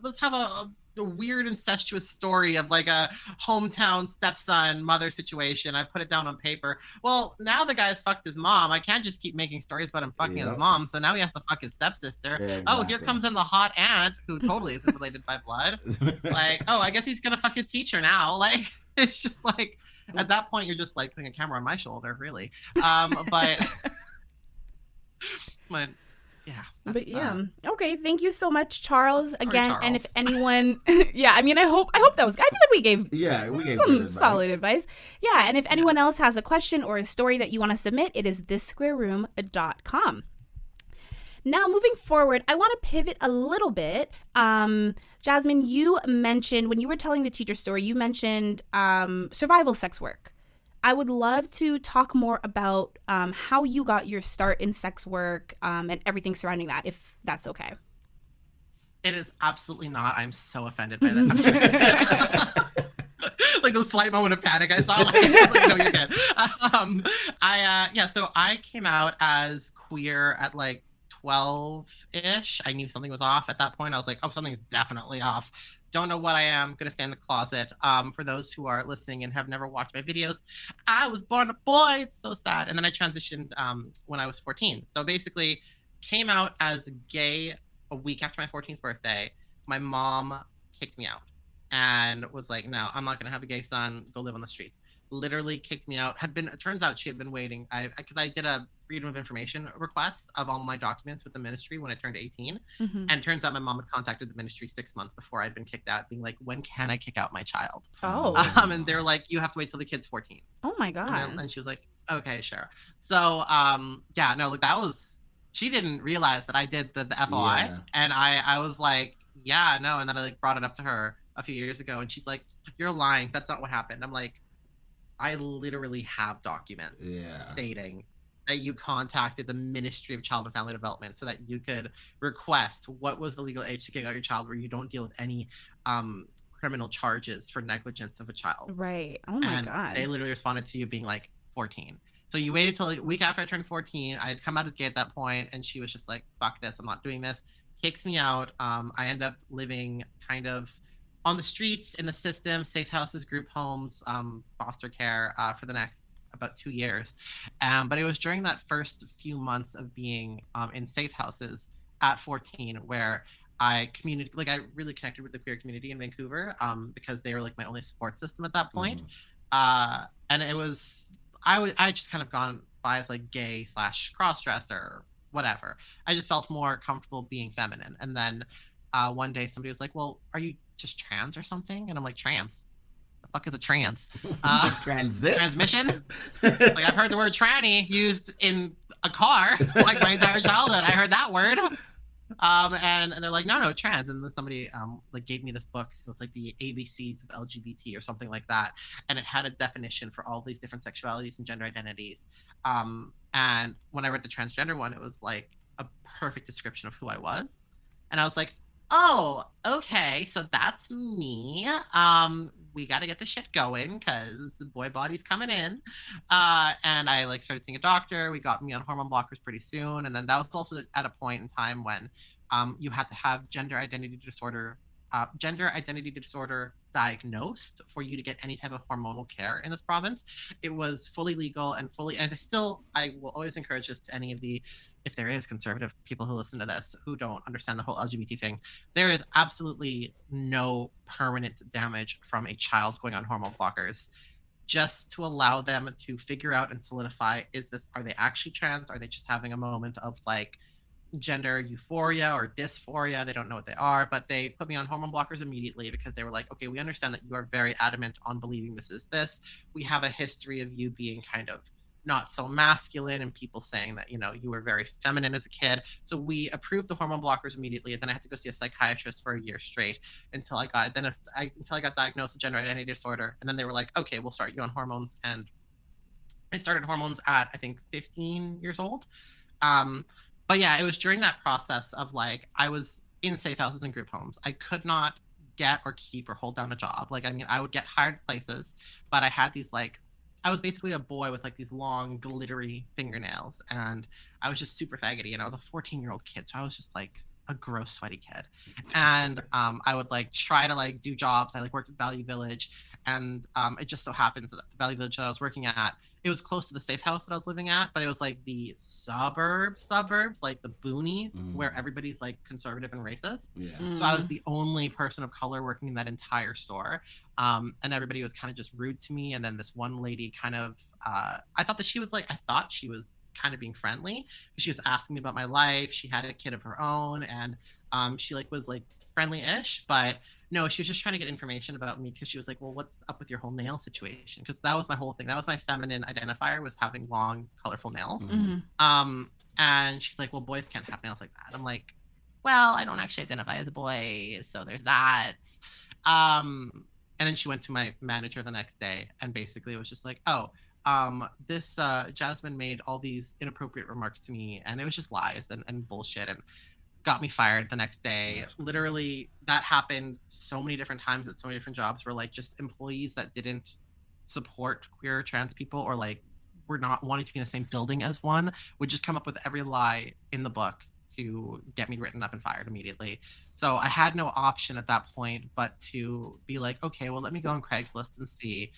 let's have a weird incestuous story of like a hometown stepson mother situation. I put it down on paper. Well, now the guy's fucked his mom. I can't just keep making stories about him fucking his mom. So now he has to fuck his stepsister. Yeah, exactly. Oh, here comes in the hot aunt who totally isn't related by blood. Like, oh, I guess he's gonna fuck his teacher now. Like, it's just like at that point you're just like putting a camera on my shoulder, really. But yeah. But okay. Thank you so much, Charles. Again, Charles. And if anyone, I mean, I hope that was. I feel like we gave some solid advice. Yeah, and if anyone else has a question or a story that you want to submit, it is thissquareroom.com. Now, moving forward, I want to pivot a little bit. Jazmine, you mentioned, when you were telling the teacher story, you mentioned survival sex work. I would love to talk more about how you got your start in sex work and everything surrounding that, if that's okay. It is absolutely not. I'm so offended by that. Like the slight moment of panic I saw. Like no, you're good. So I came out as queer at like 12-ish. I knew something was off at that point. I was like, oh, something's definitely off. Don't know what I am. Gonna stay in the closet. For those who are listening and have never watched my videos, I was born a boy. It's so sad. And then I transitioned when I was 14. So basically, came out as gay a week after my 14th birthday. My mom kicked me out and was like, no, I'm not going to have a gay son, go live on the streets. Literally kicked me out. It turns out she had been waiting. Because I did a Freedom of Information request of all my documents with the ministry when I turned 18. Mm-hmm. And turns out my mom had contacted the ministry 6 months before I'd been kicked out, being like, when can I kick out my child? Oh. And they're like, you have to wait till the kid's 14. Oh my God. And she was like, okay, sure. So, that was, she didn't realize that I did the FOI. Yeah. And I was like, yeah, no. And then I like brought it up to her a few years ago. And she's like, you're lying. That's not what happened. I'm like, I literally have documents stating that you contacted the Ministry of Child and Family Development so that you could request what was the legal age to kick out your child where you don't deal with any criminal charges for negligence of a child. Right. Oh my God. They literally responded to you being like 14. So you waited till a week after I turned 14. I had come out as gay at that point, and she was just like, fuck this, I'm not doing this. Kicks me out. I end up living kind of on the streets, in the system, safe houses, group homes, foster care for the next about 2 years. But it was during that first few months of being in safe houses at 14 where I really connected with the queer community in Vancouver because they were like my only support system at that point. Mm-hmm. And it was, I just kind of gone by as like gay / cross-dresser or whatever. I just felt more comfortable being feminine. And then one day somebody was like, well, are you just trans or something? And I'm like, trans? The fuck is a trans? Transit? Transmission? Like I've heard the word tranny used in a car like my entire childhood. I heard that word. And they're like, no, trans. And then somebody like gave me this book. It was like the ABCs of LGBT or something like that. And it had a definition for all these different sexualities and gender identities. And when I read the transgender one, it was like a perfect description of who I was. And I was like, oh, okay, so that's me. We got to get the shit going because the boy body's coming in. And I like started seeing a doctor. We got me on hormone blockers pretty soon. And then that was also at a point in time when you had to have gender identity disorder diagnosed for you to get any type of hormonal care in this province. It was fully legal and I will always encourage this to any of the, if there is conservative people who listen to this who don't understand the whole LGBT thing, there is absolutely no permanent damage from a child going on hormone blockers. Just to allow them to figure out and solidify, are they actually trans? Are they just having a moment of like gender euphoria or dysphoria? They don't know what they are, but they put me on hormone blockers immediately because they were like, okay, we understand that you are very adamant on believing this is this. We have a history of you being kind of not so masculine and people saying that, you were very feminine as a kid. So we approved the hormone blockers immediately. And then I had to go see a psychiatrist for a year straight until I got diagnosed with gender identity disorder. And then they were like, okay, we'll start you on hormones. And I started hormones at, I think, 15 years old. But yeah, it was during that process of like, I was in safe houses and group homes. I could not get or keep or hold down a job. I would get hired places, but I had these I was basically a boy with like these long glittery fingernails, and I was just super faggoty, and I was a 14-year-old kid, so I was just like a gross sweaty kid. And I would like try to like do jobs. I worked at Value Village, and it just so happens that the Value Village that I was working at, it was close to the safe house that I was living at, but it was like the suburbs, like the boonies, where everybody's like conservative and racist. Yeah. So I was the only person of color working in that entire store. And everybody was kind of just rude to me. And then this one lady kind of, I thought she was kind of being friendly. She was asking me about my life. She had a kid of her own, and she was friendly-ish, but no, she was just trying to get information about me because she was like, well, what's up with your whole nail situation? Because that was my whole thing. That was my feminine identifier, was having long, colorful nails. Mm-hmm. And she's like, well, boys can't have nails like that. I'm like, well, I don't actually identify as a boy, so there's that. And then she went to my manager the next day and basically was just like, oh, this Jazmine made all these inappropriate remarks to me, and it was just lies and bullshit, and got me fired the next day. Literally, that happened so many different times at so many different jobs where like just employees that didn't support queer or trans people, or like were not wanting to be in the same building as one, would just come up with every lie in the book to get me written up and fired immediately. So I had no option at that point but to be like, okay, well, let me go on Craigslist and see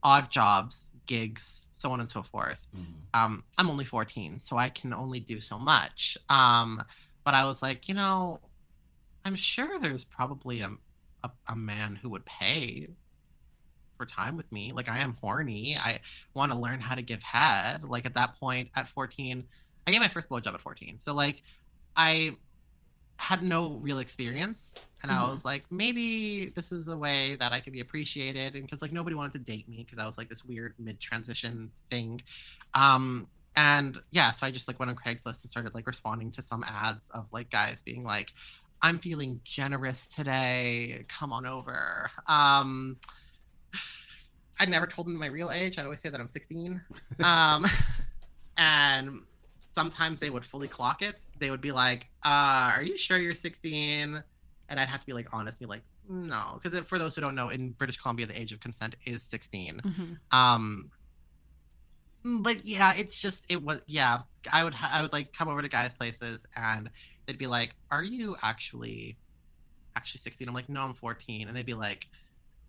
odd jobs, gigs, so on and so forth. I'm only 14, so I can only do so much. But I was like, I'm sure there's probably a man who would pay for time with me. Like, I am horny. I want to learn how to give head. Like, at that point, at 14, I gave my first blowjob at 14. So, like, I had no real experience. And I was like, maybe this is a way that I could be appreciated. And because, like, nobody wanted to date me because I was, like, this weird mid-transition thing. And yeah, so I just like went on Craigslist and started like responding to some ads of like guys being like, I'm feeling generous today, come on over. I never told them my real age. I'd always say that I'm 16. And sometimes they would fully clock it. They would be like, are you sure you're 16? And I'd have to be like honest, be like, no. Because for those who don't know, in British Columbia, the age of consent is 16. But yeah, I would like come over to guys' places and they'd be like, are you actually 16? I'm like, no, I'm 14. And they'd be like,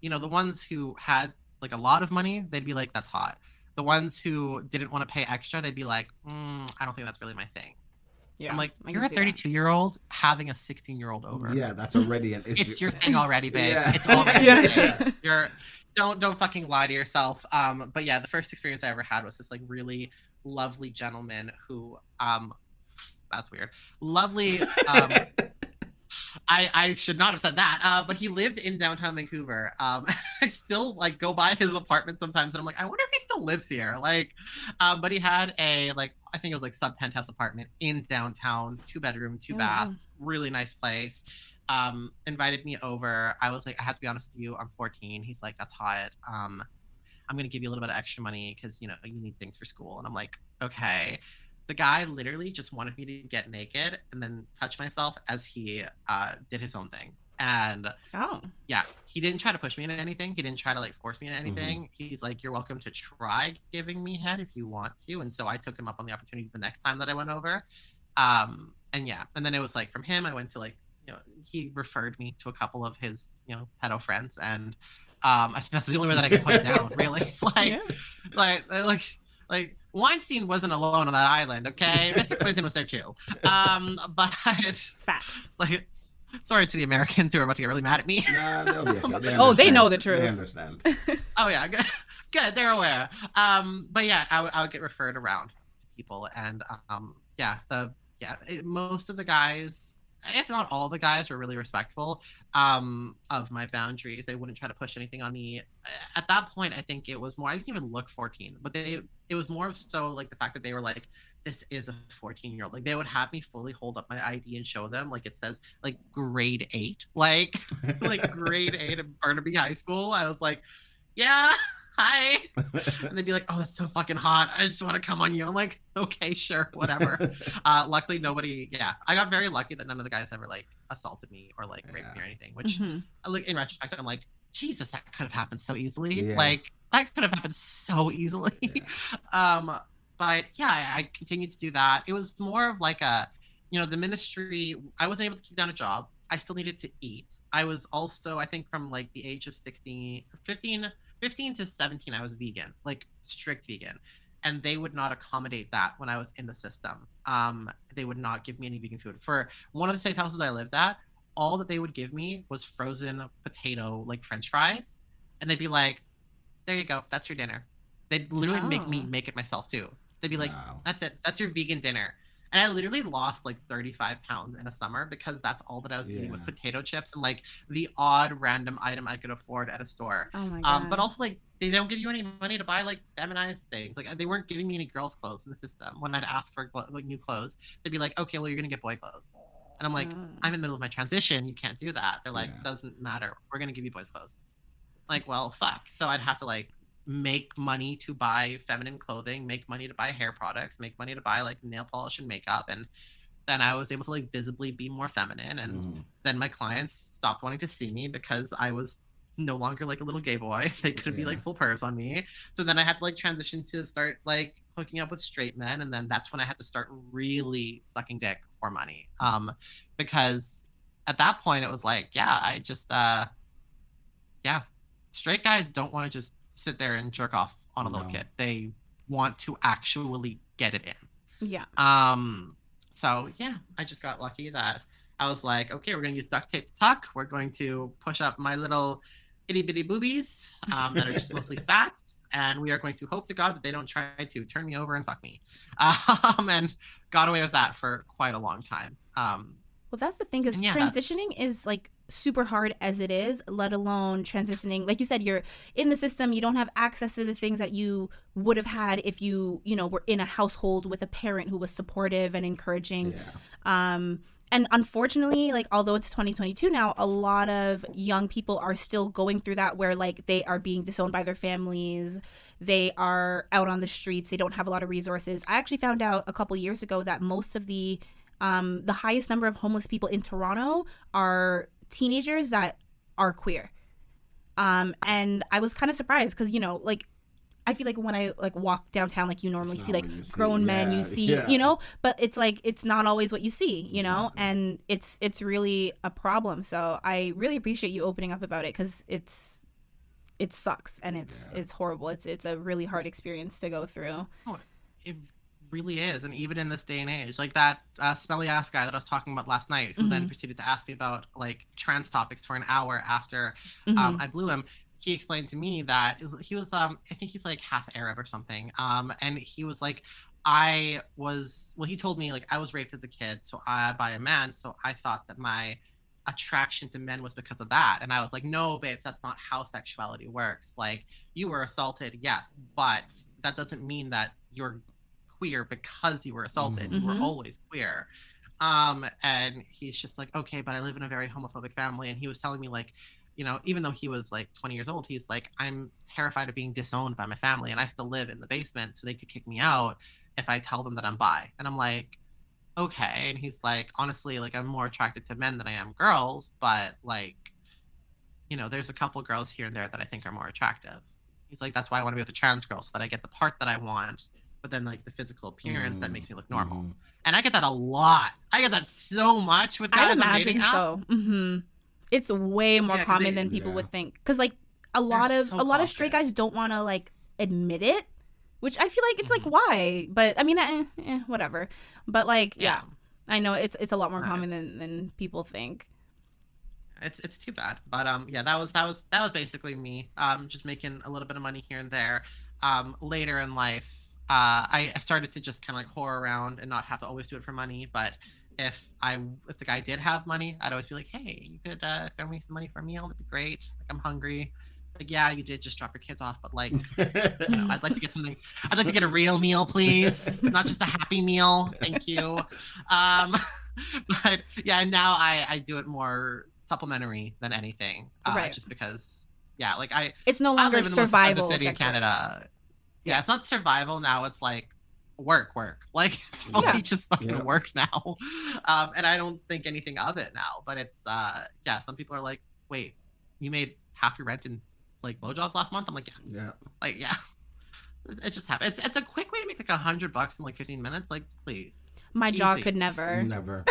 the ones who had like a lot of money, they'd be like, that's hot. The ones who didn't want to pay extra, they'd be like, I don't think that's really my thing. Yeah, I'm like, you're a 32-year-old having a 16-year-old over. Yeah, that's already an issue. It's your thing already, babe. Yeah. It's already your thing. Don't fucking lie to yourself. But yeah, the first experience I ever had was this like really lovely gentleman who that's weird. Lovely I should not have said that. But he lived in downtown Vancouver. I still like go by his apartment sometimes and I'm like, I wonder if he still lives here. Like but he had a like I think it was like sub penthouse apartment in downtown, 2-bedroom, 2-bath, really nice place. Invited me over. I was like, I have to be honest with you, I'm 14. He's like, that's hot. I'm gonna give you a little bit of extra money because you need things for school. And I'm like, okay. The guy literally just wanted me to get naked and then touch myself as he did his own thing. And yeah, he didn't try to push me into anything. He didn't try to like force me into anything. He's like, you're welcome to try giving me head if you want to. And so I took him up on the opportunity the next time that I went over. And yeah, and then it was like from him, I went to like, he referred me to a couple of his, pedo friends. And I think that's the only way that I can put it down, really. It's like Weinstein wasn't alone on that island, okay? Mr. Clinton was there too. But facts. Like, sorry to the Americans who are about to get really mad at me. Nah, they'll be okay. They know the truth. They understand. Oh yeah, good. They're aware. But yeah, I would get referred around to people, and most of the guys, if not all the guys, were really respectful of my boundaries. They wouldn't try to push anything on me. At that point, I think it was more, I didn't even look 14, but it was more so like the fact that they were like, this is a 14-year-old. Like they would have me fully hold up my ID and show them, like it says like grade 8, like grade 8 at Burnaby High School. I was like, yeah, hi. And they'd be like, oh, that's so fucking hot. I just want to come on you. I'm like, okay, sure, whatever. Luckily, I got very lucky that none of the guys ever like assaulted me or like raped me or anything, which like in retrospect, I'm like, Jesus, that could have happened so easily. Yeah. Like that could have happened so easily. Yeah. But yeah, I continued to do that. It was more of like the ministry, I wasn't able to keep down a job. I still needed to eat. I was also, I think from like the age of 15 to 17, I was vegan, like strict vegan. And they would not accommodate that when I was in the system. They would not give me any vegan food. For one of the safe houses I lived at, all that they would give me was frozen potato, like French fries. And they'd be like, there you go, that's your dinner. They'd literally make me make it myself too. They'd be like, that's it, that's your vegan dinner. And I literally lost like 35 pounds in a summer because that's all that I was eating was potato chips and like the odd random item I could afford at a store. Oh my God. But also like they don't give you any money to buy like feminized things. Like they weren't giving me any girls' clothes in the system. When I'd ask for like new clothes, they'd be like, okay, well, you're going to get boy clothes. And I'm like, I'm in the middle of my transition. You can't do that. They're like, doesn't matter. We're going to give you boys' clothes. Like, well, fuck. So I'd have to like make money to buy feminine clothing, make money to buy hair products, make money to buy like nail polish and makeup. And then I was able to like visibly be more feminine. And then my clients stopped wanting to see me because I was no longer like a little gay boy. They couldn't be like full pervs on me. So then I had to like transition to start like hooking up with straight men. And then that's when I had to start really sucking dick for money. Because at that point it was like, I just, straight guys don't want to just sit there and jerk off on a little kid. They want to actually get it in. Yeah. So yeah, I just got lucky that I was like, okay, we're gonna use duct tape to tuck. We're going to push up my little itty bitty boobies that are just mostly fat, and we are going to hope to God that they don't try to turn me over and fuck me. And got away with that for quite a long time. Well, that's the thing, because transitioning is like super hard as it is, let alone transitioning. Like you said, you're in the system, you don't have access to the things that you would have had if you were in a household with a parent who was supportive and encouraging. And unfortunately, like, although it's 2022 now, a lot of young people are still going through that, where like they are being disowned by their families, they are out on the streets, they don't have a lot of resources. I actually found out a couple years ago that most of the highest number of homeless people in Toronto are teenagers that are queer. And I was kind of surprised because, like, I feel like when I like walk downtown, like you normally see like grown men, you see, but it's like, it's not always what you see, and it's really a problem. So I really appreciate you opening up about it, because it sucks and it's horrible. It's a really hard experience to go through. Oh, it really is. And even in this day and age, like that smelly ass guy that I was talking about last night, who then proceeded to ask me about like trans topics for an hour after I blew him. He explained to me that he was I think he's like half Arab or something, and he was like, he told me like I was raped as a kid by a man, so I thought that my attraction to men was because of that. And I was like, no babes, that's not how sexuality works. Like, you were assaulted, yes, but that doesn't mean that you're queer because you were assaulted. You were always queer. And he's just like, okay, but I live in a very homophobic family. And he was telling me like, even though he was like 20 years old, he's like, I'm terrified of being disowned by my family, and I still live in the basement, so they could kick me out if I tell them that I'm bi. And I'm like, okay. And he's like, honestly, like, I'm more attracted to men than I am girls, but like, there's a couple girls here and there that I think are more attractive. He's like, that's why I want to be with a trans girl, so that I get the part that I want, but then like the physical appearance that makes me look normal. And I get that a lot. I get that so much with guys on dating apps. So. It's way more common than people would think, because like a lot of straight guys don't want to like admit it, which I feel like it's like, why? But I mean, whatever. But like, I know it's a lot more common than people think. It's too bad, but that was basically me, just making a little bit of money here and there. Later in life, I started to just kind of like whore around and not have to always do it for money, but if the guy did have money, I'd always be like, hey, you could throw me some money for a meal, that'd be great. Like, I'm hungry. Like, yeah, you did just drop your kids off, but like, I'd like to get something. I'd like to get a real meal, please, not just a happy meal. Thank you. But yeah, now I do it more supplementary than anything, right? Just because, like it's no longer survival. The city in Canada. Yeah, it's not survival now. It's like work. Like, it's fully just fucking work now. And I don't think anything of it now. But it's some people are like, wait, you made half your rent in like blowjobs last month? I'm like, it just happened. It's a quick way to make like $100 in like 15 minutes. Like, please. My jaw could never. Never.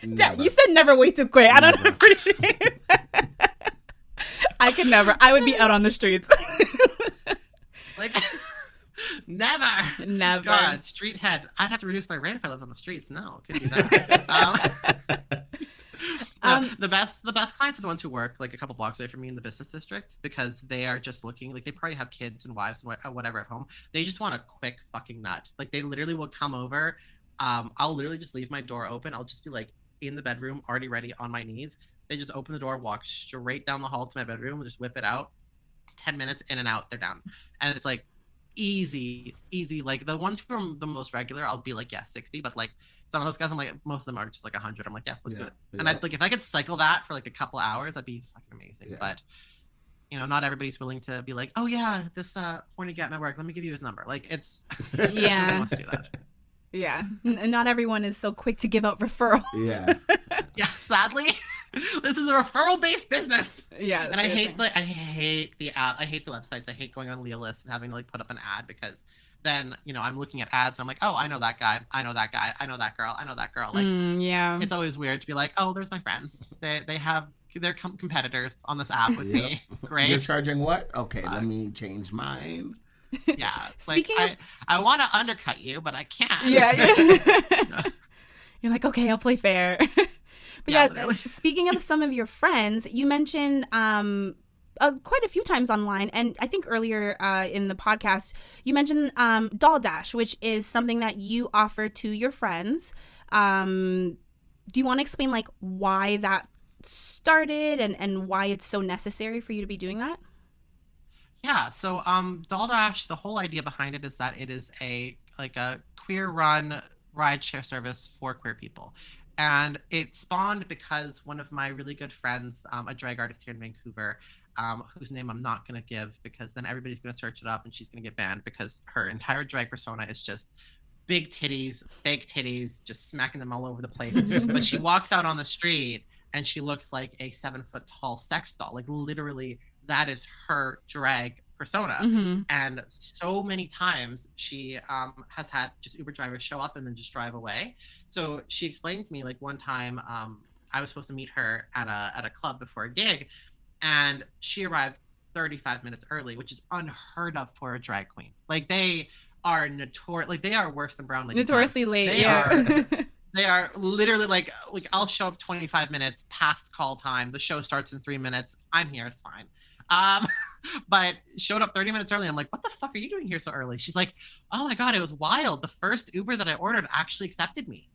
You said never way too quick. I don't appreciate that. I could never. I would be out on the streets. Like, never. God, street head. I'd have to reduce my rent if I lived on the streets. No, couldn't do that. The best clients are the ones who work like a couple blocks away from me in the business district, because they are just looking, like, they probably have kids and wives and whatever at home. They just want a quick fucking nut. Like, they literally will come over I'll literally just leave my door open. I'll just be like in the bedroom, already ready on my knees. They just open the door, walk straight down the hall to my bedroom, just whip it out. 10 minutes in and out, they're done. And it's like easy. Like the ones from the most regular, I'll be like, yeah, 60. But like some of those guys, I'm like, most of them are just like 100. I'm like, yeah, let's do it. And I'd like, if I could cycle that for like a couple hours, that'd be fucking amazing. But you know, not everybody's willing to be like, oh yeah, this horny guy at my work, let me give you his number. Like it's nobody wants to do that. Yeah, not everyone is so quick to give out referrals. Yeah, sadly, this is a referral-based business. Yeah, and I hate the app. I hate the websites. I hate going on Leolist and having to like put up an ad, because then, you know, I'm looking at ads and I'm like, oh, I know that guy, I know that guy, I know that girl, I know that girl. Like, it's always weird to be like, oh, there's my friends. They have their competitors on this app with me. Great. You're charging what? Okay, let me change mine. Yeah, like I want to undercut you, but I can't. Yeah. You're like, okay, I'll play fair. But yeah, speaking of some of your friends, you mentioned quite a few times online, and I think earlier in the podcast, you mentioned Doll Dash, which is something that you offer to your friends. Do you want to explain like why that started and why it's so necessary for you to be doing that? Yeah, so Doll Dash, the whole idea behind it is that it is a queer run rideshare service for queer people. And it spawned because one of my really good friends, a drag artist here in Vancouver, whose name I'm not going to give because then everybody's going to search it up and she's going to get banned, because her entire drag persona is just big titties, fake titties, just smacking them all over the place. But she walks out on the street and she looks like a 7-foot-tall sex doll. Like literally, that is her drag persona. And so many times she has had just Uber drivers show up and then just drive away. So she explained to me, like one time I was supposed to meet her at a club before a gig, and she arrived 35 minutes early, which is unheard of for a drag queen. Like they are they are worse than brown lady. Notoriously late. They are literally like I'll show up 25 minutes past call time. The show starts in 3 minutes. I'm here. It's fine. But showed up 30 minutes early. I'm like, what the fuck are you doing here so early? She's like, oh my God, it was wild. The first Uber that I ordered actually accepted me.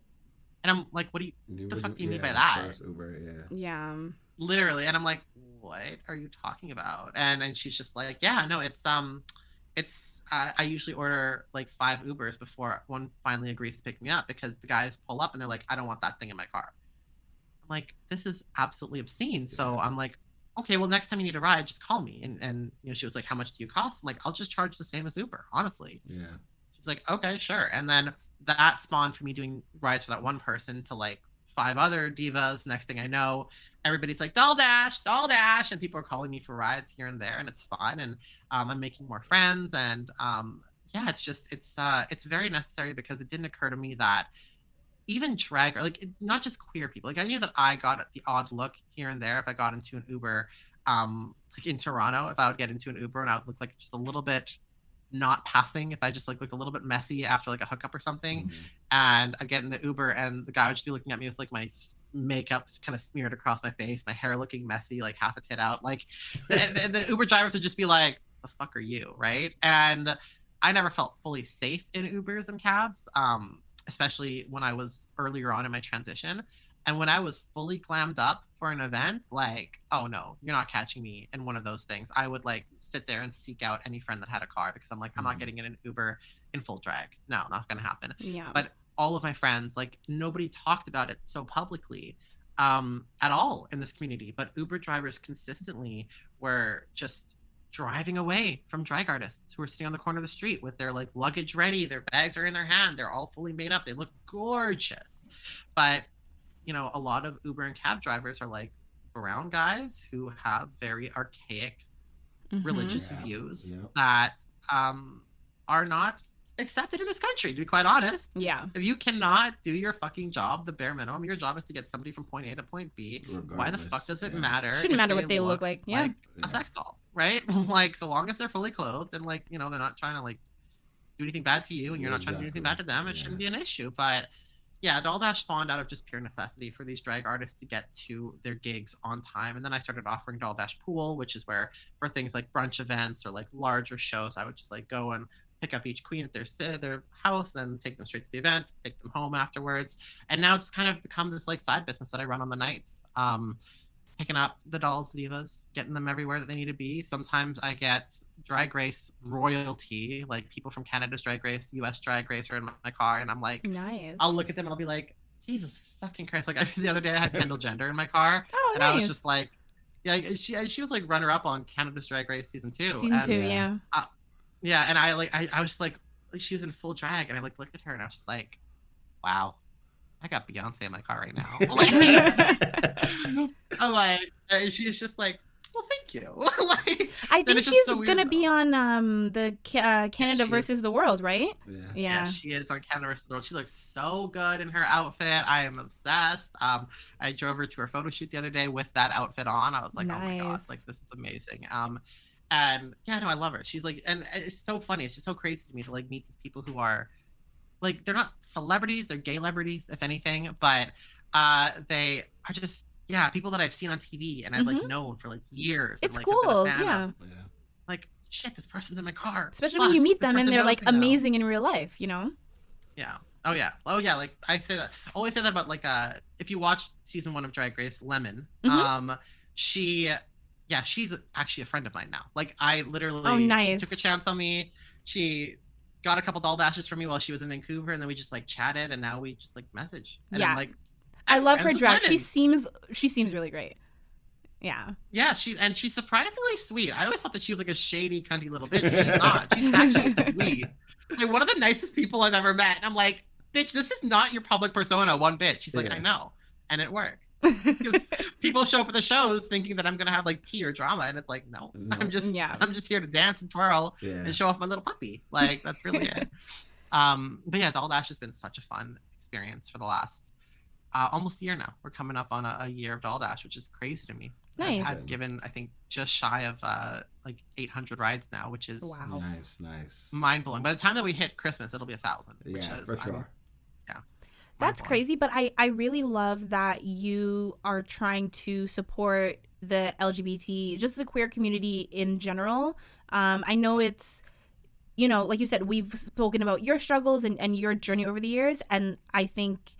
And I'm like, what the fuck do you mean by that? First Uber, yeah. Literally. And I'm like, what are you talking about? And she's just like, yeah, no, it's I usually order like 5 Ubers before one finally agrees to pick me up, because the guys pull up and they're like, I don't want that thing in my car. I'm like, this is absolutely obscene. So I'm like, okay, well, next time you need a ride, just call me. And you know, she was like, how much do you cost? I'm like, I'll just charge the same as Uber, honestly. Yeah. She's like, okay, sure. And then that spawned for me doing rides for that one person to like 5 other divas. Next thing I know, everybody's like, Doll Dash, and people are calling me for rides here and there, and it's fun. And I'm making more friends. And yeah, it's very necessary, because it didn't occur to me that even drag, or like not just queer people. Like I knew that I got the odd look here and there if I got into an Uber, like in Toronto, if I would get into an Uber and I would look like just a little bit not passing, if I just like looked a little bit messy after like a hookup or something, and I'd get in the Uber and the guy would just be looking at me with like my makeup just kind of smeared across my face, my hair looking messy, like half a tit out, like the Uber drivers would just be like, the fuck are you, right? And I never felt fully safe in Ubers and cabs, especially when I was earlier on in my transition. And when I was fully glammed up for an event, like, oh no, you're not catching me in one of those things. I would like sit there and seek out any friend that had a car, because I'm like, I'm not getting in an Uber in full drag. No, not gonna happen. Yeah. But all of my friends, like nobody talked about it so publicly at all in this community. But Uber drivers consistently were just driving away from drag artists who are sitting on the corner of the street with their like luggage ready, their bags are in their hand, they're all fully made up, they look gorgeous. But you know, a lot of Uber and cab drivers are like brown guys who have very archaic religious views that are not accepted in this country, to be quite honest. Yeah. If you cannot do your fucking job, the bare minimum, your job is to get somebody from point A to point B. Regardless, why the fuck does it matter? Shouldn't matter what they look like. Yeah. Like a sex doll, right? Like, so long as they're fully clothed and like, you know, they're not trying to like do anything bad to you and you're not trying to do anything bad to them, it shouldn't be an issue. But yeah, Doll Dash spawned out of just pure necessity for these drag artists to get to their gigs on time. And then I started offering Doll Dash Pool, which is where for things like brunch events or like larger shows, I would just like go and pick up each queen at their house, then take them straight to the event, take them home afterwards. And now it's kind of become this like side business that I run on the nights. Picking up the dolls, divas, getting them everywhere that they need to be. Sometimes I get Drag Race royalty, like people from Canada's Drag Race, US Drag Race are in my car, and I'm like, nice. I'll look at them and I'll be like, Jesus fucking Christ. Like the other day I had Kendall Jenner in my car, and nice. I was just like, yeah, she was like runner up on Canada's Drag Race season 2. Season 2, yeah. Yeah, and I was just like she was in full drag, and I like looked at her and I was just like, wow, I got Beyonce in my car right now. I'm like, she's just like, well, thank you. Like, I think she's gonna be on the Canada versus the World, right? Yeah, she is on Canada versus the World. She looks so good in her outfit. I am obsessed. I drove her to her photo shoot the other day with that outfit on. I was like, nice. Oh my god, like this is amazing. And yeah, no, I love her. She's like, and it's so funny. It's just so crazy to me to like meet these people who are like, they're not celebrities, they're gay celebrities, if anything, but they are just people that I've seen on TV and I've like known for like years. It's and, like, cool, like, shit, this person's in my car. Especially when you meet them and they're like amazing in real life, you know? Yeah. Oh yeah. Like I say that. I always say that about like if you watch season 1 of Drag Race, Lemon, she's actually a friend of mine now. Like I literally she took a chance on me. She got a couple doll dashes from me while she was in Vancouver, and then we just like chatted, and now we just like message. And I'm like, I love her drag. She seems really great. Yeah. Yeah, she's surprisingly sweet. I always thought that she was like a shady, cunty little bitch. She's not. She's actually sweet. Like one of the nicest people I've ever met. And I'm like, bitch, this is not your public persona one bit. She's like, I know, and it works. Because people show up at the shows thinking that I'm gonna have like tea or drama, and it's like, no. I'm just here to dance and twirl and show off my little puppy. Like that's really it. But yeah, Doll Dash has been such a fun experience for the last almost a year now. We're coming up on a year of Doll Dash, which is crazy to me. Nice. I've given, I think, just shy of like 800 rides now, which is nice, mind blowing. By the time that we hit Christmas, it'll be 1,000. Yeah, for sure. That's crazy, but I really love that you are trying to support the LGBT, just the queer community in general. I know it's, you know, like you said, we've spoken about your struggles and your journey over the years, and I think,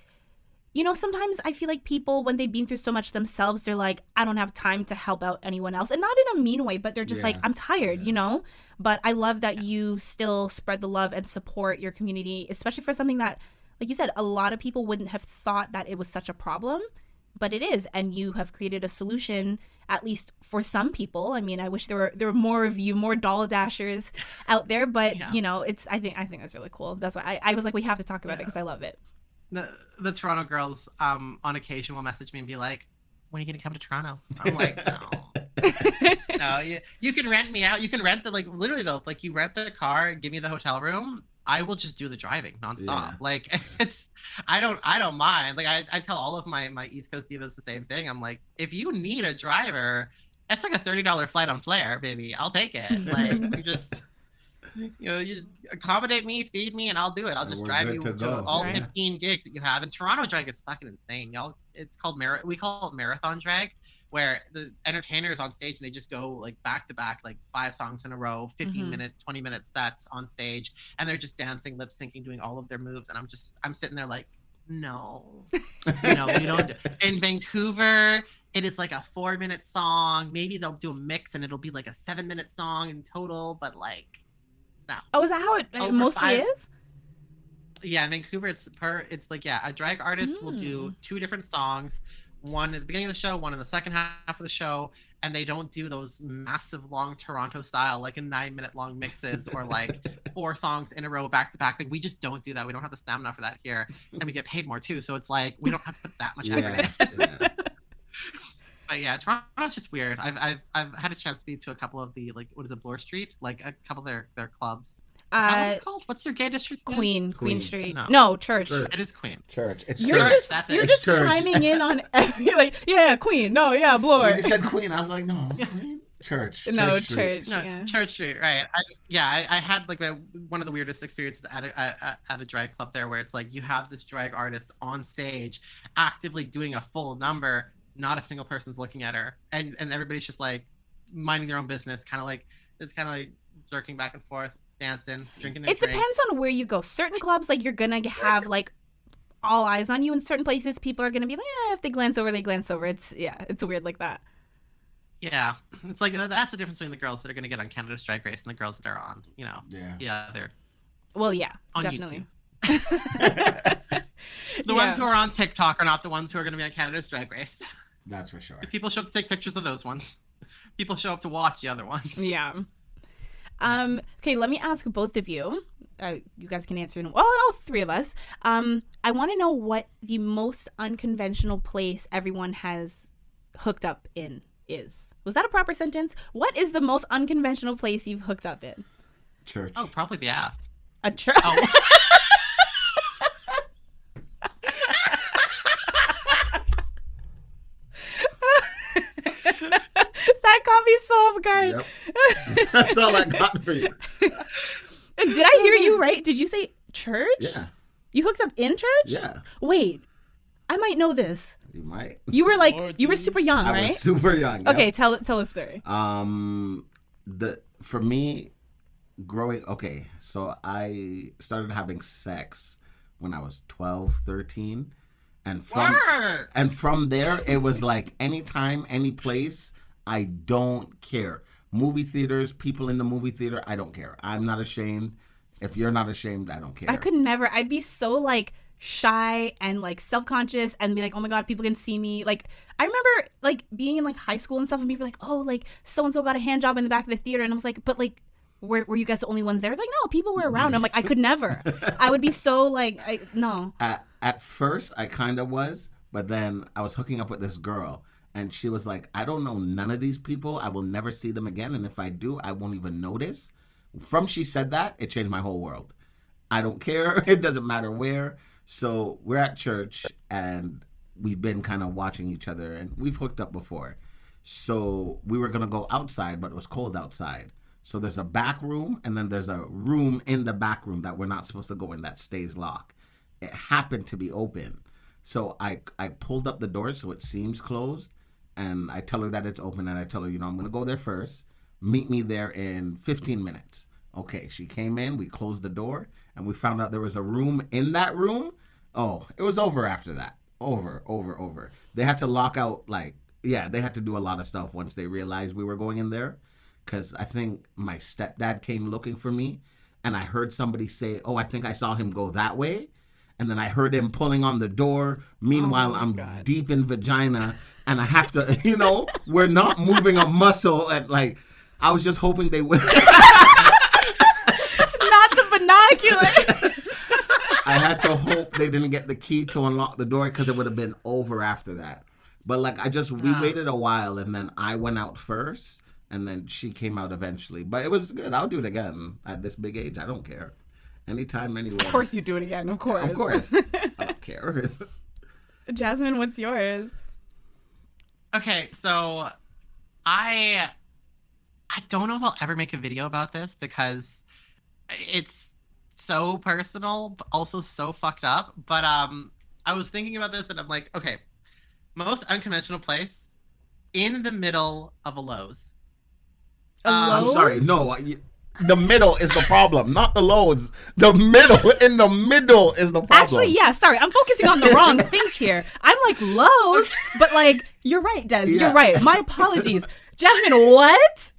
you know, sometimes I feel like people, when they've been through so much themselves, they're like, I don't have time to help out anyone else. And not in a mean way, but they're just like, I'm tired, you know? But I love that you still spread the love and support your community, especially for something that, like you said, a lot of people wouldn't have thought that it was such a problem, but it is. And you have created a solution, at least for some people. I mean, I wish there were more of you, more doll dashers out there, but you know, I think that's really cool. That's why I was like, we have to talk about it because I love it. The Toronto girls on occasion will message me and be like, when are you going to come to Toronto? I'm like, no, you can rent me out. You can rent literally though, like you rent the car and give me the hotel room. I will just do the driving nonstop. Yeah. Like I don't mind. Like I tell all of my East Coast divas the same thing. I'm like, if you need a driver, that's like a $30 flight on Flair, baby. I'll take it. Like you just accommodate me, feed me, and I'll do it. I'll just drive you to all 15 gigs that you have. And Toronto drag is fucking insane, y'all. It's called we call it marathon drag, where the entertainers on stage and they just go like back to back, like 5 songs in a row, 15-minute, 20-minute sets on stage, and they're just dancing, lip syncing, doing all of their moves, and I'm sitting there like, no, we don't. In Vancouver, it is like a 4-minute song. Maybe they'll do a mix and it'll be like a 7-minute song in total, but like. No. Oh, is that how it mostly is? Yeah, in Vancouver, it's like, a drag artist will do 2 different songs, one at the beginning of the show, one in the second half of the show, and they don't do those massive long Toronto style, like a 9-minute long mixes or like 4 songs in a row back to back. Like we just don't do that. We don't have the stamina for that here, and we get paid more too. So it's like we don't have to put that much effort in. But yeah, Toronto's just weird. I've had a chance to be to a couple of the, like, what is it, Bloor Street? Like a couple of their clubs. What's it called? What's your gay district? Queen Street. No, Church. It is Queen. Church. It's you're Church. You're just chiming in on every, like, Queen. No, Bloor. When you said Queen, I was like, no, Queen? Church. No, Church. Church Street, right. I had like one of the weirdest experiences at a drag club there, where it's like you have this drag artist on stage actively doing a full number, not a single person's looking at her, and everybody's just like minding their own business, kind of like jerking back and forth, dancing, drinking their It drink. depends on where you go. Certain clubs, like, you're gonna have like all eyes on you. In certain places, people are gonna be like, if they glance over, they glance over. It's weird like that. Yeah, it's like that's the difference between the girls that are gonna get on Canada's Drag Race and the girls that are on, they're Well, yeah, on definitely. YouTube. The ones who are on TikTok are not the ones who are gonna be on Canada's Drag Race. That's for sure. If people show up to take pictures of those ones. People show up to watch the other ones. Yeah. Okay, let me ask both of you. You guys can answer. Well, all three of us. I want to know what the most unconventional place everyone has hooked up in is. Was that a proper sentence? What is the most unconventional place you've hooked up in? Church. Oh, probably the ass. A church. Oh. That got me so off guard. Yep. That's all I got for you. Did I hear you right? Did you say church? Yeah. You hooked up in church? Yeah. Wait, I might know this. You might. You were like, you were super young, right? I was super young. Okay, yep. tell a story. For me, so I started having sex when I was 12, 13. And from there, it was like anytime, any place, I don't care. Movie theaters, people in the movie theater, I don't care. I'm not ashamed. If you're not ashamed, I don't care. I could never. I'd be so like shy and like self-conscious and be like, oh my God, people can see me. Like, I remember like being in like high school and stuff and people were like, oh, like so-and-so got a hand job in the back of the theater. And I was like, but like, were you guys the only ones there? Like, no, people were around. I'm like, I could never. I would be so like, no. At first, I kind of was, but then I was hooking up with this girl. And she was like, I don't know none of these people. I will never see them again. And if I do, I won't even notice. From she said that, it changed my whole world. I don't care. It doesn't matter where. So we're at church and we've been kind of watching each other and we've hooked up before. So we were going to go outside, but it was cold outside. So there's a back room and then there's a room in the back room that we're not supposed to go in that stays locked. It happened to be open. So I pulled up the door so it seems closed. And I tell her that it's open, and I tell her, I'm going to go there first. Meet me there in 15 minutes. Okay, she came in, we closed the door, and we found out there was a room in that room. Oh, it was over after that. Over. They had to lock out, they had to do a lot of stuff once they realized we were going in there. Because I think my stepdad came looking for me, and I heard somebody say, oh, I think I saw him go that way. And then I heard him pulling on the door. Meanwhile, I'm deep in vagina. And I have to, we're not moving a muscle. And I was just hoping they would. Not the binoculars. I had to hope they didn't get the key to unlock the door because it would have been over after that. But we waited a while and then I went out first and then she came out eventually. But it was good. I'll do it again at this big age. I don't care. Anytime, anywhere. Of course you do it again. Of course. Of course. I don't care. Jazmine, what's yours? Okay, so I don't know if I'll ever make a video about this because it's so personal, but also so fucked up. But I was thinking about this and I'm like, okay, most unconventional place in the middle of a Lowe's. I'm sorry, no. The middle is the problem, not the Lowe's. The middle, in the middle is the problem. Actually, yeah, sorry. I'm focusing on the wrong things here. I'm like, Lowe's, but you're right, Des. Yeah. You're right. My apologies. Jazmine, what?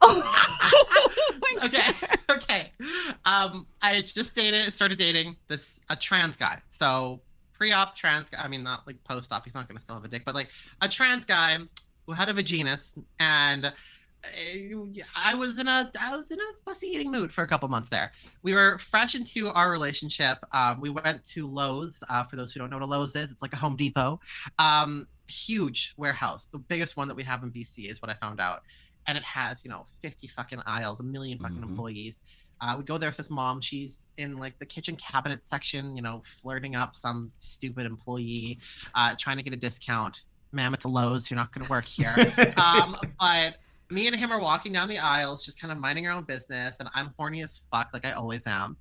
Oh, okay. I just started dating a trans guy. So pre-op trans guy, I mean, not post-op, he's not going to still have a dick, but a trans guy who had a vaginas and I was in a fussy eating mood for a couple months there. We were fresh into our relationship. We went to Lowe's. For those who don't know what a Lowe's is, it's like a Home Depot. Huge warehouse, the biggest one that we have in BC is what I found out. And it has 50 fucking aisles, a million fucking employees. We go there with his mom. She's in the kitchen cabinet section, flirting up some stupid employee, trying to get a discount. Ma'am, it's a Lowe's. You're not going to work here. But me and him are walking down the aisles, just kind of minding our own business, and I'm horny as fuck, like I always am.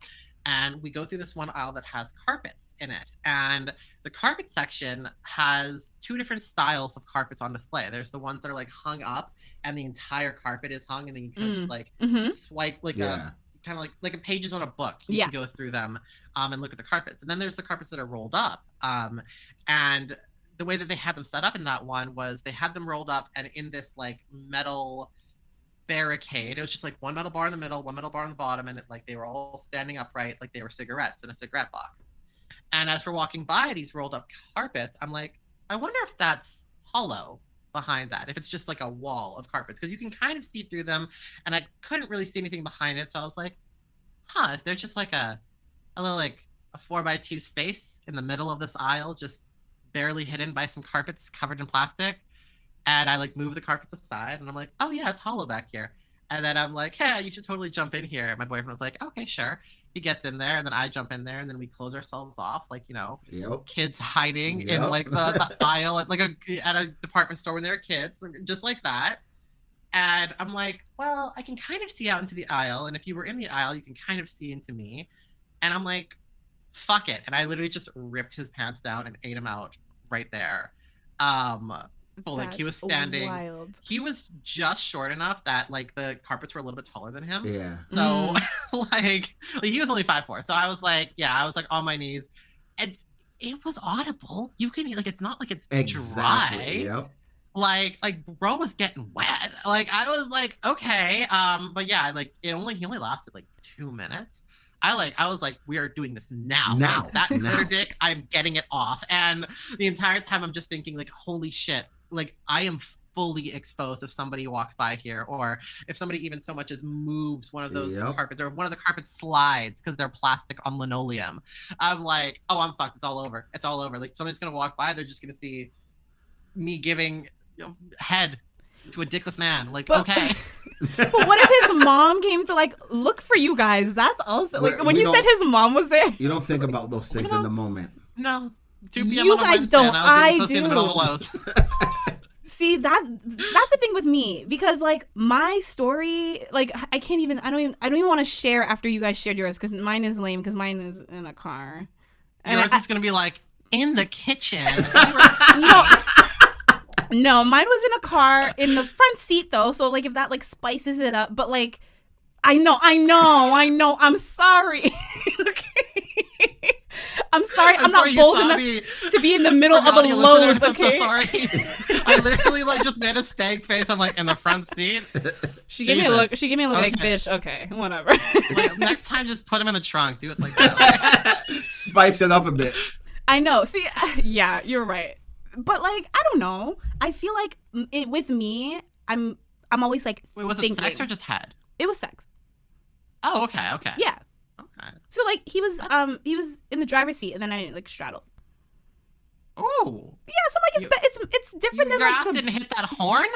And we go through this one aisle that has carpets in it. And the carpet section has two different styles of carpets on display. There's the ones that are hung up, and the entire carpet is hung, and then you kind of just swipe kind of like pages on a book. You can go through them and look at the carpets. And then there's the carpets that are rolled up. And the way that they had them set up in that one was they had them rolled up and in this like metal barricade. It was just like one metal bar in the middle, one metal bar on the bottom, and like they were all standing upright like they were cigarettes in a cigarette box. And as we're walking by these rolled up carpets, I'm like, I wonder if that's hollow behind that, if it's just like a wall of carpets, because you can kind of see through them, and I couldn't really see anything behind it. So I was like, is there just like a little like a 4x2 space in the middle of this aisle, just barely hidden by some carpets covered in plastic? And I like move the carpets aside, and I'm like, oh yeah, it's hollow back here. And then I'm like, yeah, you should totally jump in here. My boyfriend was like, okay, sure. He gets in there, and then I jump in there, and then we close ourselves off, like, you know, kids hiding in like the aisle at like at a department store when they're kids, just like that. And I'm like, well, I can kind of see out into the aisle, and if you were in the aisle, you can kind of see into me. And I'm like, fuck it. And I literally just ripped his pants down and ate him out right there. Like he was standing. Wild. He was just short enough that like the carpets were a little bit taller than him. Yeah. So like he was only 5'4". So I was like on my knees, and it was audible. You can like it's not like it's dry. Yep. Like bro was getting wet. Like I was like okay, but yeah, like he only lasted like 2 minutes. I was like, we are doing this now. Like, that glitter dick, I'm getting it off. And the entire time I'm just thinking like, holy shit. Like I am fully exposed if somebody walks by here, or if somebody even so much as moves one of those carpets, or one of the carpets slides because they're plastic on linoleum. I'm like, oh, I'm fucked. It's all over. It's all over. Like somebody's gonna walk by, they're just gonna see me giving head to a dickless man. Like, okay. But what if his mom came to like look for you guys? That's also like when you said his mom was there. You don't think about those things in the moment. No. 2 p.m. You guys don't. I do. See, that's the thing with me, because like my story, like I don't even want to share after you guys shared yours, because mine is lame, because mine is in a car. And yours is gonna be like in the kitchen. No, mine was in a car in the front seat though, so like if that like spices it up, but like I know. I'm sorry. Okay. I'm sorry. I'm not bold enough to be in the middle of a Lowe's. Okay. I literally like just made a stank face. I'm like in the front seat. She gave me a look. She gave me a look like, bitch. Okay, whatever. Like, next time, just put him in the trunk. Do it like that. Spice it up a bit. I know. See, yeah, you're right. But like, I don't know. I feel like with me, I'm always like. Wait, was it sex or just head? It was sex. Oh, okay. Yeah. Okay. So like he was in the driver's seat, and then I like straddled. Oh. Yeah, so like it's different than your like ass didn't hit that horn?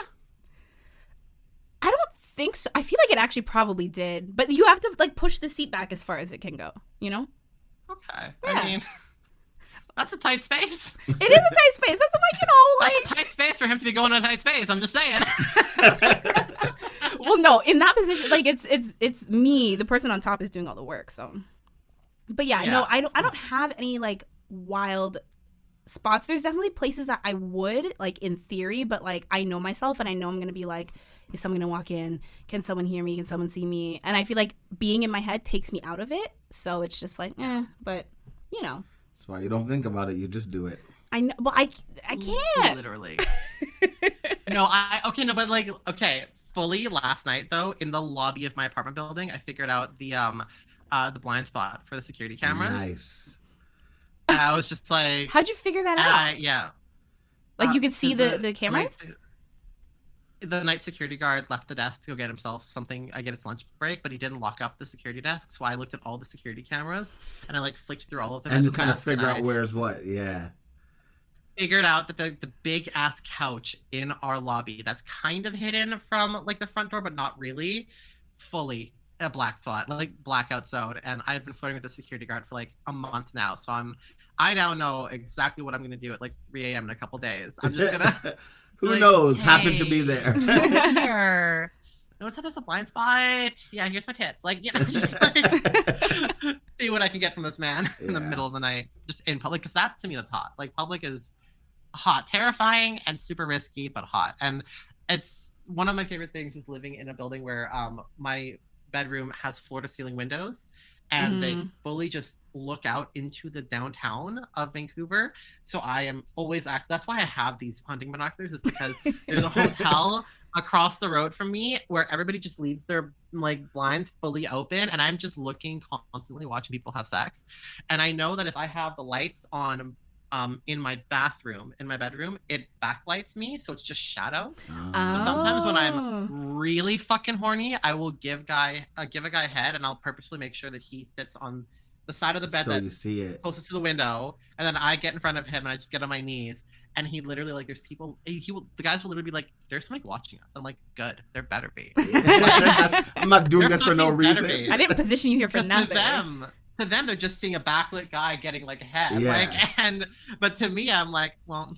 I don't think so. I feel like it actually probably did, but you have to like push the seat back as far as it can go, you know? Okay. Yeah. I mean, that's a tight space. It is a tight space. That's like, you know, like that's a tight space for him to be going in a tight space. I'm just saying. Well, no, in that position, like it's me, the person on top is doing all the work. So, but yeah, no, I don't have any like wild spots. There's definitely places that I would like in theory, but like I know myself, and I know I'm gonna be like, is someone gonna walk in? Can someone hear me? Can someone see me? And I feel like being in my head takes me out of it. So it's just like, but you know. That's why you don't think about it. You just do it. I know, but I can't. Literally. But like, okay. Fully last night though, in the lobby of my apartment building, I figured out the blind spot for the security cameras. Nice. And I was just like, how'd you figure that out? Like you could see the cameras? The night security guard left the desk to go get himself something. I get his lunch break, but he didn't lock up the security desk. So I looked at all the security cameras and I like flicked through all of them. And you kind of figure out where's what. Yeah. Figured out that the big ass couch in our lobby that's kind of hidden from like the front door, but not really, fully a black spot, like blackout zone. And I've been flirting with the security guard for like a month now. So I now know exactly what I'm gonna do at like 3 a.m. in a couple days. I'm just gonna who knows, happen to be there. No, it's there's a blind spot. Yeah, here's my tits. Like, you know, just like see what I can get from this man in the middle of the night, just in public. Because that to me, that's hot. Like, public is hot, terrifying, and super risky, but hot. And it's one of my favorite things is living in a building where my bedroom has floor-to-ceiling windows, and they fully just look out into the downtown of Vancouver. So I am always that's why I have these hunting binoculars, is because there's a hotel across the road from me where everybody just leaves their like blinds fully open, and I'm just looking constantly, watching people have sex. And I know that if I have the lights on in my bedroom, it backlights me, so it's just shadows. So sometimes when I'm really fucking horny, I will give a guy head, and I'll purposely make sure that he sits on the side of the bed that's closest to the window, and then I get in front of him and I just get on my knees, and he literally, like, there's people, the guys will literally be like, there's somebody watching us. I'm like, good, there better be. I'm not doing this for no reason. I didn't position you here for nothing. To them, they're just seeing a backlit guy getting like a head. Yeah. But to me, I'm like, well,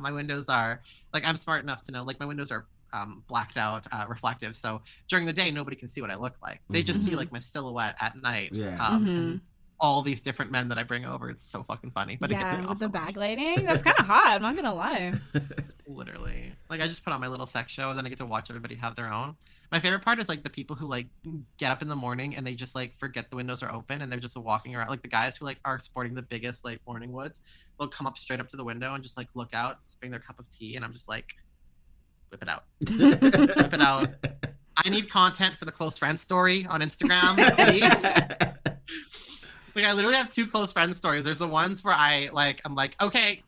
my windows are, like, I'm smart enough to know, like, my windows are blacked out, reflective. So during the day, nobody can see what I look like. They just see like my silhouette at night. Yeah. And all these different men that I bring over. It's so fucking funny. But yeah, with the backlighting, that's kind of hot. I'm not gonna lie. Literally, like, I just put on my little sex show, and then I get to watch everybody have their own. My favorite part is like the people who like get up in the morning and they just like forget the windows are open, and they're just walking around. Like the guys who like are sporting the biggest like morning woods, they'll come up straight up to the window and just like look out, sipping their cup of tea, and I'm just like, whip it out. Whip it out. I need content for the close friend story on Instagram, please. Like, I literally have 2 close friend stories. There's the ones where I'm like, okay,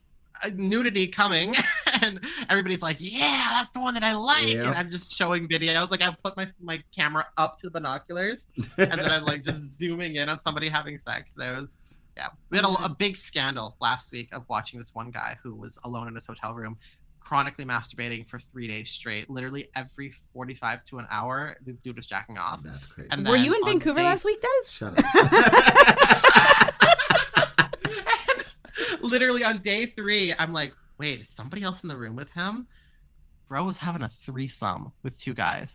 nudity coming, and everybody's like, yeah, that's the one that I like. Yep. And I'm just showing videos. Like, I've put my camera up to the binoculars, and then I'm like just zooming in on somebody having sex. We had a big scandal last week of watching this one guy who was alone in his hotel room, chronically masturbating for 3 days straight. Literally every 45 to an hour, the dude was jacking off. That's crazy. And were you in Vancouver last week, Des? Shut up. Literally on day 3, I'm like, wait, is somebody else in the room with him? Bro was having a threesome with 2 guys.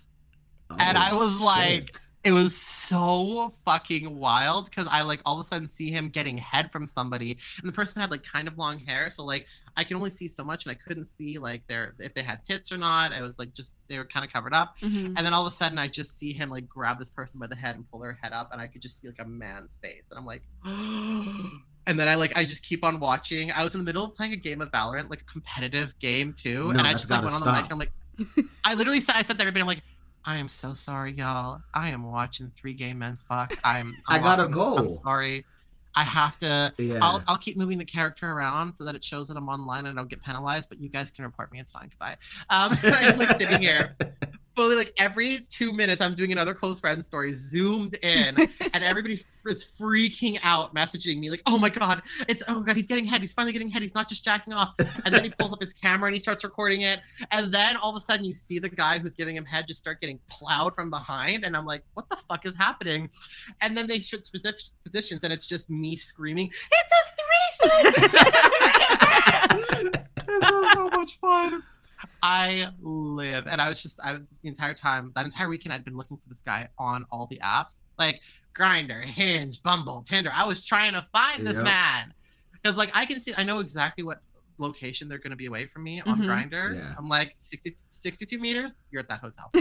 And I was like, it was so fucking wild, because I like all of a sudden see him getting head from somebody, and the person had like kind of long hair, so like I can only see so much, and I couldn't see like if they had tits or not. It was like just they were kind of covered up. And then all of a sudden I just see him like grab this person by the head and pull their head up, and I could just see like a man's face, and I'm like, and then I just keep on watching. I was in the middle of playing a game of Valorant, like a competitive game too, and I just like went on the mic, and I'm like, I said to everybody, I'm like, I am so sorry, y'all. I am watching 3 gay men fuck. I gotta go. I'm sorry. I have to. Yeah. I'll keep moving the character around so that it shows that I'm online and I don't get penalized. But you guys can report me. It's fine. Goodbye. I'm like sitting here, fully like every 2 minutes, I'm doing another close friend story, zoomed in, and everybody is freaking out, messaging me like, "Oh my god, he's getting head. He's finally getting head. He's not just jacking off." And then he pulls up his camera and he starts recording it, and then all of a sudden you see the guy who's giving him head just start getting plowed from behind, and I'm like, "What the fuck is happening?" And then they switch positions, and it's just me screaming, "It's a threesome!" This is so much fun. I live, and I was the entire time, that entire weekend, I'd been looking for this guy on all the apps, like Grindr, Hinge, Bumble, Tinder. I was trying to find this man, because like I know exactly what location they're going to be away from me on Grindr. Yeah. I'm like 62 meters, you're at that hotel.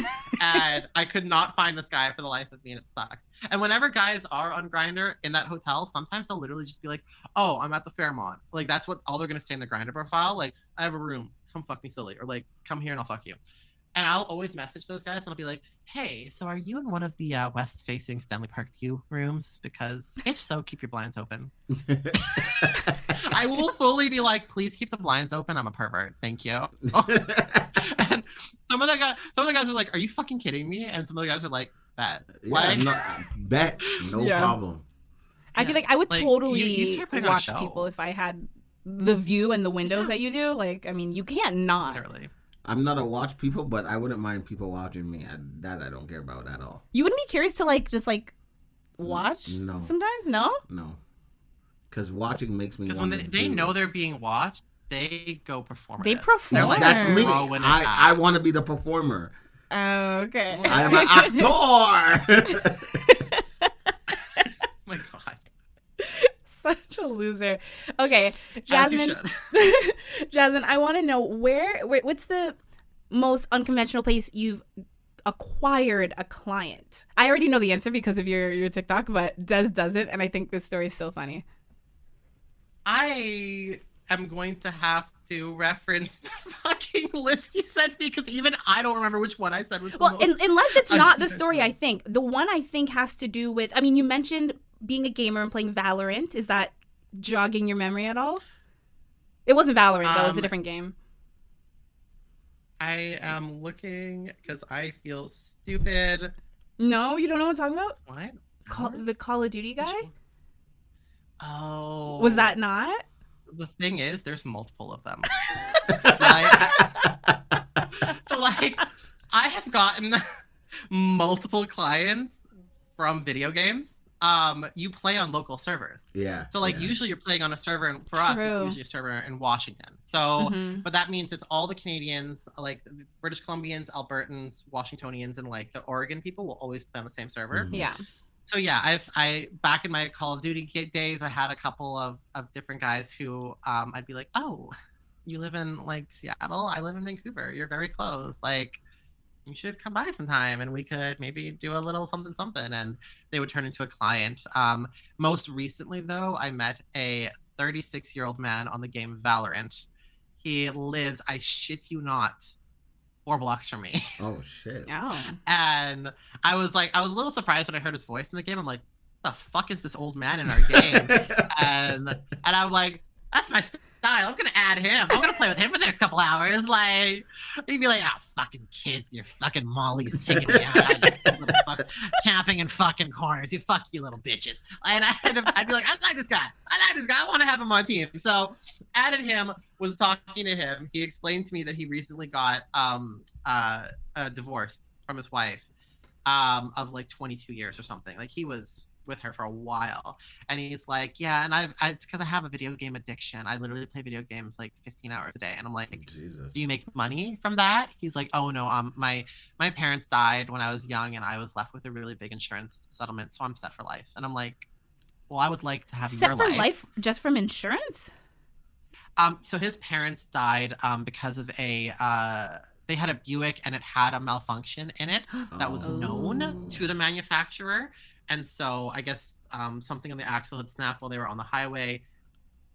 And I could not find this guy for the life of me, and it sucks. And whenever guys are on Grindr in that hotel, sometimes they'll literally just be like, "Oh, I'm at the Fairmont." Like, that's all they're going to say in the Grindr profile. Like, "I have a room, come fuck me silly," or like, "Come here and I'll fuck you." And I'll always message those guys, and I'll be like, "Hey, so are you in one of the west-facing Stanley Park View rooms? Because if so, keep your blinds open." I will fully be like, "Please keep the blinds open. I'm a pervert. Thank you." And some of the guys are like, "Are you fucking kidding me?" And some of the guys are like, "Bet." Yeah, bet. No problem. I feel like I would totally watch people if I had the view and the windows that you do. Like, I mean, you can't not. Literally. I'm not a watch people, but I wouldn't mind people watching me. That I don't care about at all. You wouldn't be curious to like just like watch? No. Sometimes, no. No. Because watching makes me. Because when they know they're being watched, they go perform. They perform. They're like, that's me. I want to be the performer. Oh, okay. I am an actor. Oh my god. Such a loser. Okay, Jazmine. Jazmine, I want to know what's the most unconventional place you've acquired a client? I already know the answer because of your TikTok, but Des doesn't, and I think this story is so funny. I am going to have to reference the fucking list you sent me, because even I don't remember which one I said was the most. Unless it's not the story, I think. The one I think has to do with, I mean, you mentioned being a gamer and playing Valorant. Is that jogging your memory at all? It wasn't Valorant, though. It was a different game. I am looking because I feel stupid. No, you don't know what I'm talking about? What? The Call of Duty guy? Oh. Was that not? The thing is, there's multiple of them. So, I have gotten multiple clients from video games. You play on local servers. Yeah. So, usually you're playing on a server, and for us, it's usually a server in Washington. So, but that means it's all the Canadians, like British Columbians, Albertans, Washingtonians, and the Oregon people will always play on the same server. Yeah. So yeah, I back in my Call of Duty days, I had a couple of different guys who I'd be like, oh, you live in Seattle? I live in Vancouver. You're very close. You should come by sometime and we could maybe do a little something, and they would turn into a client. Most recently though, I met a 36-year-old man on the game Valorant. He lives, I shit you not, 4 blocks from me. Oh shit. Oh. And I was a little surprised when I heard his voice in the game. I'm like, what the fuck is this old man in our game? and I'm like, that's my style. I'm gonna add him. I'm gonna play with him for the next couple hours. He'd be like, oh, fucking kids, your fucking Molly's taking me out. I just camping in fucking corners. You little bitches. And I'd be like, I like this guy. I want to have him on team. So added him, was talking to him. He explained to me that he recently got divorced from his wife of 22 years or something. He was with her for a while, and he's like, yeah, and it's because I have a video game addiction. I literally play video games 15 hours a day. And I'm like, Jesus. Do you make money from that? He's like, oh no, my parents died when I was young, and I was left with a really big insurance settlement, so I'm set for life. And I'm like, well, I would like to have set your for life. Life just from insurance? So his parents died because of they had a Buick and it had a malfunction in it that was known to the manufacturer. And so I guess something on the axle had snapped while they were on the highway.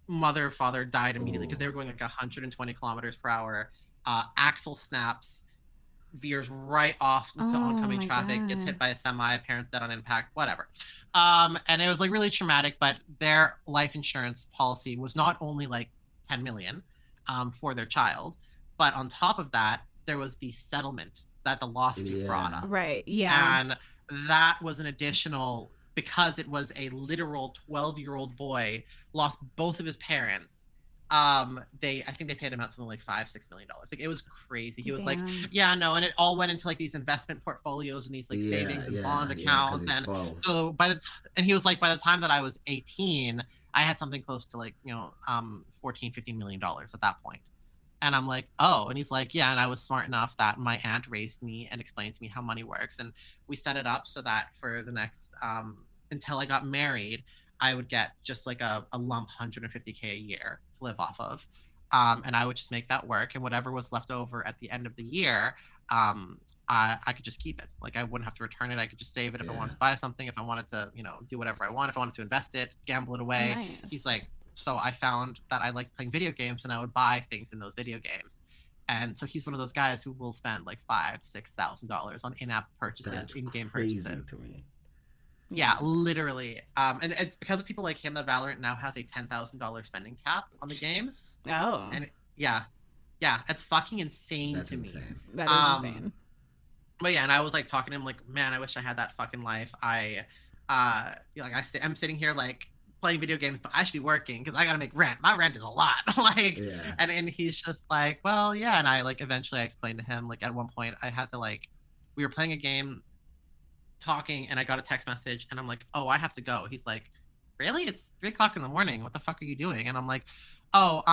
Father died immediately because they were going 120 kilometers per hour. Axle snaps, veers right off into oncoming traffic, gets hit by a semi, parents dead on impact, whatever. And it was really traumatic, but their life insurance policy was not only 10 million for their child, but on top of that, there was the settlement that the lawsuit brought up. Right, yeah. And that was an additional, because it was a literal 12-year-old boy, lost both of his parents. I think they paid him out something $5-6 million. It was crazy. He was yeah, no, and it all went into these investment portfolios and these savings and bond accounts. And so and he was by the time that I was 18, I had something close to $14-15 million at that point. And I'm like, oh, and he's like, yeah, and I was smart enough that my aunt raised me and explained to me how money works. And we set it up so that for the next, until I got married, I would get just a lump $150K a year to live off of. And I would just make that work. And whatever was left over at the end of the year, I could just keep it. I wouldn't have to return it. I could just save it if I wanted to buy something, if I wanted to, do whatever I want, if I wanted to invest it, gamble it away. Nice. He's like, so I found that I liked playing video games and I would buy things in those video games. And so he's one of those guys who will spend $5,000-6,000 on in-app purchases, in-game purchases. To me. Yeah, literally. And it's because of people like him that Valorant now has a $10,000 spending cap on the game. Oh. And yeah, it's fucking insane to me. That is insane. But yeah, and I was talking to him man, I wish I had that fucking life. I'm sitting here playing video games, but I should be working because I gotta make rent. My rent is a lot. And he's just well, yeah. And I eventually I explained to him at one point I had to we were playing a game, talking, and I got a text message, and I'm like, oh, I have to go. He's like, really? It's 3:00 in the morning. What the fuck are you doing? And I'm like, oh,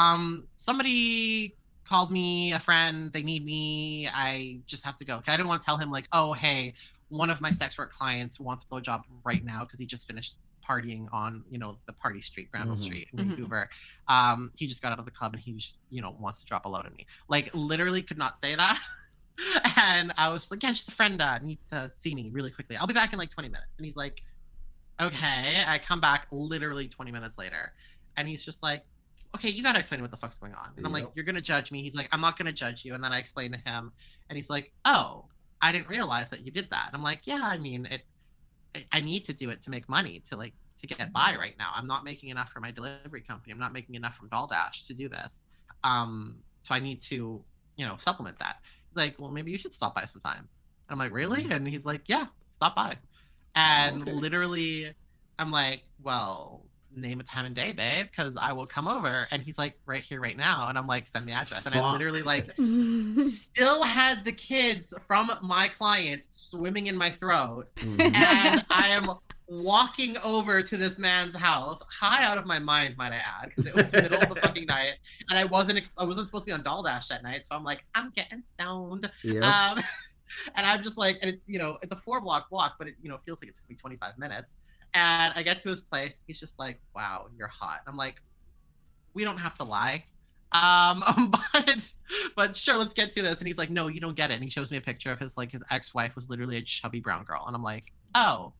somebody called me, a friend. They need me. I just have to go. I didn't want to tell him oh, hey, one of my sex work clients wants a blowjob right now because he just finished partying on the party street, Granville Street in Vancouver. He just got out of the club and he just wants to drop a load on me. Literally could not say that And I was like, yeah, just a friend needs to see me really quickly. I'll be back in like 20 minutes. And he's like, okay. I come back literally 20 minutes later. And he's just like, okay, you got to explain what the fuck's going on. And I'm like, you're going to judge me. He's like, I'm not going to judge you. And then I explained to him. And he's like, oh, I didn't realize that you did that. And I'm like, yeah, I mean, I need to do it to make money, to get by right now. I'm not making enough for my delivery company. I'm not making enough from DollDash to do this. So I need to, supplement that. He's like, well, maybe you should stop by sometime. And I'm like, really? And he's like, yeah, stop by. And literally, I'm like, well, name a time and day, babe, because I will come over. And he's like, right here, right now. And I'm like, send the address. And I literally still had the kids from my client swimming in my throat. And I am walking over to this man's house, high out of my mind, might I add, because it was the middle of the fucking night, and I wasn't supposed to be on DollDash that night, so I'm like, I'm getting stoned. Yep. And I'm just like, and it's a 4-block walk, but it feels like it took me 25 minutes. And I get to his place, he's just like, wow, you're hot. I'm like, we don't have to lie. But sure, let's get to this. And he's like, no, you don't get it. And he shows me a picture of his ex-wife was literally a chubby brown girl. And I'm like, oh,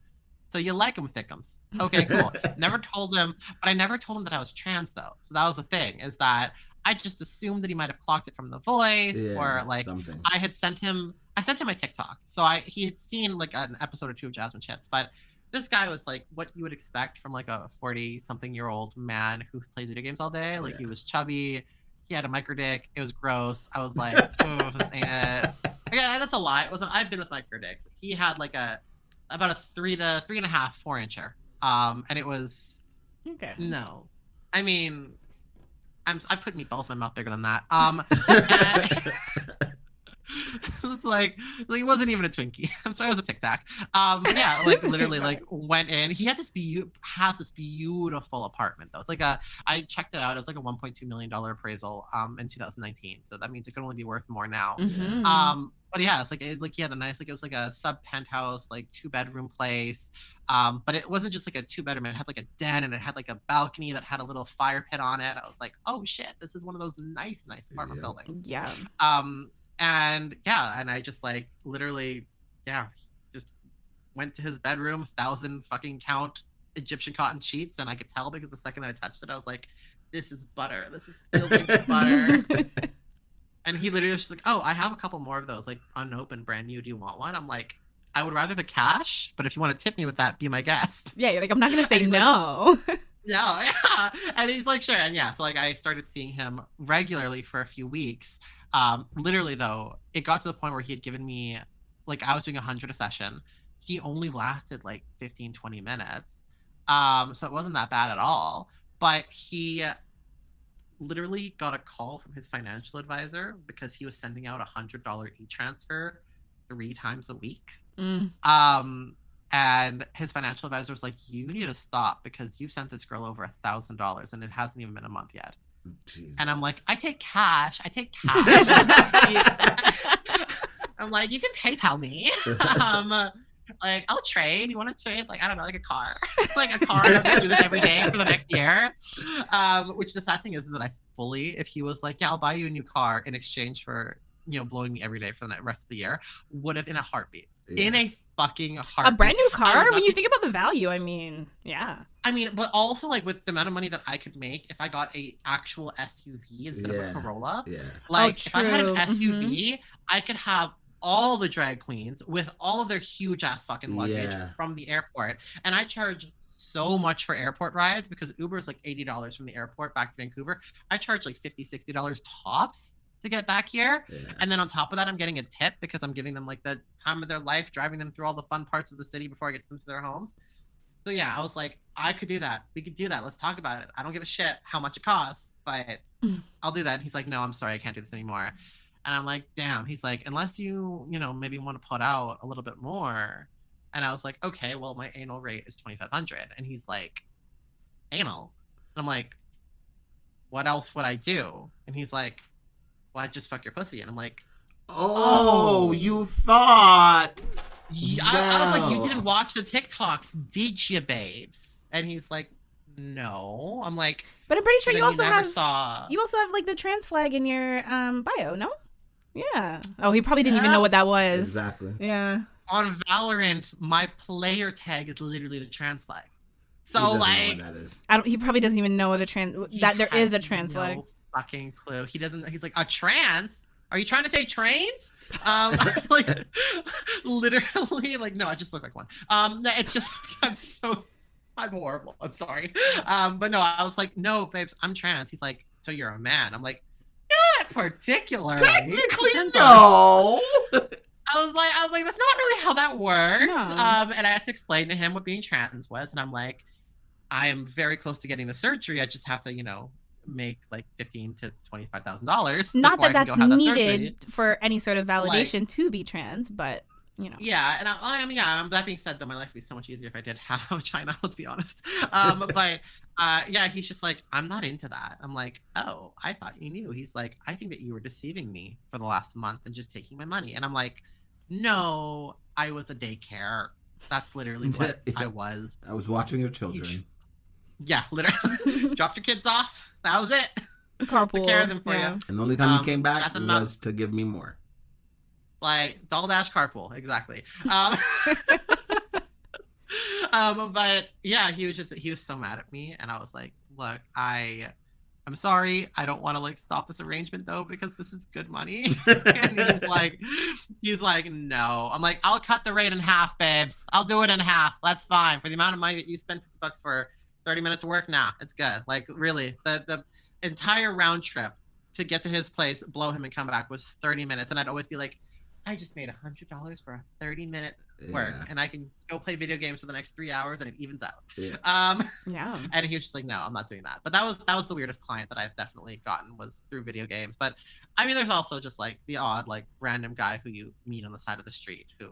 so you like them thickums. Okay, cool. Never told him, but I never told him that I was trans though. So that was the thing, is that I just assumed that he might have clocked it from the voice, or something. I sent him my TikTok. So he had seen an episode or two of Jazmine F Cks, but this guy was like what you would expect from a 40-something-year-old man who plays video games all day. He was chubby, he had a micro dick, it was gross. I was like, oh, this ain't it. Yeah, that's a lie. It wasn't. I've been with micro dicks. He had about a 3 to 3.5, 4-incher. And it was no. I mean, I put meatballs in my mouth bigger than that. And it's it wasn't even a Twinkie. I'm sorry, it was a Tic Tac. Yeah, literally went in. He had this beautiful apartment though. It's I checked it out. It was a $1.2 million appraisal in 2019. So that means it could only be worth more now. Mm-hmm. But yeah, he had a nice, it was a sub penthouse, 2-bedroom place. But it wasn't just a 2-bedroom. It had a den, and it had a balcony that had a little fire pit on it. I was like, oh shit, this is one of those nice apartment buildings. Yeah. And I just literally, just went to his bedroom, 1,000 fucking count Egyptian cotton sheets, and I could tell because the second I touched it, I was like, this is butter. This is feels like butter. And he literally was just like, oh, I have a couple more of those, unopened, brand new. Do you want one? I'm like, I would rather the cash, but if you want to tip me with that, be my guest. Yeah, you're I'm not going to say no. No, yeah. And he's like, sure. And so I started seeing him regularly for a few weeks. Literally, though, it got to the point where he had given me, I was doing 100 a session. He only lasted 15, 20 minutes. So it wasn't that bad at all. But he literally got a call from his financial advisor because he was sending out $100 e-transfer 3 times a week. And his financial advisor was like, you need to stop because you've sent this girl over $1,000 and it hasn't even been a month yet. Jesus. And I'm like, I take cash. I'm like, you can PayPal me. I'll trade. You want to trade? I don't know, a car. A car. I'm going to do this every day for the next year. Which the sad thing is that I fully, if he was yeah, I'll buy you a new car in exchange for, blowing me every day for the rest of the year, would have in a heartbeat. Yeah. In a fucking heartbeat. A brand new car? When you think about the value, I mean, yeah. I mean, but also with the amount of money that I could make if I got a actual SUV instead of a Corolla. Yeah. If I had an SUV, I could have all the drag queens with all of their huge ass fucking luggage from the airport. And I charge so much for airport rides because Uber is $80 from the airport back to Vancouver. I charge $50, $60 tops to get back here. Yeah. And then on top of that, I'm getting a tip because I'm giving them the time of their life, driving them through all the fun parts of the city before I get them to their homes. So yeah, I was like, I could do that. We could do that. Let's talk about it. I don't give a shit how much it costs, but I'll do that. And he's like, no, I'm sorry, I can't do this anymore. And I'm like, damn. He's like, unless you maybe want to put out a little bit more. And I was like, okay, well, my anal rate is $2,500. And he's like, anal? And I'm like, what else would I do? And he's like, well, I just fuck your pussy. And I'm like, oh, you thought. Yeah, I was like, you didn't watch the TikToks, did you, babes? And he's like, no. I'm like, but I'm pretty sure you also have the trans flag in your bio, no? Yeah. Oh, he probably didn't even know what that was. Exactly. Yeah. On Valorant, my player tag is literally the trans flag. So He doesn't like, know what that is. He probably doesn't even know what that there is a trans flag. No fucking clue. He doesn't. He's like, a trans? Are you trying to say trains? Like, literally, like, no, I just look like one. No, it's just, I'm horrible. I'm sorry. But no, I was like, no, babes, I'm trans. He's like, so you're a man? I'm like, not particularly. Technically, no. I was like, that's not really how that works. No. And I had to explain to him what being trans was, and I'm like, I am very close to getting the surgery. I just have to, make like $15,000 to $25,000. Not that that's needed for any sort of validation to be trans, but Yeah, and I mean, yeah. That being said, though, my life would be so much easier if I did have a vagina. Let's be honest. But yeah, he's just like, I'm not into that. I'm like, oh, I thought you knew. He's like, I think that you were deceiving me for the last month and just taking my money. And I'm like, no, I was a daycare. That's literally what I was. I was watching your children. Yeah, literally. Dropped your kids off. That was it. Carpool. Took care of them for you. And the only time you came back was to give me more. Like Doll Dash carpool, exactly. But yeah, he was so mad at me, and I was like, look, I'm sorry, I don't want to like stop this arrangement though, because this is good money. And he's like, no. I'm like, I'll cut the rate in half, babes. I'll do it in half. That's fine. For the amount of money that you spend $50 for 30 minutes of work, nah, it's good. Like really, the entire round trip to get to his place, blow him and come back was 30 minutes. And I'd always be like, I just made $100 for a 30-minute work, and I can go play video games for the next 3 hours, and it evens out. Yeah. And he was just like, no, I'm not doing that. But that was the weirdest client that I've definitely gotten, was through video games. But I mean, there's also just like the odd like random guy who you meet on the side of the street who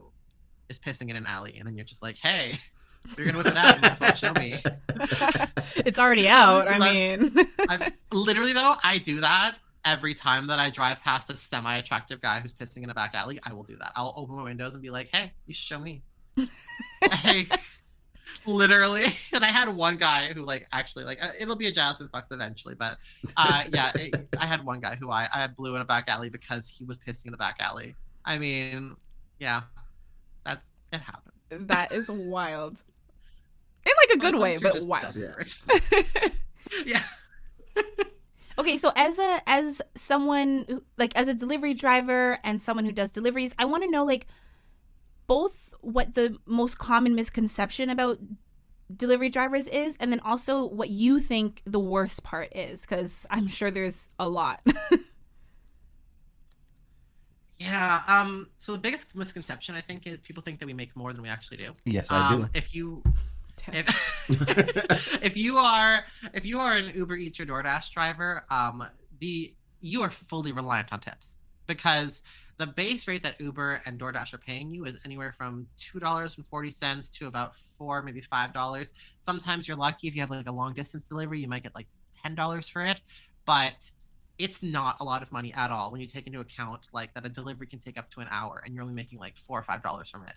is pissing in an alley, and then you're just like, hey, you're gonna whip it out, you might as well show me. It's already out. I mean, literally though, I do that. Every time that I drive past a semi-attractive guy who's pissing in a back alley, I will do that. I'll open my windows and be like, hey, you should show me. Hey, literally. And I had one guy who like, actually like, it'll be a Jazmine F Cks eventually, but yeah, I had one guy who I blew in a back alley because he was pissing in the back alley. I mean, yeah, it happens. That is wild. In like a good way, but wild. Yeah. Okay, so as someone who, like as a delivery driver and someone who does deliveries, I want to know like both what the most common misconception about delivery drivers is, and then also what you think the worst part is, because I'm sure there's a lot. Yeah. So the biggest misconception I think is people think that we make more than we actually do. Yes, I do. If you are an Uber Eats or DoorDash driver, you are fully reliant on tips, because the base rate that Uber and DoorDash are paying you is anywhere from $2.40 to about $4, maybe $5. Sometimes you're lucky if you have like a long distance delivery, you might get like $10 for it, but it's not a lot of money at all when you take into account like that a delivery can take up to an hour and you're only making like $4 or $5 from it.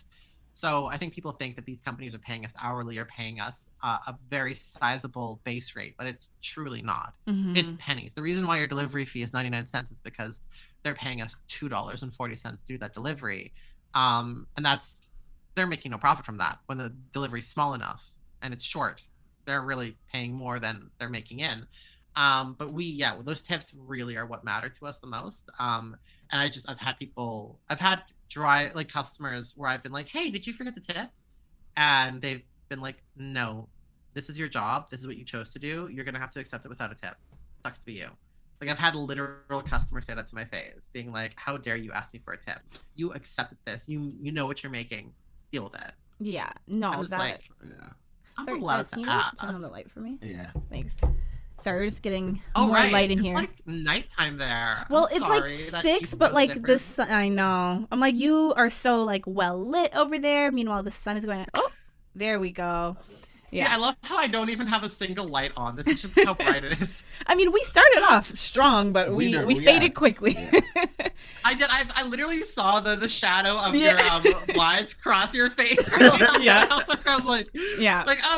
So I think people think that these companies are paying us hourly or paying us a very sizable base rate, but it's truly not. Mm-hmm. It's pennies. The reason why your delivery fee is 99 cents is because they're paying us $2.40 to do that delivery. And they're making no profit from that. When the delivery's small enough and it's short, they're really paying more than they're making in. But those tips really are what matter to us the most. And I've had customers where I've been like, hey, did you forget the tip? And they've been like, no, this is your job. This is what you chose to do. You're going to have to accept it without a tip. Sucks to be you. Like, I've had literal customers say that to my face, being like, how dare you ask me for a tip? You accepted this. You know what you're making. Deal with it. Yeah. No, I'm Sorry, allowed can to you ask. turn on the light for me? Yeah. Thanks. Sorry, we're just getting more light in here. It's like nighttime there. Well, it's like 6, but like the sun. I know. I'm like, you are so like well lit over there. Meanwhile, the sun is going. Oh, there we go. Yeah. See, I love how I don't even have a single light on. This is just how bright it is. I mean, we started off strong, but we faded quickly. Yeah. I literally saw the shadow of your blinds cross your face. Yeah. I was like,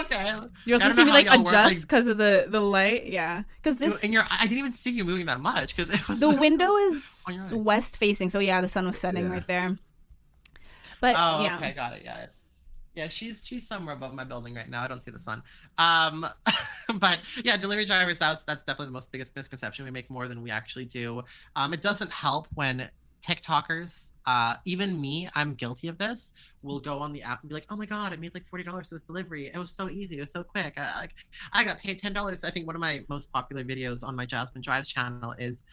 okay. You're supposed to see me like adjust because of the light. Yeah. Because this. And I didn't even see you moving that much because it was. The window is west facing, so the sun was setting right there. But okay, got it. Yeah, she's somewhere above my building right now. I don't see the sun. But yeah, delivery drivers, that's definitely the most biggest misconception. We make more than we actually do. It doesn't help when TikTokers, even me, I'm guilty of this, will go on the app and be like, oh my God, I made like $40 for this delivery. It was so easy. It was so quick. I got paid $10. I think one of my most popular videos on my Jazmine Drives channel is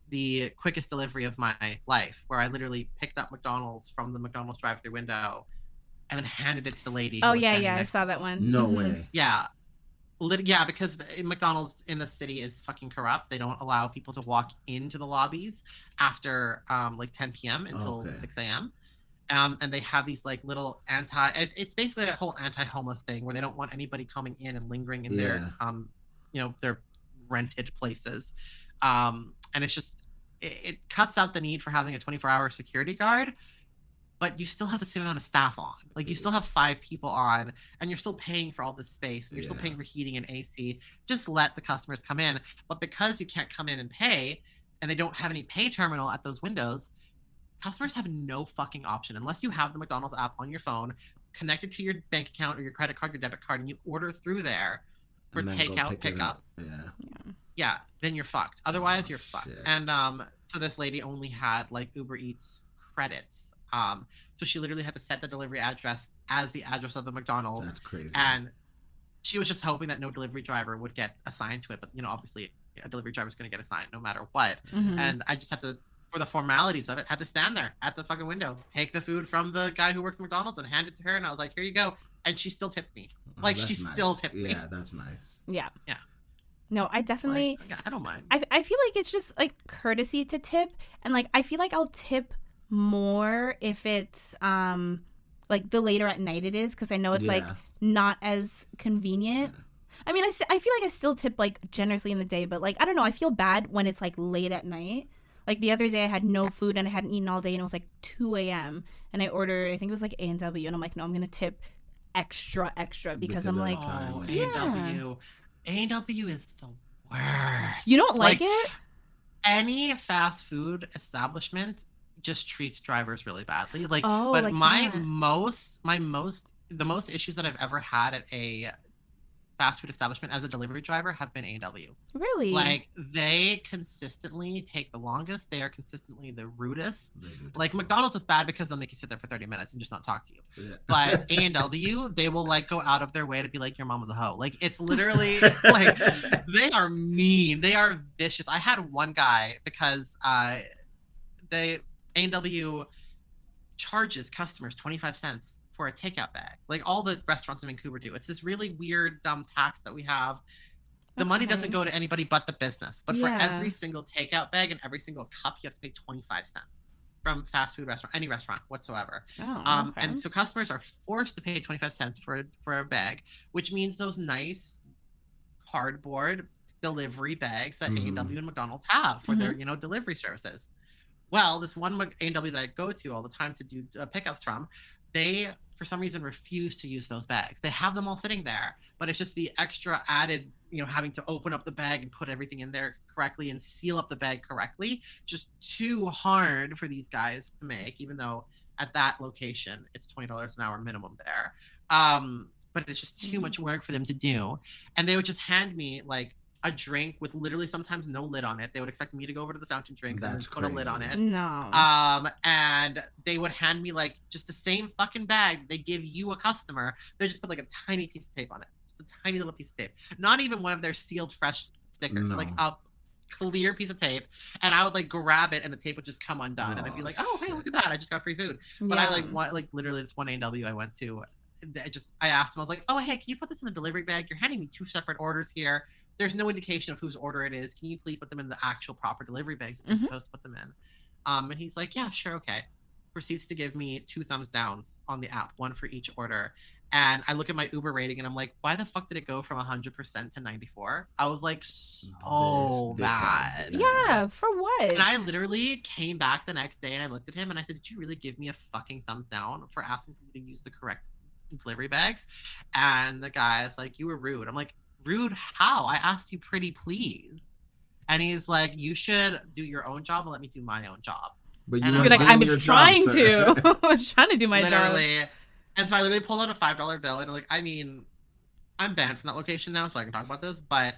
the quickest delivery of my life, where I literally picked up McDonald's from the McDonald's drive-thru window and then handed it to the lady. Oh yeah, I saw that one. No way. Yeah. Yeah, because McDonald's in the city is fucking corrupt. They don't allow people to walk into the lobbies after like 10 p.m. until 6 a.m. And they have these like little it's basically a whole anti-homeless thing where they don't want anybody coming in and lingering in their their rented places. And it's just it cuts out the need for having a 24-hour security guard, but you still have the same amount of staff on. Like you still have 5 people on, and you're still paying for all this space, and you're still paying for heating and AC. Just let the customers come in. But because you can't come in and pay, and they don't have any pay terminal at those windows, customers have no fucking option unless you have the McDonald's app on your phone, connected to your bank account or your credit card, your debit card, and you order through there for takeout, pickup. Yeah, then you're fucked. Otherwise, you're fucked. Shit. And so this lady only had like Uber Eats credits. So she literally had to set the delivery address as the address of the McDonald's. That's crazy. And she was just hoping that no delivery driver would get assigned to it. But, obviously a delivery driver is going to get assigned no matter what. Mm-hmm. And I just had to, for the formalities of it, had to stand there at the fucking window, take the food from the guy who works at McDonald's and hand it to her. And I was like, here you go. And she still tipped me. Still tipped me. Yeah, that's nice. Yeah. No, I definitely. I don't mind. I feel like it's just like courtesy to tip, and like I feel like I'll tip more if it's like the later at night it is, because I know it's like not as convenient. I mean, I feel like I still tip like generously in the day, but like I don't know, I feel bad when it's like late at night. Like the other day I had no food and I hadn't eaten all day, and it was like 2 a.m. and I ordered, I think it was like A&W, and I'm like, no, I'm gonna tip extra because I'm like, A&W. A&W is the worst. You don't like it? Any fast food establishment just treats drivers really badly. The most issues that I've ever had at a fast food establishment as a delivery driver have been A&W. Really? Like they consistently take the longest. They are consistently the rudest. Like McDonald's is bad because they'll make you sit there for 30 minutes and just not talk to you. Yeah. But A&W, they will like go out of their way to be like, your mom was a hoe. Like it's literally like they are mean. They are vicious. I had one guy because A&W charges customers 25 cents for a takeout bag. Like all the restaurants in Vancouver do. It's this really weird, dumb tax that we have. The money doesn't go to anybody but the business. But for every single takeout bag and every single cup, you have to pay 25 cents from fast food restaurant, any restaurant whatsoever. And so customers are forced to pay 25 cents for a bag, which means those nice cardboard delivery bags that A&W and McDonald's have for their, delivery services. Well, this one A&W that I go to all the time to do pickups from, they, for some reason, refuse to use those bags. They have them all sitting there, but it's just the extra added, having to open up the bag and put everything in there correctly and seal up the bag correctly. Just too hard for these guys to make, even though at that location, it's $20 an hour minimum there. But it's just too much work for them to do. And they would just hand me like a drink with literally sometimes no lid on it. They would expect me to go over to the fountain drinks and put a lid on it. No. And they would hand me like just the same fucking bag they give you a customer. They just put like a tiny piece of tape on it. Just a tiny little piece of tape. Not even one of their sealed fresh stickers. No. Like a clear piece of tape. And I would like grab it and the tape would just come undone. And I'd be like, oh, hey, look at that. I just got free food. But I literally this one A&W I went to, I asked them, I was like, oh, hey, can you put this in a delivery bag? You're handing me 2 separate orders here. There's no indication of whose order it is. Can you please put them in the actual proper delivery bags that you're supposed to put them in? And he's like, yeah, sure, okay. Proceeds to give me 2 thumbs downs on the app, 1 for each order. And I look at my Uber rating and I'm like, why the fuck did it go from 100% to 94? I was like, so bad. Yeah, for what? And I literally came back the next day and I looked at him and I said, did you really give me a fucking thumbs down for asking for me to use the correct delivery bags? And the guy's like, you were rude. I'm like, rude how? I asked you pretty please. And he's like, you should do your own job and let me do my own job. But you be like, I'm trying to. I was trying to do my job. And so I literally pulled out a $5 bill and I'm like, I mean, I'm banned from that location now, so I can talk about this. But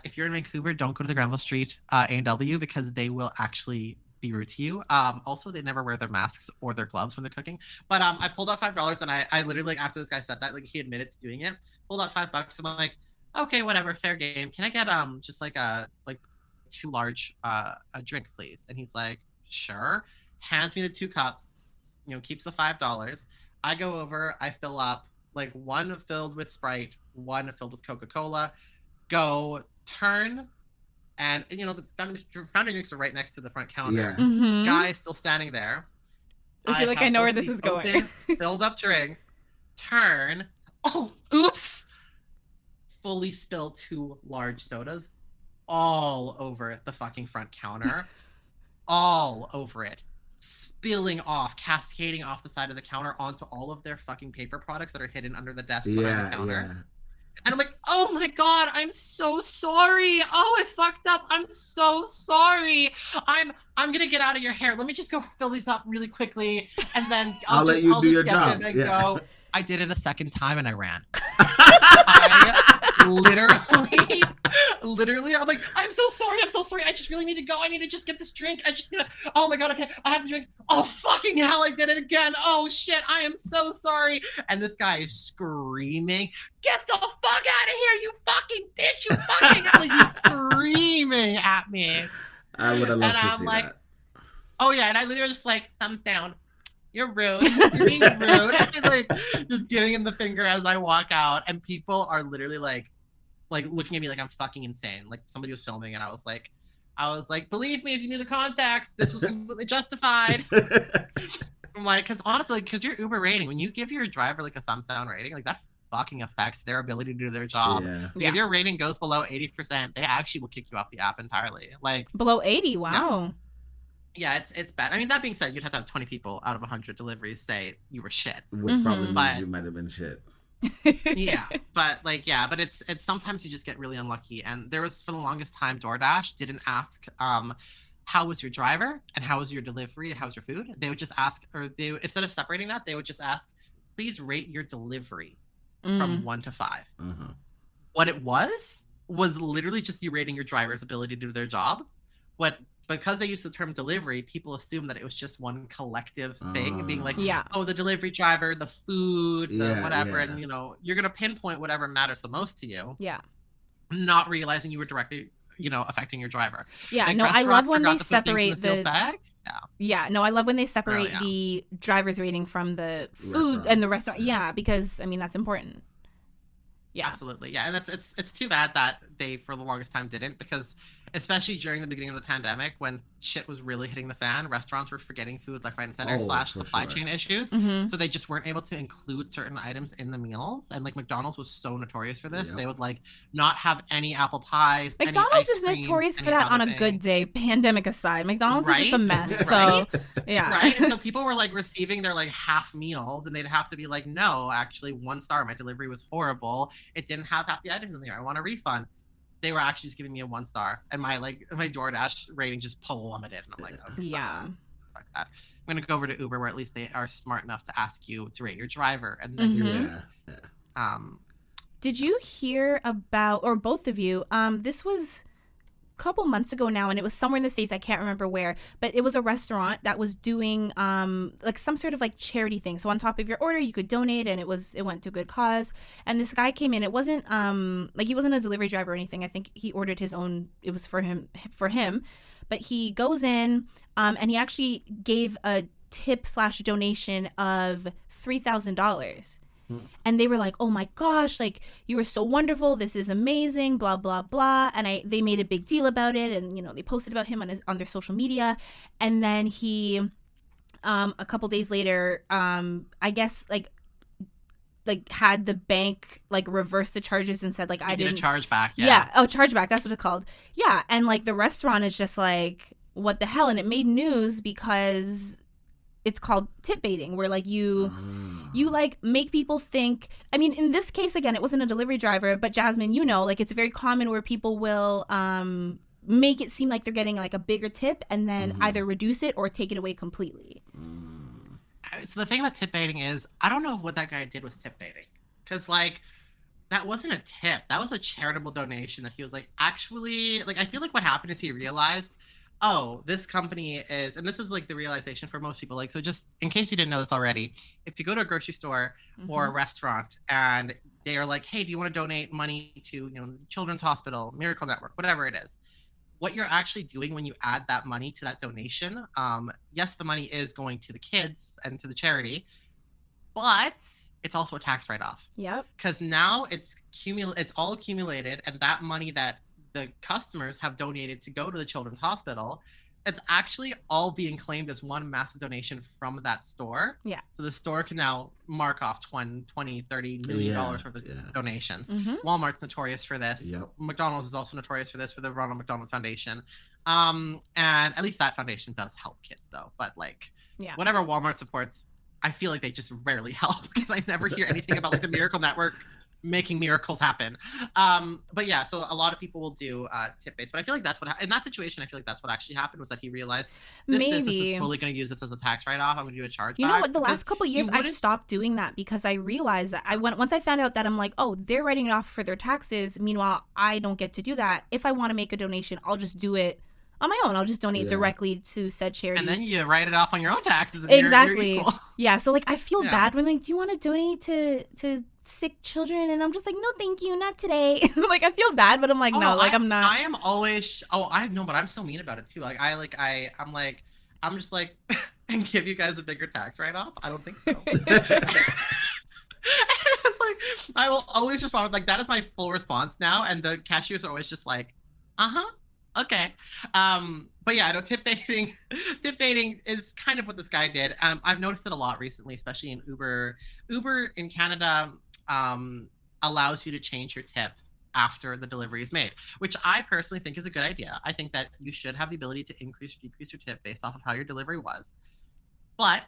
if you're in Vancouver, don't go to the Granville Street A&W because they will actually be rude to you. Also, they never wear their masks or their gloves when they're cooking. But I pulled out $5 and I literally, like, after this guy said that, like, he admitted to doing it, pulled out $5. I'm like, okay, whatever, fair game. Can I get just like 2 large drinks, please? And he's like, sure. Hands me the 2 cups. Keeps the $5. I go over, I fill up, like, 1 filled with Sprite, 1 filled with Coca-Cola, go, turn, and the fountain drinks are right next to the front counter. Yeah. Mm-hmm. Guy still standing there. I feel like I know where this is going. Filled up drinks, turn, oh, oops! Fully spilled 2 large sodas all over the fucking front counter. All over it. Spilling off, cascading off the side of the counter onto all of their fucking paper products that are hidden under the desk behind the counter. Yeah. And I'm like, oh my God, I'm so sorry. Oh, I fucked up. I'm so sorry. I'm gonna get out of your hair. Let me just go fill these up really quickly, and then I'll let you do your job. And go. I did it a second time and I ran. I literally, I'm like, I'm so sorry. I just really need to go. I need to just get this drink. Oh my God, okay, I have the drinks. Oh, fucking hell, I did it again. Oh shit, I am so sorry. And this guy is screaming, get the fuck out of here, you fucking bitch, you fucking, like, he's screaming at me. I would have loved to see that. Oh yeah, and I literally just like, thumbs down. You're rude. You're being rude. And, like, just giving him the finger as I walk out, and people are literally like looking at me like I'm fucking insane. Like somebody was filming, and I was like, believe me, if you knew the context, this was completely justified. I'm like, because honestly, because your Uber rating, when you give your driver like a thumbs down rating, like that fucking affects their ability to do their job. Yeah. If your rating goes below 80%, they actually will kick you off the app entirely. Like below 80, wow. Yeah, it's bad. I mean, that being said, you'd have to have 20 people out of 100 deliveries say you were shit. Which probably means you might have been shit. Yeah, but it's sometimes you just get really unlucky. And there was, for the longest time, DoorDash didn't ask how was your driver and how was your delivery and how was your food. They would just ask, or they would, instead of separating that, they would just ask, please rate your delivery from 1 to 5. Mm-hmm. What it was literally just you rating your driver's ability to do their job. Because they used the term delivery, people assume that it was just one collective thing, being like, oh, the delivery driver, the food, the whatever, and you're gonna pinpoint whatever matters the most to you. Yeah. Not realizing you were directly, affecting your driver. Yeah. Like, no, I love when they separate the bag. Yeah. No, I love when they separate the driver's rating from the food and the restaurant. Yeah, because I mean that's important. Yeah. Absolutely. Yeah, and it's too bad that they for the longest time didn't, because especially during the beginning of the pandemic when shit was really hitting the fan, restaurants were forgetting food left, right, and center / supply chain issues. Mm-hmm. So they just weren't able to include certain items in the meals. And like McDonald's was so notorious for this. Yep. They would like not have any apple pies. McDonald's is notorious for that on a good day, pandemic aside. McDonald's is just a mess. Right? So yeah. Right. And so people were like receiving their like half meals and they'd have to be like, no, actually 1 star. My delivery was horrible. It didn't have half the items in there. I want a refund. They were actually just giving me a 1 star, and my DoorDash rating just plummeted. And I'm like, oh, fuck that. I'm gonna go over to Uber, where at least they are smart enough to ask you to rate your driver, and then Did you hear about, or both of you? This was a couple months ago now, and it was somewhere in the States. I can't remember where, but it was a restaurant that was doing like some sort of like charity thing. So on top of your order, you could donate, and it went to a good cause. And this guy came in. It wasn't like he wasn't a delivery driver or anything. I think he ordered his own. It was for him. But he goes in, and he actually gave a tip / donation of $3,000. And they were like, oh my gosh, like you were so wonderful. This is amazing, blah, blah, blah. And they made a big deal about it. And, they posted about him on their social media. And then he, a couple days later, I guess like like had the bank like reverse the charges and said like I didn't a chargeback. Yeah. Oh, chargeback. That's what it's called. Yeah. And like the restaurant is just like, what the hell? And it made news because it's called tip baiting, where like you like make people think. I mean, in this case, again, it wasn't a delivery driver, but Jazmine, you know, like it's very common where people will make it seem like they're getting like a bigger tip and then either reduce it or take it away completely. So the thing about tip baiting is, I don't know if what that guy did was tip baiting, because like that wasn't a tip, that was a charitable donation that he was like, actually, like I feel like what happened is he realized, oh, this company is, and this is like the realization for most people, like, so just in case you didn't know this already, if you go to a grocery store or a restaurant and they are like, hey, do you want to donate money to, you know, the Children's Hospital, Miracle Network, whatever it is, what you're actually doing when you add that money to that donation, yes, the money is going to the kids and to the charity, but it's also a tax write-off. Yep. Because now it's all accumulated, and that money that the customers have donated to go to the Children's Hospital, it's actually all being claimed as one massive donation from that store. Yeah. So the store can now mark off $20, $30 million worth of donations. Walmart's notorious for this. Yep. McDonald's is also notorious for this, for the Ronald McDonald Foundation. And at least that foundation does help kids, though. But like, whatever Walmart supports, I feel like they just rarely help, because I never hear anything about like the Miracle Network making miracles happen. But yeah, so a lot of people will do tip baits, but I feel like that's what in that situation, I feel like that's what actually happened, was that he realized this business is totally going to use this as a tax write-off. I'm going to do a charge. You know what? The last couple of years, I stopped doing that because I realized that once I found out that I'm like, oh, they're writing it off for their taxes. Meanwhile, I don't get to do that. If I want to make a donation, I'll just do it on my own. I'll just donate directly to said charities. And then you write it off on your own taxes. And exactly. You're yeah. So like, I feel bad when like, do you want to donate to sick children? And I'm just like, no, thank you, not today. Like, I feel bad, but I'm like, no, like I'm not. I am always. Oh, I know, but I'm so mean about it too. Like I'm just like, and give you guys a bigger tax write-off. I don't think so. It's like, I will always respond with like, that is my full response now, and the cashiers are always just like, okay. But yeah, I know tip baiting is kind of what this guy did. I've noticed it a lot recently, especially in Uber. Uber in Canada allows you to change your tip after the delivery is made, which I personally think is a good idea. I think that you should have the ability to increase or decrease your tip based off of how your delivery was. But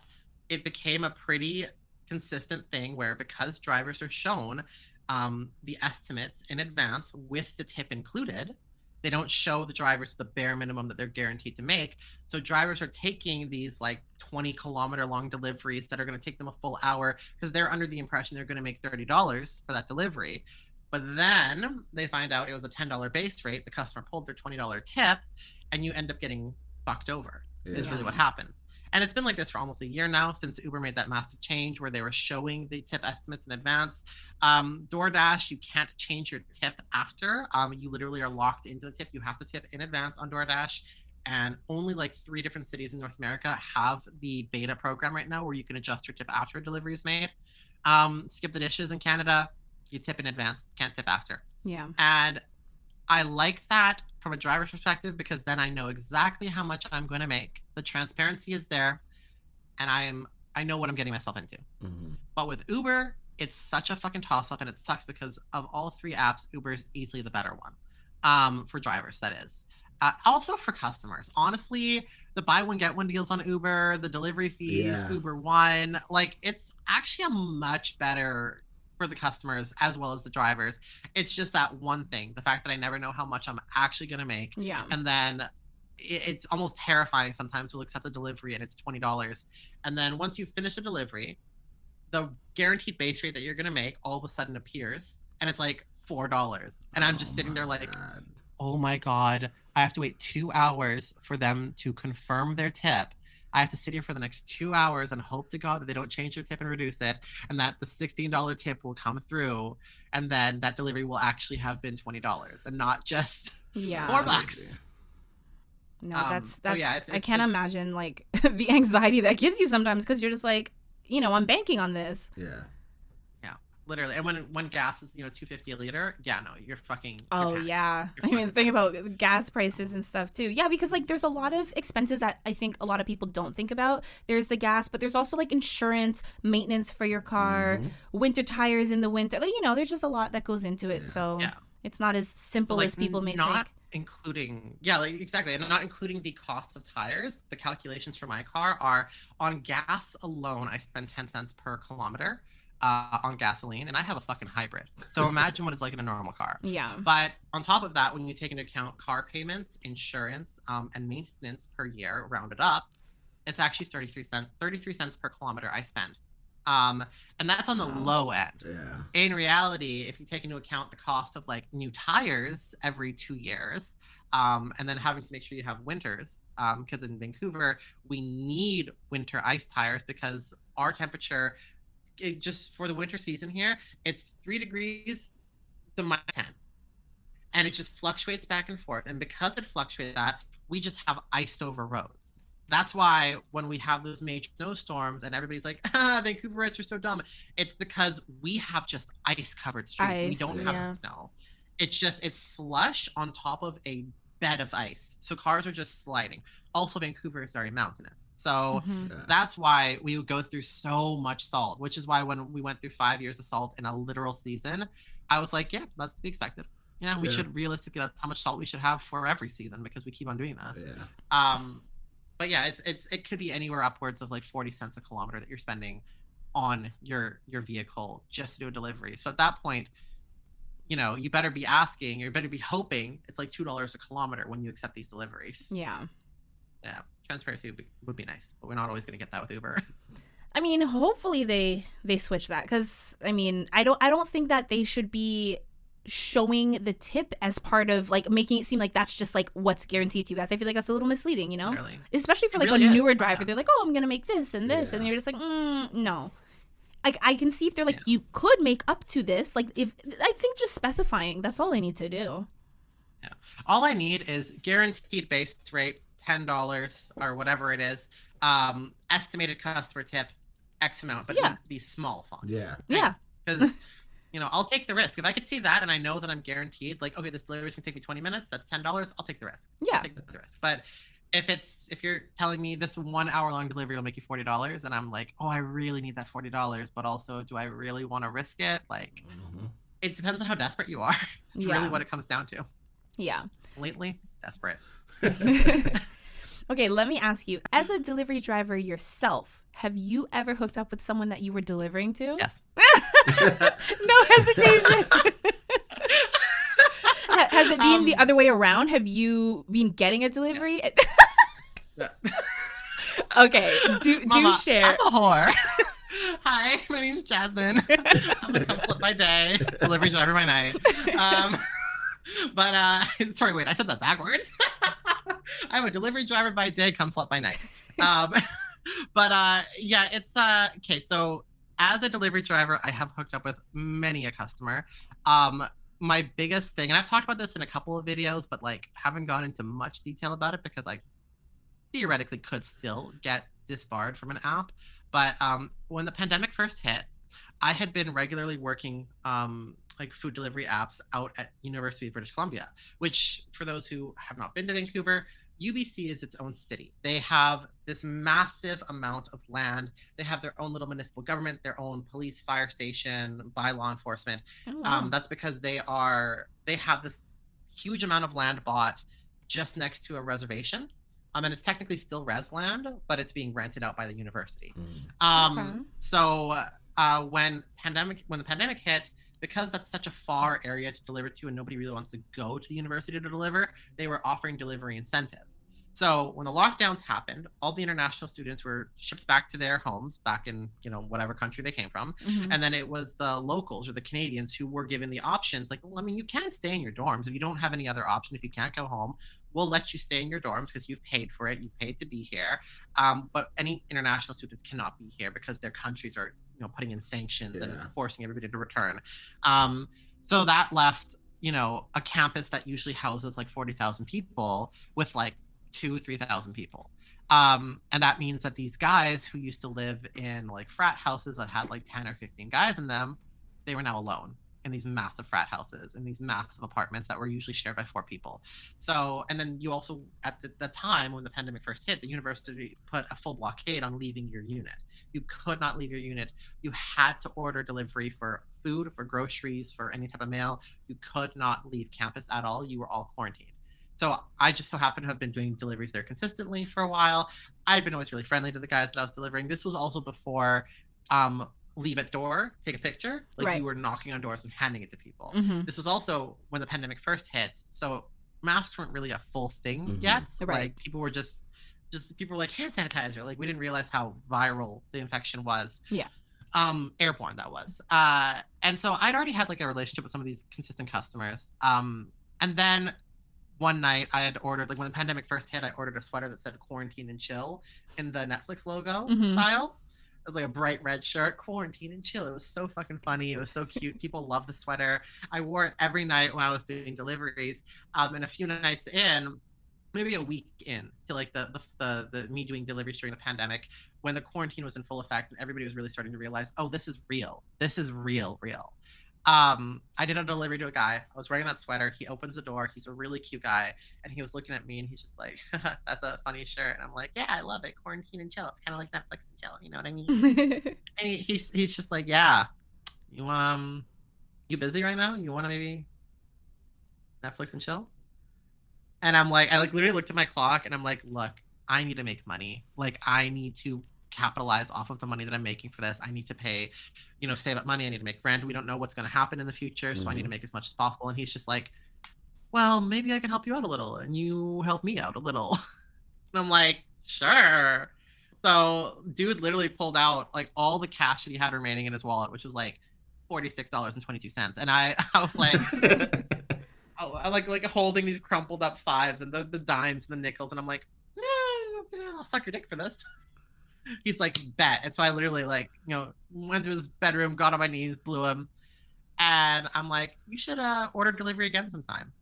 it became a pretty consistent thing where, because drivers are shown the estimates in advance with the tip included, they don't show the drivers the bare minimum that they're guaranteed to make. So drivers are taking these like 20-kilometer long deliveries that are going to take them a full hour, because they're under the impression they're going to make $30 for that delivery. But then they find out it was a $10 base rate. The customer pulled their $20 tip, and you end up getting fucked over. Is really what happens. And it's been like this for almost a year now, since Uber made that massive change where they were showing the tip estimates in advance. DoorDash, you can't change your tip after. You literally are locked into the tip. You have to tip in advance on DoorDash. And only like 3 different cities in North America have the beta program right now where you can adjust your tip after a delivery is made. Skip the Dishes in Canada, you tip in advance, can't tip after. Yeah. And I like that from a driver's perspective, because then I know exactly how much I'm going to make. The transparency is there, and I know what I'm getting myself into. But with Uber, it's such a fucking toss-up, and it sucks because of all 3 apps, Uber is easily the better one. For drivers, that is. Also for customers. Honestly, the buy one, get one deals on Uber, the delivery fees, Uber One, like, it's actually a much better for the customers as well as the drivers. It's just that one thing, the fact that I never know how much I'm actually going to make. Yeah. And then it's almost terrifying sometimes to accept a delivery and it's $20. And then once you finish the delivery, the guaranteed base rate that you're going to make all of a sudden appears, and it's like $4. And I'm just sitting there like, oh my God, I have to wait 2 hours for them to confirm their tip. I have to sit here for the next 2 hours and hope to God that they don't change their tip and reduce it, and that the $16 tip will come through, and then that delivery will actually have been $20 and not just $4. No, that's so yeah, I can't imagine like the anxiety that gives you sometimes, because you're just like, I'm banking on this. Yeah. Literally. And when gas is, $2.50 a liter, yeah, no, you're fucking. Oh, yeah. I mean, think about gas prices and stuff too. Yeah, because like there's a lot of expenses that I think a lot of people don't think about. There's the gas, but there's also like insurance, maintenance for your car, winter tires in the winter. Like, there's just a lot that goes into it. So it's not as simple as people may think. Including, like exactly, and not including the cost of tires. The calculations for my car are on gas alone. I spend 10 cents per kilometer on gasoline, and I have a fucking hybrid. So imagine what it's like in a normal car. Yeah. But on top of that, when you take into account car payments, insurance, and maintenance per year, rounded up, it's actually 33 cents per kilometer I spend. And that's on the low end. Yeah. In reality, if you take into account the cost of like new tires every 2 years, and then having to make sure you have winters, because in Vancouver, we need winter ice tires because our temperature, just for the winter season here, it's 3 degrees to -10. And it just fluctuates back and forth. And because it fluctuates that, we just have iced over roads. That's why when we have those major snowstorms and everybody's like, Vancouverites are so dumb, it's because we have just ice-covered streets. We don't have snow. It's slush on top of a bed of ice. So cars are just sliding. Also, Vancouver is very mountainous. So that's why we would go through so much salt, which is why when we went through 5 years of salt in a literal season, I was like, yeah, that's to be expected. Yeah, we should realistically, that's how much salt we should have for every season because we keep on doing this. Yeah. But yeah, it could be anywhere upwards of like 40 cents a kilometer that you're spending on your vehicle just to do a delivery. So at that point, you better be asking, or you better be hoping it's like $2 a kilometer when you accept these deliveries. Yeah. Yeah. Transparency would be nice, but we're not always going to get that with Uber. I mean, hopefully they switch that, because I mean, I don't think that they should be showing the tip as part of like making it seem like that's just like what's guaranteed to you guys. I feel like that's a little misleading, Literally. Especially for like really a newer driver. They're like, oh, I'm gonna make this and this, and you're just like, no. Like, I can see if they're like, you could make up to this. Like, if I think just specifying, that's all I need to do. Yeah, all I need is guaranteed base rate, $10 or whatever it is. Estimated customer tip, X amount, but it needs to be small font. Yeah. Yeah. Because I'll take the risk. If I could see that and I know that I'm guaranteed, like, okay, this delivery is gonna take me 20 minutes, that's $10, I'll take the risk. Yeah. I'll take the risk. But if you're telling me this 1 hour long delivery will make you $40, and I'm like, oh, I really need that $40, but also, do I really want to risk it? Like, it depends on how desperate you are. It's really what it comes down to. Yeah. Lately, desperate. Okay, let me ask you, as a delivery driver yourself, have you ever hooked up with someone that you were delivering to? Yes. No hesitation. Has it been the other way around? Have you been getting a delivery? Yeah. Okay, do share. I'm a whore. Hi, my name's Jazmine. I'm a counselor by day, delivery driver by night. Sorry, wait, I said that backwards. I'm a delivery driver by day, come slut by night. Yeah, it's okay. So as a delivery driver, I have hooked up with many a customer. My biggest thing, and I've talked about this in a couple of videos, but like haven't gone into much detail about it because I theoretically could still get disbarred from an app. But when the pandemic first hit, I had been regularly working like food delivery apps out at University of British Columbia, which for those who have not been to Vancouver, UBC is its own city. They have this massive amount of land. They have their own little municipal government, their own police, fire station, by law enforcement. Oh, wow. That's because they have this huge amount of land bought just next to a reservation. And it's technically still res land, but it's being rented out by the university. So when the pandemic hit, because that's such a far area to deliver to and nobody really wants to go to the university to deliver, they were offering delivery incentives. So when the lockdowns happened, all the international students were shipped back to their homes, back in whatever country they came from. And then it was the locals or the Canadians who were given the options, like, well, I mean, you can stay in your dorms if you don't have any other option. If you can't go home, we'll let you stay in your dorms because you've paid for it. You paid to be here. But any international students cannot be here because their countries are putting in sanctions and forcing everybody to return. So that left a campus that usually houses like 40,000 people with like 2,000-3,000 people. And that means that these guys who used to live in like frat houses that had like 10 or 15 guys in them they were now alone in these massive frat houses, in these massive apartments that were usually shared by 4 people. So, and then you also, at the time when the pandemic first hit, the university put a full blockade on leaving your unit. You could not leave your unit. You had to order delivery for food, for groceries, for any type of mail. You could not leave campus at all. You were all quarantined. So I just so happened to have been doing deliveries there consistently for a while. I'd been always really friendly to the guys that I was delivering. This was also before leave at door, take a picture. Like Right. you were knocking on doors and handing it to people. Mm-hmm. This was also when the pandemic first hit. So masks weren't really a full thing yet. Right. Like people were just people were like hand sanitizer. Like we didn't realize how viral the infection was. Yeah. Airborne that was. And so I'd already had like a relationship with some of these consistent customers. And then one night I had ordered, like when the pandemic first hit, I ordered a sweater that said quarantine and chill in the Netflix logo style. It was like a bright red shirt, quarantine and chill. It was so fucking funny. It was so cute. People loved the sweater. I wore it every night when I was doing deliveries. And a few nights in, maybe a week in to like the me doing deliveries during the pandemic, when the quarantine was in full effect and everybody was really starting to realize, oh, this is real. This is real. I did a delivery to a guy. I was wearing that sweater. He opens the door. He's a really cute guy. And he was looking at me and he's just like, that's a funny shirt. And I'm like, yeah, I love it. Quarantine and chill. It's kind of like Netflix and chill. You know what I mean? And he's just like, yeah, you busy right now? You want to maybe Netflix and chill? And I'm like, I like literally looked at my clock and I'm like, look, I need to make money. Like I need to capitalize off of the money that I'm making for this. I need to pay, save up money. I need to make rent. We don't know what's going to happen in the future. So I need to make as much as possible. And he's just like, well, maybe I can help you out a little and you help me out a little. And I'm like, sure. So dude literally pulled out like all the cash that he had remaining in his wallet, which was like $46.22. And I was like, I like holding these crumpled up fives and the dimes and the nickels. And I'm like, I'll suck your dick for this. He's like, bet. And so I literally went through his bedroom, got on my knees, blew him. And I'm like, you should order delivery again sometime.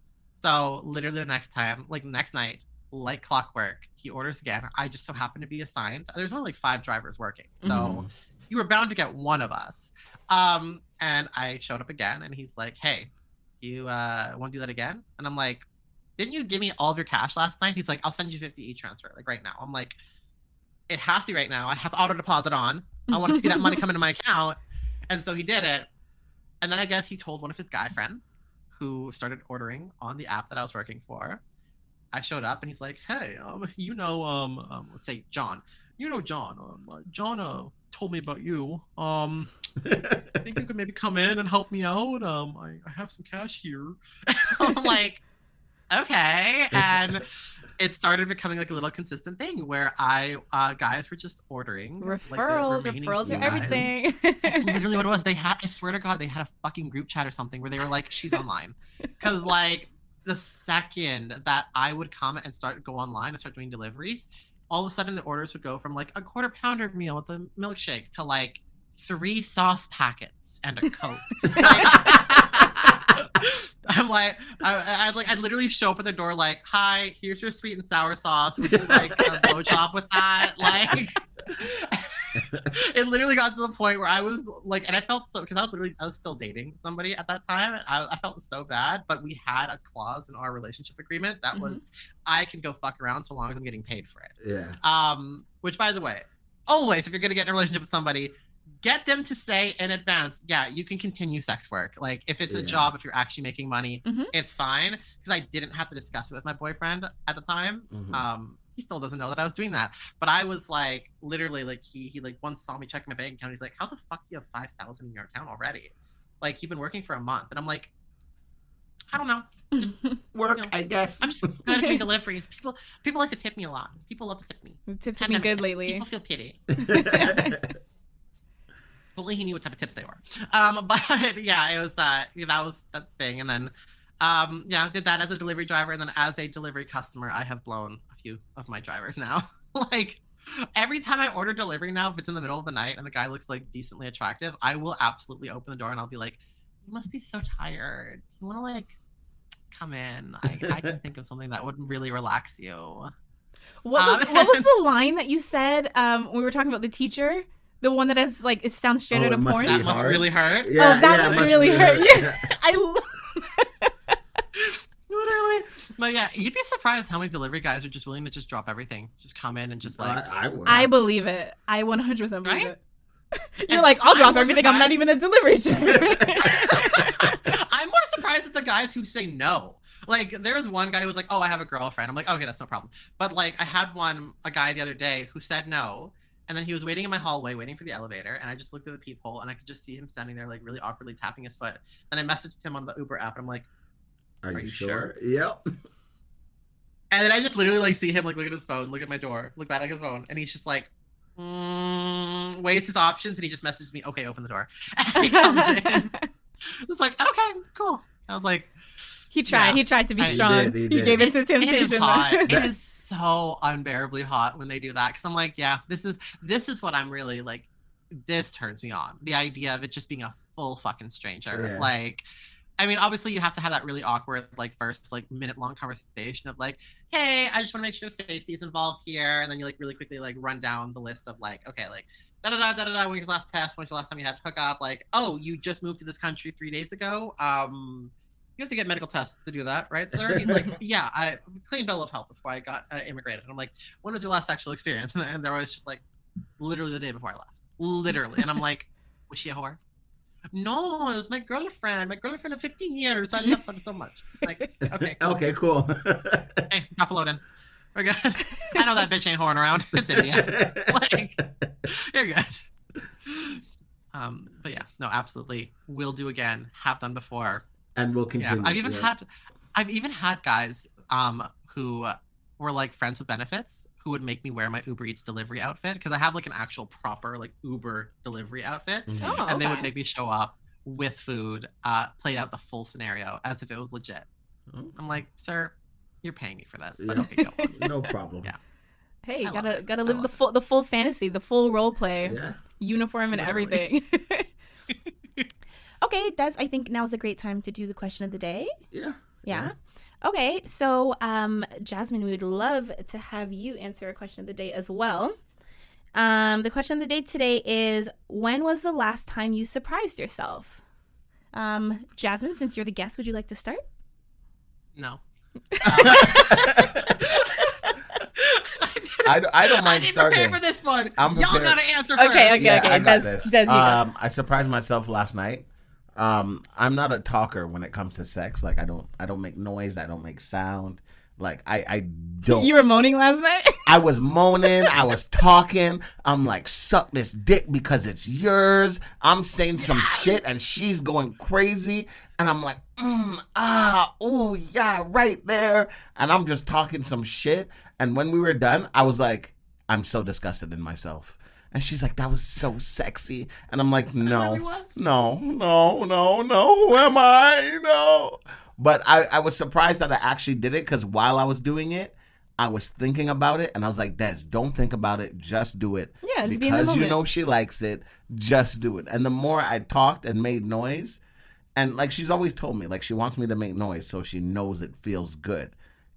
So literally the next night, like clockwork, he orders again. I just so happened to be assigned. There's only like 5 drivers working. So you were bound to get one of us. And I showed up again and he's like, hey, you want to do that again? And I'm like, didn't you give me all of your cash last night? He's like, I'll send you 50 e-transfer like right now. I'm like, it has to be right now. I have auto deposit on. I want to see that money come into my account. And so he did it. And then I guess he told one of his guy friends who started ordering on the app that I was working for. I showed up and he's like, hey, let's say John. John. John told me about you. I think you could maybe come in and help me out. I have some cash here. I'm like, okay. And it started becoming like a little consistent thing where guys were just ordering referrals. Referrals are everything. Literally what it was, I swear to God, they had a fucking group chat or something where they were like, she's online. Because like the second that I would comment and go online and start doing deliveries, all of a sudden the orders would go from like a quarter pounder meal with a milkshake to like 3 sauce packets and a Coke. I'm like, I'd literally show up at the door like, hi, here's your sweet and sour sauce. Would you like a blowjob with that? Like, it literally got to the point where I was like, and I felt so, because I was still dating somebody at that time. And I felt so bad, but we had a clause in our relationship agreement that was, I can go fuck around so long as I'm getting paid for it. Yeah. Which, by the way, always, if you're going to get in a relationship with somebody, get them to say in advance, yeah, you can continue sex work. Like, if it's a job, if you're actually making money, it's fine. Because I didn't have to discuss it with my boyfriend at the time. He still doesn't know that I was doing that. But I was like, literally, like, he like once saw me check my bank account. He's like, how the fuck do you have $5,000 in your account already? Like, you've been working for a month. And I'm like, I don't know. Just, work, I guess. I'm just good at doing deliveries. People like to tip me a lot. People love to tip me. Tips have been good lately. People feel pity. Only he knew what type of tips they were. But yeah, it was that was that thing. And then did that as a delivery driver, and then as a delivery customer, I have blown a few of my drivers now. Like, every time I order delivery now, if it's in the middle of the night and the guy looks like decently attractive, I will absolutely open the door and I'll be like, you must be so tired. You want to like come in? I can think of something that would really relax you. What was the line that you said when we were talking about the teacher? The one that has like it sounds straight out of porn. That must really hurt. Yeah, that must really hurt. Yeah. Literally. But yeah, you'd be surprised how many delivery guys are just willing to just drop everything, just come in and just like. I believe it. I 100% believe it. You're like, I'll drop everything. I'm not even a delivery driver. I'm more surprised at the guys who say no. Like, there was one guy who was like, oh, I have a girlfriend. I'm like, okay, that's no problem. But like, I had a guy the other day who said no. And then he was waiting in my hallway, waiting for the elevator. And I just looked through the peephole and I could just see him standing there, like really awkwardly tapping his foot. Then I messaged him on the Uber app. And I'm like, are you sure? Yep. And then I just literally like see him like look at his phone, look at my door, look back at his phone. And he's just like, weighs his options. And he just messaged me, okay, open the door. And he comes in. It's like, okay, it's cool. I was like, he tried. Yeah, he tried to be strong. He gave in to temptation. It is hot. It is so unbearably hot when they do that. Because I'm like, yeah, this is what I'm really like. This turns me on. The idea of it just being a full fucking stranger. Yeah. Like, I mean, obviously you have to have that really awkward, like first like minute-long conversation of like, hey, I just want to make sure safety is involved here, and then you like really quickly like run down the list of like, okay, like da da da da da. When was your last test? When's the last time you had to hook up? Like, oh, you just moved to this country 3 days ago. You have to get medical tests to do that, right, sir? He's like, yeah, I clean bill of health before I got immigrated. And I'm like, when was your last sexual experience? And they're always just like, literally the day before I left. Literally. And I'm like, was she a whore? No, it was my girlfriend. My girlfriend of 15 years. I love her so much. Like, okay, cool. Okay, cool. Hey, drop a load in. We're good. I know that bitch ain't whoring around. It's India. Like, you're good. But yeah, no, absolutely. Will do again. Have done before. And we'll continue. Yeah, I've even had guys who were like friends with benefits who would make me wear my Uber Eats delivery outfit because I have like an actual proper like Uber delivery outfit, and they would make me show up with food, play out the full scenario as if it was legit. I'm like, sir, you're paying me for this, but okay, go on. No problem. Yeah. Hey, gotta live the full fantasy, the full role play, uniform and everything. Okay, Des, I think now's a great time to do the question of the day. Yeah. Okay, so Jazmine, we would love to have you answer a question of the day as well. The question of the day today is, when was the last time you surprised yourself? Jazmine, since you're the guest, would you like to start? No. I don't mind starting. For this one. Y'all gotta answer first. Okay. I got this. Des, you go. I surprised myself last night. I'm not a talker when it comes to sex. Like I don't make noise. I don't make sound. Like I don't. You were moaning last night? I was moaning. I was talking. I'm like, suck this dick because it's yours. I'm saying some shit and she's going crazy. And I'm like, oh yeah, right there. And I'm just talking some shit. And when we were done, I was like, I'm so disgusted in myself. And she's like, that was so sexy. And I'm like, no. Who am I? No. But I was surprised that I actually did it because while I was doing it, I was thinking about it. And I was like, Des, don't think about it. Just do it. Yeah, just be in the moment. Because you know she likes it. Just do it. And the more I talked and made noise, and like she's always told me, like she wants me to make noise so she knows it feels good.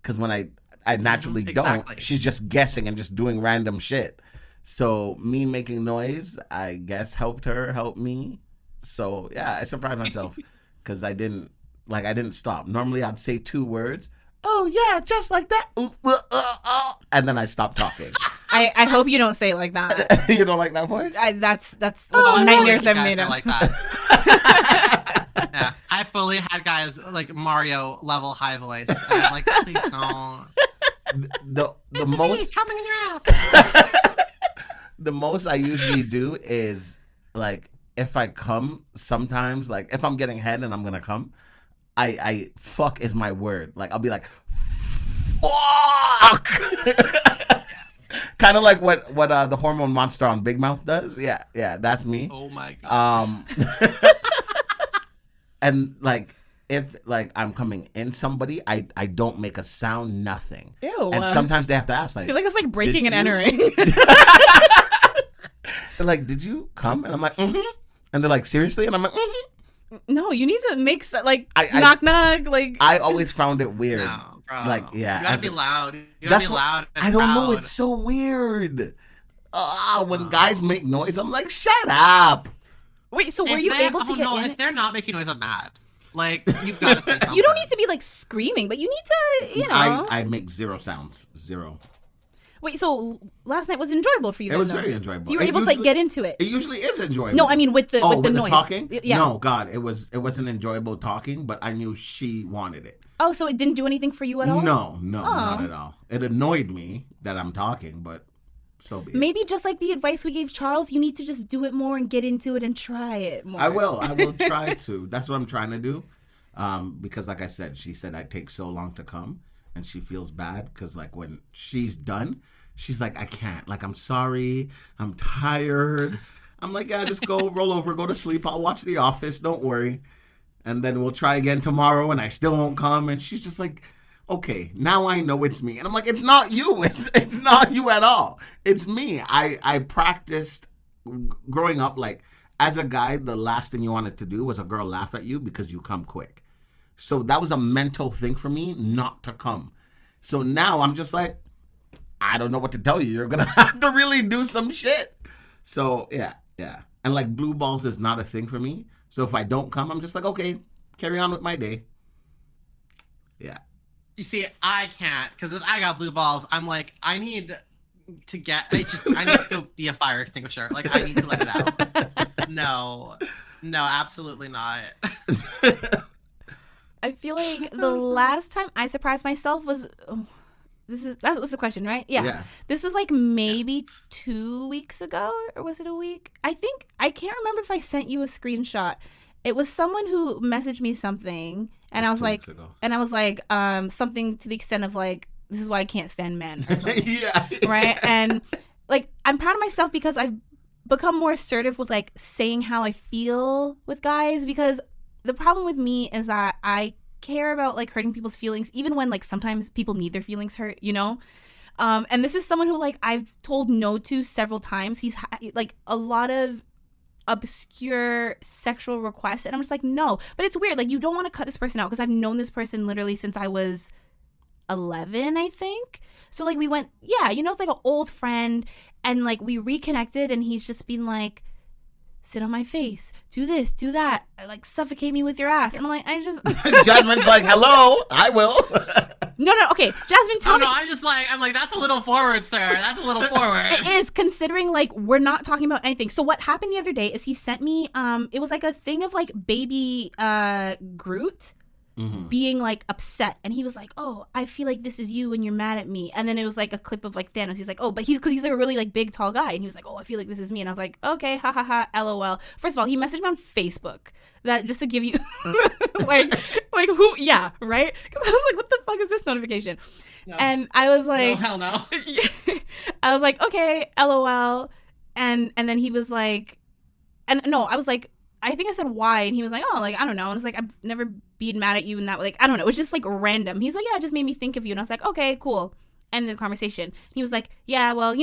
Because when I naturally don't, she's just guessing and just doing random shit. So me making noise, I guess, helped her help me. So yeah, I surprised myself because I didn't stop. Normally I'd say 2 words. Oh yeah, just like that. And then I stopped talking. I hope you don't say it like that. You don't like that voice? That's nightmares I've made up. Like that. Yeah, I fully had guys like Mario level high voice. And I'm like, please don't. The most coming in your ass. The most I usually do is like if I come sometimes, like if I'm getting head and I'm gonna come, I fuck is my word. Like I'll be like fuck. Kind of like what the hormone monster on Big Mouth does. Yeah, that's me. Oh my god. And like if like I'm coming in somebody, I don't make a sound, nothing. Ew. And sometimes they have to ask like, I feel like it's like breaking and entering. They're like, did you come? And I'm like, mm-hmm. And they're like, seriously? And I'm like, mm-hmm. No, you need to make like knock. Like I always found it weird. No, bro. Like, yeah. You gotta be loud. You gotta be loud. I don't know. It's so weird. When guys make noise, I'm like, shut up. Wait, so were you able to get in? If they're not making noise, I'm mad. Like, you've got to say something. You don't need to be like screaming, but you need to, I make zero sounds. Zero. Wait, so last night was enjoyable for you? It was very enjoyable. So you were able to like get into it. It usually is enjoyable. No, I mean with the noise. Talking. Yeah. No, God, it wasn't enjoyable talking, but I knew she wanted it. Oh, so it didn't do anything for you at all? No, not at all. It annoyed me that I'm talking, but so be it. Maybe just like the advice we gave Charles, you need to just do it more and get into it and try it more. I will try to. That's what I'm trying to do. Because like I said, she said I take so long to come, and she feels bad because like when she's done, she's like, I can't. Like, I'm sorry. I'm tired. I'm like, yeah, just go roll over, go to sleep. I'll watch The Office. Don't worry. And then we'll try again tomorrow, and I still won't come. And she's just like, okay, now I know it's me. And I'm like, it's not you. It's not you at all. It's me. I practiced growing up, like, as a guy, the last thing you wanted to do was a girl laugh at you because you come quick. So that was a mental thing for me not to come. So now I'm just like, I don't know what to tell you. You're going to have to really do some shit. So, yeah. And, like, blue balls is not a thing for me. So if I don't come, I'm just like, okay, carry on with my day. Yeah. You see, I can't, because if I got blue balls, I'm like, I need to go be a fire extinguisher. Like, I need to let it out. No, absolutely not. I feel like the last time I surprised myself was... that was the question, right? Yeah. This was like maybe 2 weeks ago, or was it a week? I can't remember if I sent you a screenshot. It was someone who messaged me something, and I was like, something to the extent of like, this is why I can't stand men. Or something. Yeah. Right? And like, I'm proud of myself because I've become more assertive with like saying how I feel with guys, because the problem with me is that I care about like hurting people's feelings, even when like sometimes people need their feelings hurt, you know? And this is someone who like I've told no to several times. He's like a lot of obscure sexual requests, and I'm just like, no. But it's weird, like you don't want to cut this person out, because I've known this person literally since I was 11, I think. So like we went, it's like an old friend, and like we reconnected, and he's just been like, sit on my face, do this, do that, like suffocate me with your ass. And I'm like, Jazmine's like, hello, I will. No, okay, Jazmine, tell me. No, I'm like, that's a little forward, sir. That's a little forward. It is, considering like we're not talking about anything. So what happened the other day is he sent me, it was like a thing of like baby Groot. Mm-hmm. Being like upset, and he was like, oh, I feel like this is you and you're mad at me. And then it was like a clip of like Thanos. He's like, oh, but because he's like a really like big tall guy, and he was like, oh, I feel like this is me. And I was like, okay, ha ha ha, lol. First of all, he messaged me on Facebook, that just to give you like who, yeah, right? Because I was like, what the fuck is this notification? No. And I was like, no, hell no. I was like, okay, lol. And then he was like, and no, I was like, I think I said why, and he was like, oh, like, I don't know. And it's like, I've never been mad at you in that way. Like, I don't know. It's just like random. He's like, yeah, it just made me think of you. And I was like, okay, cool. End the conversation. He was like, yeah, well,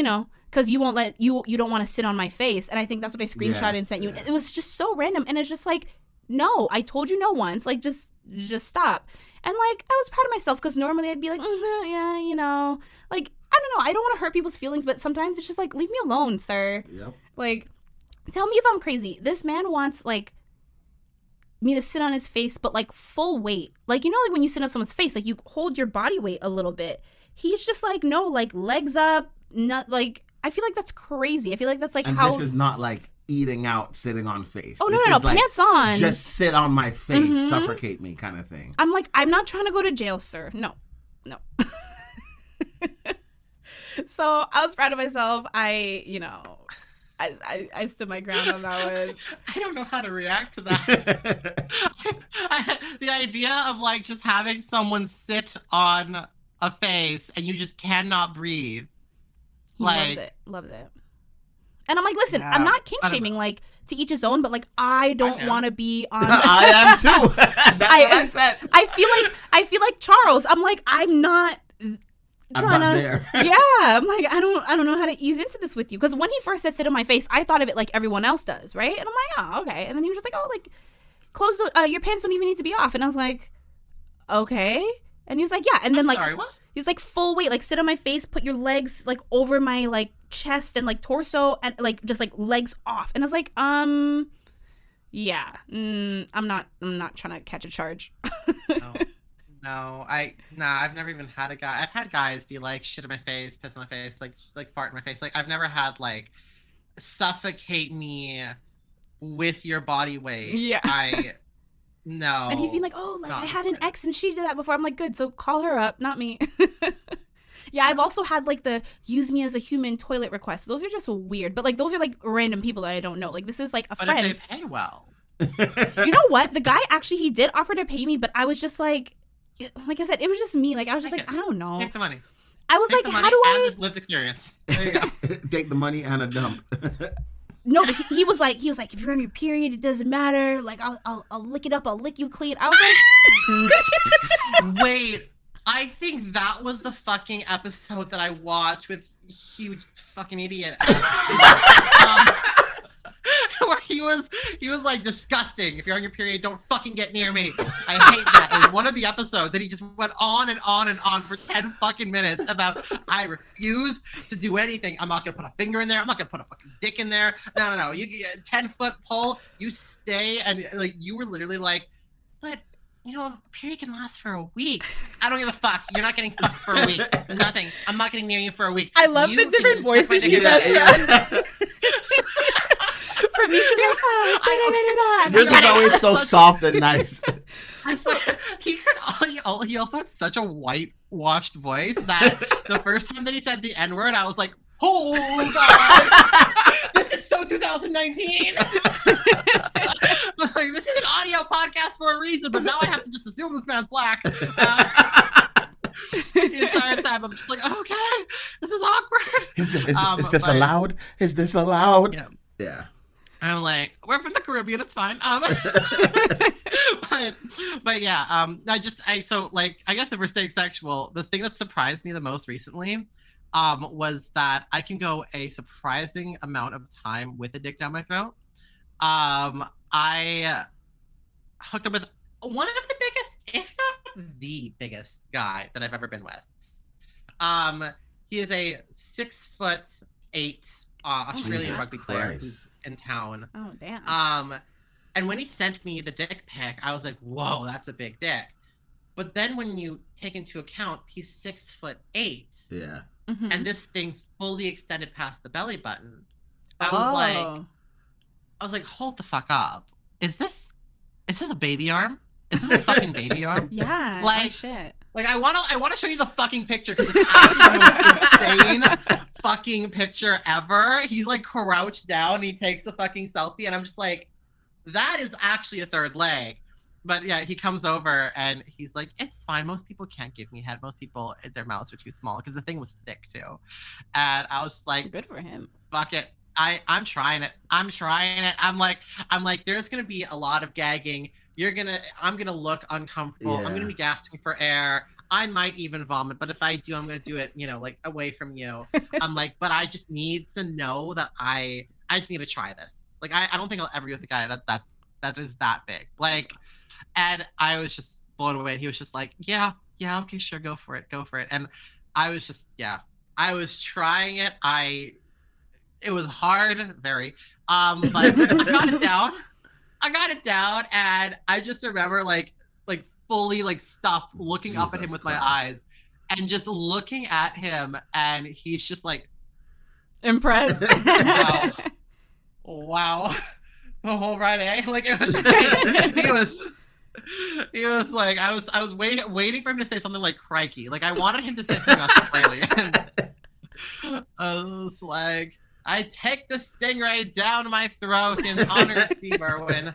because you won't let, you don't want to sit on my face. And I think that's what I screenshot and sent you. It was just so random. And it's just like, no, I told you no once. Like, just stop. And like, I was proud of myself, because normally I'd be like, yeah, like, I don't know. I don't want to hurt people's feelings, but sometimes it's just like, leave me alone, sir. Yep. Like, tell me if I'm crazy. This man wants like me to sit on his face, but like full weight. Like, like when you sit on someone's face, like you hold your body weight a little bit. He's just like, no, like legs up, not like, I feel like that's crazy. I feel like that's like, and how. This is not like eating out, sitting on face. Oh, this no, is like, pants on. Just sit on my face, suffocate me kind of thing. I'm like, I'm not trying to go to jail, sir. No. So I was proud of myself. I stood my ground on that one. I don't know how to react to that. The idea of like just having someone sit on a face and you just cannot breathe. He loves it. And I'm like, listen, I'm not kink shaming, like to each his own, but like I don't want to be on. I am too. That's what I said. I feel like Charles. I'm like, I'm not. I'm not there. Yeah, I'm like, I don't know how to ease into this with you, because when he first said sit on my face, I thought of it like everyone else does, right? And I'm like, oh, okay. And then he was just like, oh, like clothes, your pants don't even need to be off. And I was like, okay. And he was like, yeah. And then like, sorry, what? He's like full weight, like sit on my face, put your legs like over my like chest and like torso and like just like legs off. And I was like, yeah, I'm not trying to catch a charge. I've never even had a guy. I've had guys be like shit in my face, piss in my face, like fart in my face. Like I've never had like suffocate me with your body weight. Yeah. No. And he's been like, oh, like I had an ex and she did that before. I'm like, good, so call her up, not me. Yeah, I've also had like the use me as a human toilet requests. Those are just weird, but like those are like random people that I don't know. Like this is like a friend. But if they pay well. You know what? The guy actually, he did offer to pay me, but I was just like I said, it was just me. Like I was just I don't know. Take the money. I was Take like, how do I? And the lived experience. There you go. Take the money and a dump. No, but he was like, if you're on your period, it doesn't matter. Like I'll lick it up, I'll lick you clean. I was like, wait, I think that was the fucking episode that I watched with huge fucking idiot. Where he was like disgusting. If you're on your period, don't fucking get near me. I hate that. In one of the episodes that he just went on and on and on for 10 fucking minutes about I refuse to do anything. I'm not gonna put a finger in there. I'm not gonna put a fucking dick in there. No. You get a 10-foot pole. You stay, and like you were literally like, but you know, a period can last for a week. I don't give a fuck. You're not getting fucked for a week. Nothing. I'm not getting near you for a week. I love the different voices she does. Yeah. For me, she's like, oh, yours is always so soft and nice. He also had such a whitewashed voice that the first time that he said the N-word, I was like, oh god, this is so 2019. Like, this is an audio podcast for a reason, but now I have to just assume this man's black. The entire time I'm just like, okay, this is awkward. Is this allowed? Is this allowed? Yeah. I'm like, we're from the Caribbean, it's fine. But yeah, I guess if we're staying sexual, the thing that surprised me the most recently was that I can go a surprising amount of time with a dick down my throat. I hooked up with one of the biggest, if not the biggest guy that I've ever been with. He is a 6'8" Australian rugby player who's in town. Oh, damn. And when he sent me the dick pic, I was like, whoa, that's a big dick. But then when you take into account, he's 6'8". Yeah. Mm-hmm. And this thing fully extended past the belly button. I was like, hold the fuck up. Is this a baby arm? Is this a fucking baby arm? Yeah. Like, shit. Like I want to show you the fucking picture because it's actually the most insane fucking picture ever. He's like crouched down and he takes the fucking selfie and I'm just like, that is actually a third leg. But yeah, he comes over and he's like, it's fine. Most people can't give me head. Most people, their mouths are too small because the thing was thick too. And I was like, good for him. Fuck it. I'm trying it. I'm like, there's going to be a lot of gagging. I'm going to look uncomfortable. Yeah. I'm going to be gasping for air. I might even vomit, but if I do, I'm going to do it, like away from you. I'm like, but I just need to know that I just need to try this. Like, I don't think I'll ever be with a guy that is that big. Like, and I was just blown away. He was just like, yeah, okay, sure, go for it. And I was just, I was trying it. It was hard, very, but I got it down, and I just remember like fully like stuffed, looking up at him with my eyes, and just looking at him, and he's just like impressed. Wow. All right, eh? Like it was just, he was like, I was waiting for him to say something like crikey. Like I wanted him to say something Australian. I was like, I take the stingray down my throat in honor of Steve Irwin.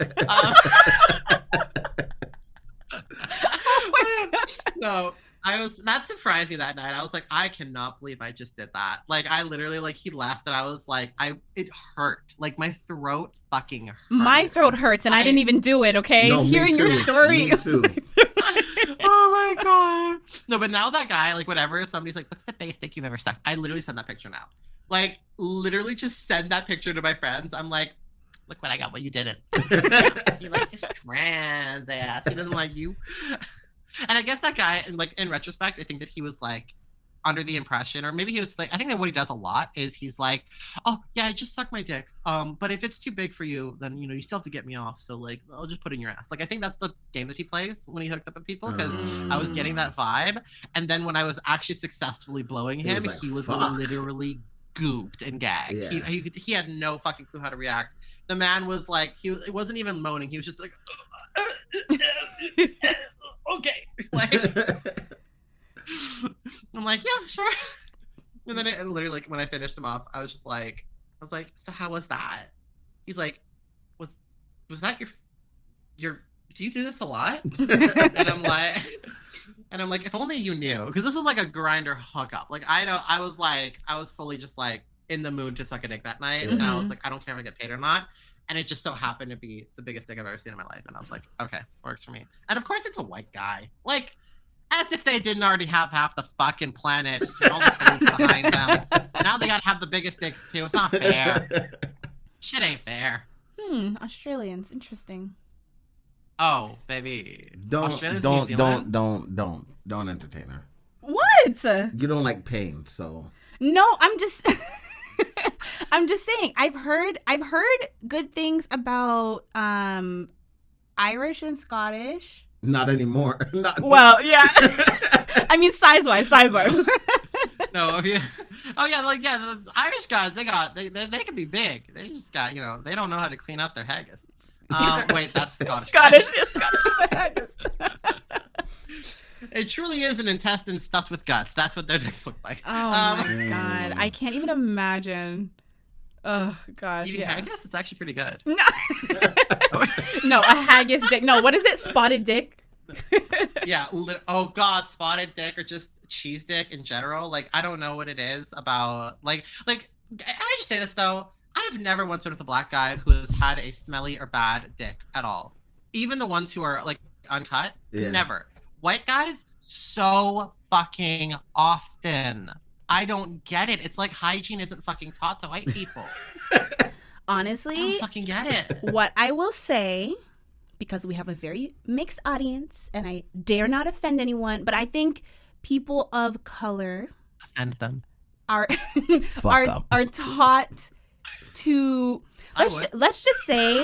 So I was not surprised that night. I was like, I cannot believe I just did that. Like I literally, like, he left and I was like, it hurt. Like my throat fucking hurt. My throat hurts and I didn't even do it, okay? No, Hearing your story. Me too. Oh my god. No, but now that guy, like whatever, somebody's like, what's the biggest dick you've ever sucked? I literally send that picture now. Like literally just send that picture to my friends. I'm like, look what I got, what you didn't. He likes his trans ass. He doesn't like you. And I guess that guy, like in retrospect, I think that he was like, under the impression, or maybe he was like, I think that what he does a lot is he's like, oh yeah, just suck my dick. But if it's too big for you, then you still have to get me off. So like, I'll just put it in your ass. Like, I think that's the game that he plays when he hooks up with people, because I was getting that vibe. And then when I was actually successily blowing him, he was literally gooped and gagged. Yeah. He had no fucking clue how to react. The man was like, it wasn't even moaning. He was just like, okay. Like, I'm like, yeah, sure. And then it literally, like, when I finished him off, I was like, so how was that? He's like, was that your do you do this a lot? And I'm like, if only you knew, because this was like a grinder hookup. Like, I was fully just like in the mood to suck a dick that night, and I was like, I don't care if I get paid or not. And it just so happened to be the biggest dick I've ever seen in my life, and I was like, okay, works for me. And of course, it's a white guy. Like, as if they didn't already have half the fucking planet and all the police behind them. Now they gotta have the biggest dicks too. It's not fair. Shit ain't fair. Australians, interesting. Oh, baby. Don't entertain her. What? You don't like pain, so. No, I'm just saying. I've heard good things about Irish and Scottish. Not anymore. Well, yeah. I mean, size-wise. No, yeah. Oh yeah, like the Irish guys, they can be big. They just got, they don't know how to clean out their haggis. Wait, that's Scottish. Scottish haggis. It truly is an intestine stuffed with guts. That's what their dicks look like. Oh my god, I can't even imagine. Oh gosh, eating haggis? It's actually pretty good. No, no, a haggis dick. No, what is it? Spotted dick. Yeah. Oh god, spotted dick or just cheese dick in general. Like, I don't know what it is about. Like. I just say this though. I've never once been with a black guy who has had a smelly or bad dick at all. Even the ones who are like uncut, never. White guys, so fucking often. I don't get it. It's like hygiene isn't fucking taught to white people. Honestly, I don't fucking get it. What I will say, because we have a very mixed audience, and I dare not offend anyone, but I think people of color offend them are taught to. Let's just say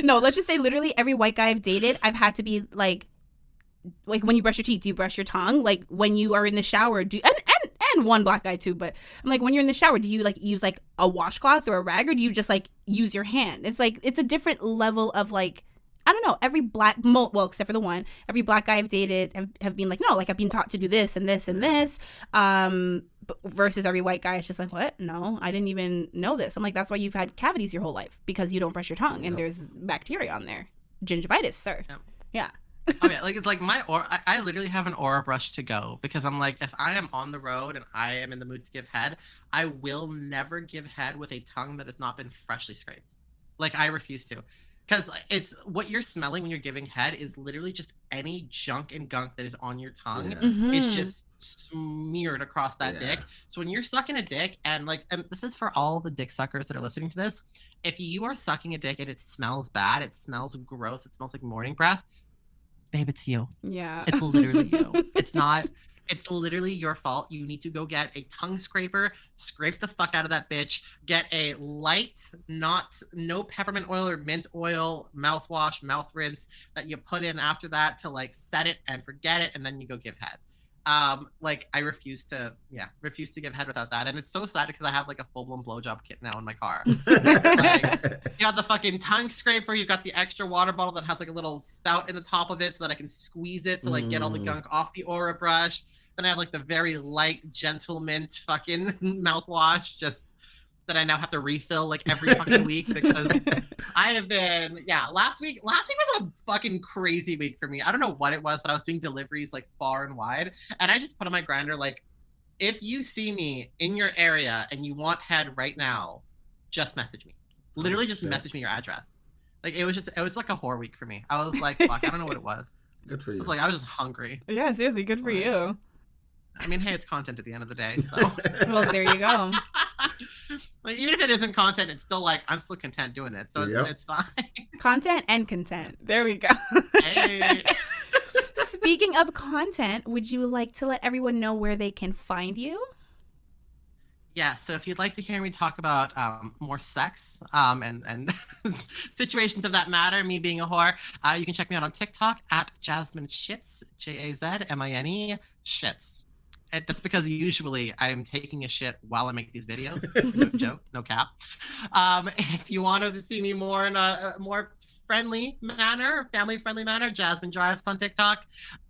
no, let's just say literally every white guy I've dated, I've had to be like when you brush your teeth, do you brush your tongue? Like when you are in the shower, and one black guy too, but I'm like, when you're in the shower, do you like use like a washcloth or a rag, or do you just like use your hand? It's like, it's a different level of like, I don't know, every well, except for the one, every black guy I've dated have been like, no, like I've been taught to do this and this and this. Versus every white guy, it's just like, what? No, I didn't even know this. I'm like, that's why you've had cavities your whole life, because you don't brush your tongue and there's bacteria on there. Gingivitis, sir. Yeah. Oh yeah, like it's like my aura. I literally have an aura brush to go, because I'm like, if I am on the road and I am in the mood to give head, I will never give head with a tongue that has not been freshly scraped. Like, I refuse to. Because it's what you're smelling when you're giving head is literally just any junk and gunk that is on your tongue. Yeah. Mm-hmm. It's just smeared across that dick. So when you're sucking a dick, and like, and this is for all the dick suckers that are listening to this, if you are sucking a dick and it smells bad, it smells gross, it smells like morning breath, babe, it's you. Yeah. It's literally you. It's literally your fault. You need to go get a tongue scraper, scrape the fuck out of that bitch, get a light, no peppermint oil or mint oil mouthwash, mouth rinse that you put in after that to like set it and forget it, and then you go give head. Like, I refuse to give head without that. And it's so sad because I have like a full-blown blowjob kit now in my car. Like, you got the fucking tongue scraper, you've got the extra water bottle that has like a little spout in the top of it so that I can squeeze it to like get all the gunk off the aura brush. Then I have like the very light gentle mint fucking mouthwash, just that I now have to refill like every fucking week, because I have been, last week was a fucking crazy week for me. I don't know what it was, but I was doing deliveries like far and wide, and I just put on my grinder, like, if you see me in your area and you want head right now, just message me. Literally just message me your address. Like, it was like a whore week for me. I was like, fuck, I don't know what it was. Good for you. I was like, I was just hungry. Yeah, seriously, good for you. I mean, hey, it's content at the end of the day, so. Well, there you go. Like, even if it isn't content, it's still like, I'm still content doing it, so it's fine. Content and content. There we go. Hey. Speaking of content, would you like to let everyone know where they can find you? Yeah, so if you'd like to hear me talk about more sex and situations of that matter, me being a whore, you can check me out on TikTok at Jazmine Shits, Jazmine Shits. That's because usually I'm taking a shit while I make these videos. No joke, no cap. If you want to see me more in a more friendly manner, family-friendly manner, Jazmine Drives on TikTok.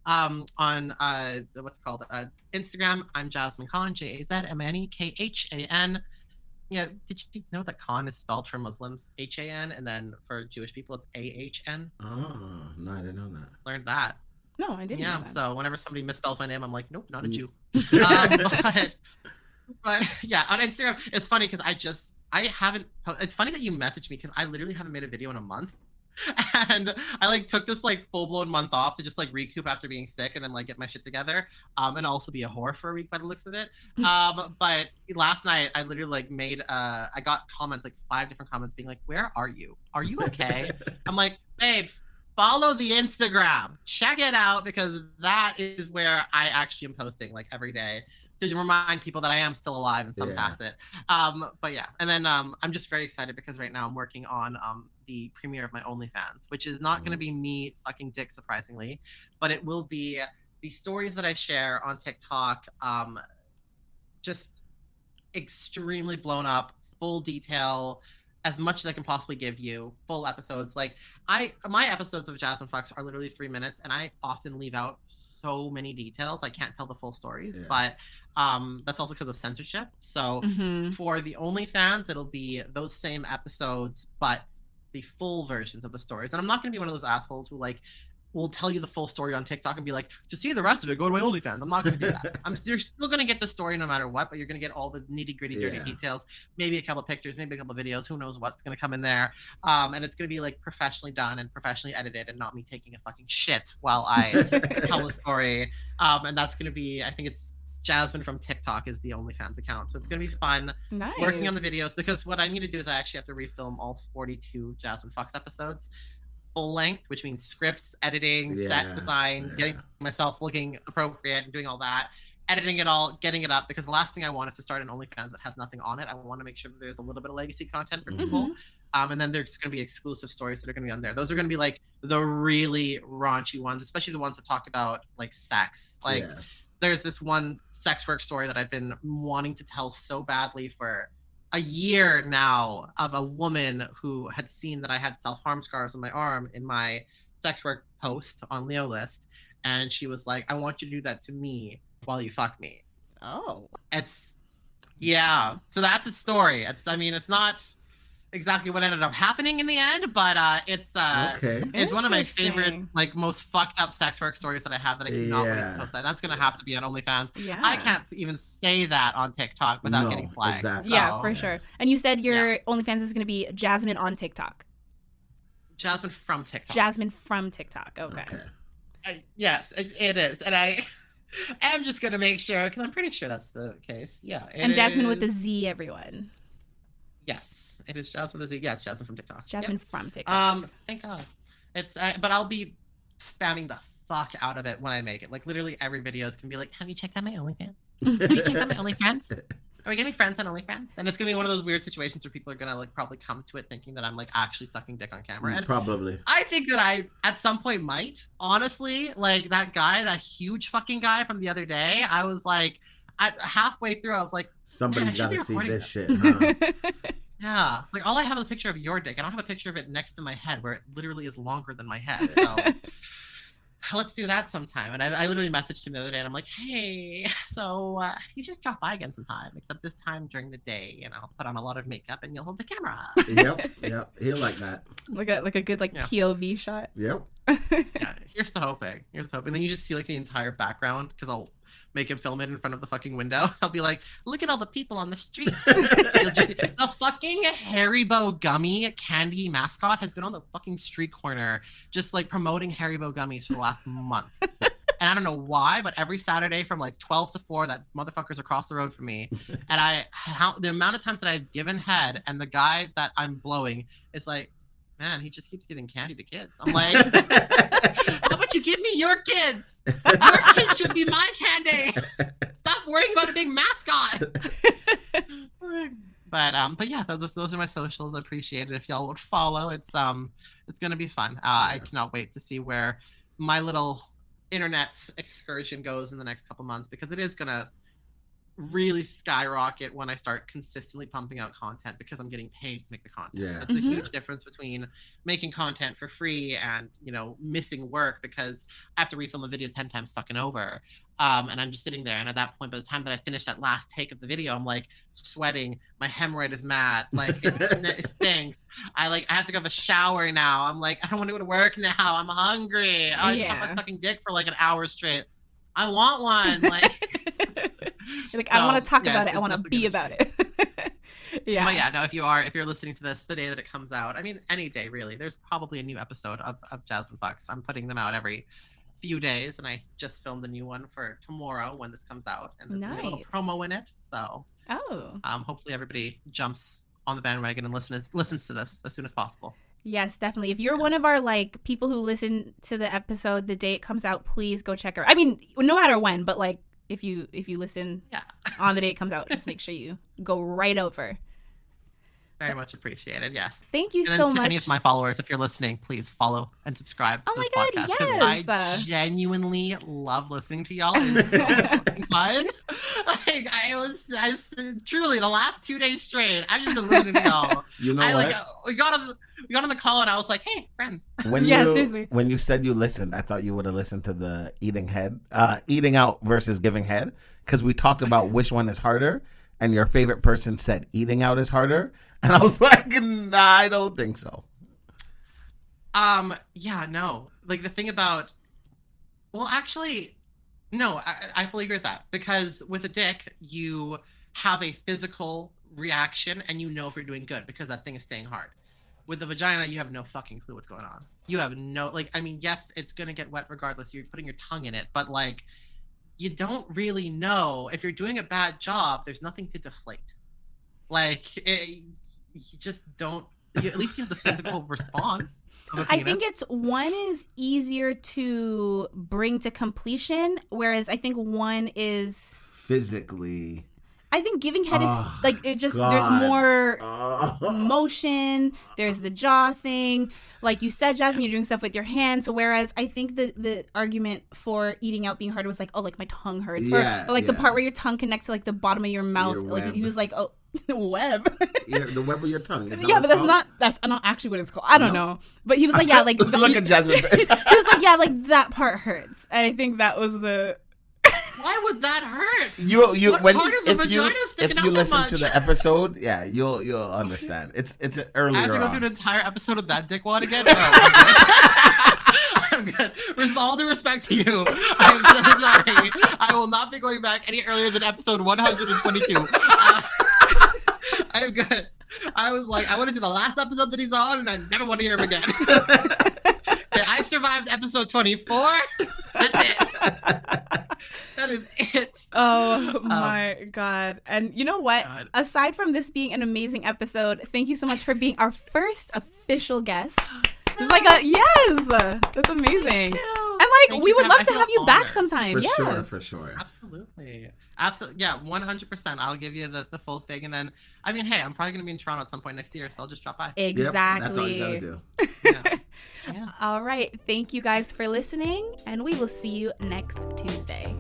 On what's it called? Instagram, I'm Jazmine Khan, JazMineKhan. Yeah, did you know that Khan is spelled for Muslims HAN, and then for Jewish people it's AHN? Oh, no, I didn't know that. Learned that. No, I didn't. Yeah, know that. so whenever somebody misspells my name, I'm like, nope, not a Jew. But yeah, on Instagram, it's funny because I haven't. It's funny that you messaged me because I literally haven't made a video in a month. And I like took this like full-blown month off to just like recoup after being sick and then like get my shit together and also be a whore for a week by the looks of it. But last night I literally like made I got comments, like 5 different comments being like, where are you okay? I'm like, babes, follow the Instagram, check it out, because that is where I actually am posting like every day to remind people that I am still alive in some facet. But yeah, and then I'm just very excited because right now I'm working on the premiere of my OnlyFans, which is not going to be me sucking dick, surprisingly, but it will be the stories that I share on TikTok, just extremely blown up, full detail, as much as I can possibly give you, full episodes. Like my episodes of Jazmine F Cks are literally 3 minutes, and I often leave out so many details. I can't tell the full stories, but that's also because of censorship. So for the OnlyFans, it'll be those same episodes, but the full versions of the stories. And I'm not going to be one of those assholes who like will tell you the full story on TikTok and be like, to see the rest of it, go to my OnlyFans. I'm not going to do that. You're still going to get the story no matter what, but you're going to get all the nitty gritty, dirty details, maybe a couple of pictures, maybe a couple of videos, who knows what's going to come in there. And it's going to be like professionally done and professionally edited and not me taking a fucking shit while I tell the story. And that's going to be, I think it's Jazmine from TikTok is the OnlyFans account. So it's going to be fun working on the videos, because what I need to do is I actually have to refilm all 42 Jazmine F Cks episodes full length, which means scripts, editing, set design, getting myself looking appropriate and doing all that, editing it all, getting it up, because the last thing I want is to start an OnlyFans that has nothing on it. I want to make sure that there's a little bit of legacy content for people. And then there's going to be exclusive stories that are going to be on there. Those are going to be like the really raunchy ones, especially the ones that talk about like sex. Like there's this one sex work story that I've been wanting to tell so badly for a year now, of a woman who had seen that I had self-harm scars on my arm in my sex work post on Leo List. And she was like, I want you to do that to me while you fuck me. Oh. So that's a story. It's not exactly what ended up happening in the end, but it's one of my favorite, like, most fucked up sex work stories that I have that I cannot wait to post. That's gonna have to be on OnlyFans. I can't even say that on TikTok without getting flagged. Exactly. Yeah, for sure. And you said your OnlyFans is gonna be Jazmine on TikTok. Jazmine from TikTok. Jazmine from TikTok. Okay. Yes, it is, and I am just gonna make sure, because I'm pretty sure that's the case. Yeah. And Jazmine with the Z, everyone. Yes. It is Jazmine with a Z. Yeah, it's Jazmine from TikTok. Jazmine from TikTok. Thank God. It's but I'll be spamming the fuck out of it when I make it. Like literally every video is gonna be like, have you checked out my OnlyFans? Have you checked out my OnlyFans? Are we gonna be friends on OnlyFans? And it's gonna be one of those weird situations where people are gonna like probably come to it thinking that I'm like actually sucking dick on camera. And probably. I think that I at some point might. Honestly, like that huge fucking guy from the other day, I was like, halfway through, I was like, somebody's gotta see this shit, huh? Yeah, like all I have is a picture of your dick. I don't have a picture of it next to my head where it literally is longer than my head. So let's do that sometime. And I literally messaged him the other day and I'm like, hey, so you should drop by again sometime, except this time during the day, put on a lot of makeup and you'll hold the camera. Yep, he'll like that. Like a good POV shot. Yep. Yeah, here's the hoping. And then you just see like the entire background, because I'll make him film it in front of the fucking window. I'll be like, look at all the people on the street. You'll just see, the fucking Haribo gummy candy mascot has been on the fucking street corner just like promoting Haribo gummies for the last month. And I don't know why, but every Saturday from like 12 to 4, that motherfucker's across the road from me. And the amount of times that I've given head and the guy that I'm blowing is like, man, he just keeps giving candy to kids. I'm like, how about you give me your kids? Your kids should be my candy. Stop worrying about a big mascot. But yeah, those are my socials. I appreciate it if y'all would follow. It's gonna be fun. I cannot wait to see where my little internet excursion goes in the next couple months, because it is gonna really skyrocket when I start consistently pumping out content, because I'm getting paid to make the content. Yeah. It's a huge difference between making content for free and, missing work because I have to refilm a video 10 times fucking over. And I'm just sitting there, and at that point, by the time that I finish that last take of the video, I'm like sweating, my hemorrhoid is mad, like it stinks. I have to go have a shower now. I'm like, I don't want to go to work now. I'm hungry. I just have my sucking dick for like an hour straight. I want one. Like, like, I want to talk about it. I want to be about it. Yeah. But yeah, no, if you're listening to this the day that it comes out, I mean, any day really, there's probably a new episode of Jazmine F Cks. I'm putting them out every few days, and I just filmed a new one for tomorrow when this comes out, and there's a little promo in it. So, hopefully everybody jumps on the bandwagon and listens to this as soon as possible. Yes, definitely. If you're one of our people who listen to the episode the day it comes out, please go check her. I mean, no matter when, but if you listen on the day it comes out, just make sure you go right over. Very much appreciated. Yes. Thank you so much. To any of my followers, if you're listening, please follow and subscribe to this podcast. Yes. I genuinely love listening to y'all. It's so fucking fun. Like, I was truly the last 2 days straight, I've just been listening to y'all. You know what? We got on the call, and I was like, hey, friends. Seriously. When you said you listened, I thought you would have listened to the eating out versus giving head, because we talked about which one is harder, and your favorite person said eating out is harder. And I was like, nah, I don't think so. Yeah, no. Like, the thing about, well, actually, no, I fully agree with that. Because with a dick, you have a physical reaction, and you know if you're doing good, because that thing is staying hard. With the vagina, you have no fucking clue what's going on. You have no, I mean, yes, it's going to get wet regardless. You're putting your tongue in it, but, you don't really know. If you're doing a bad job, there's nothing to deflate. You just don't, at least you have the physical response. I think one is easier to bring to completion, whereas I think one is physically. I think giving head is there's more motion. There's the jaw thing. Like you said, Jazmine, you're doing stuff with your hands. So whereas I think the argument for eating out being harder was my tongue hurts. Or the part where your tongue connects to the bottom of your mouth. He was like, oh, web. The web of your tongue. Yeah, but that's not actually what it's called. I don't know. But he was like, yeah, look at Jazmine. He was like, yeah, that part hurts. And I think that was the. Why would that hurt? If you listen to the episode, you'll understand. It's an earlier. I have to go through an entire episode of that dickwad again. No, I'm good. With all due respect to you, I'm so sorry. I will not be going back any earlier than episode 122. I'm good. I was like, I want to see the last episode that he's on, and I never want to hear him again. Okay, I survived episode 24. That's it. That is it. Oh my God. And you know what? God. Aside from this being an amazing episode, thank you so much for being our first official guest. It's yes, that's amazing. And we would love to have you back sometime. For sure. Absolutely. Yeah, 100%. I'll give you the full thing, and then hey, I'm probably gonna be in Toronto at some point next year, so I'll just drop by. Exactly. That's all you gotta do. Yeah. All right. Thank you guys for listening, and we will see you next Tuesday.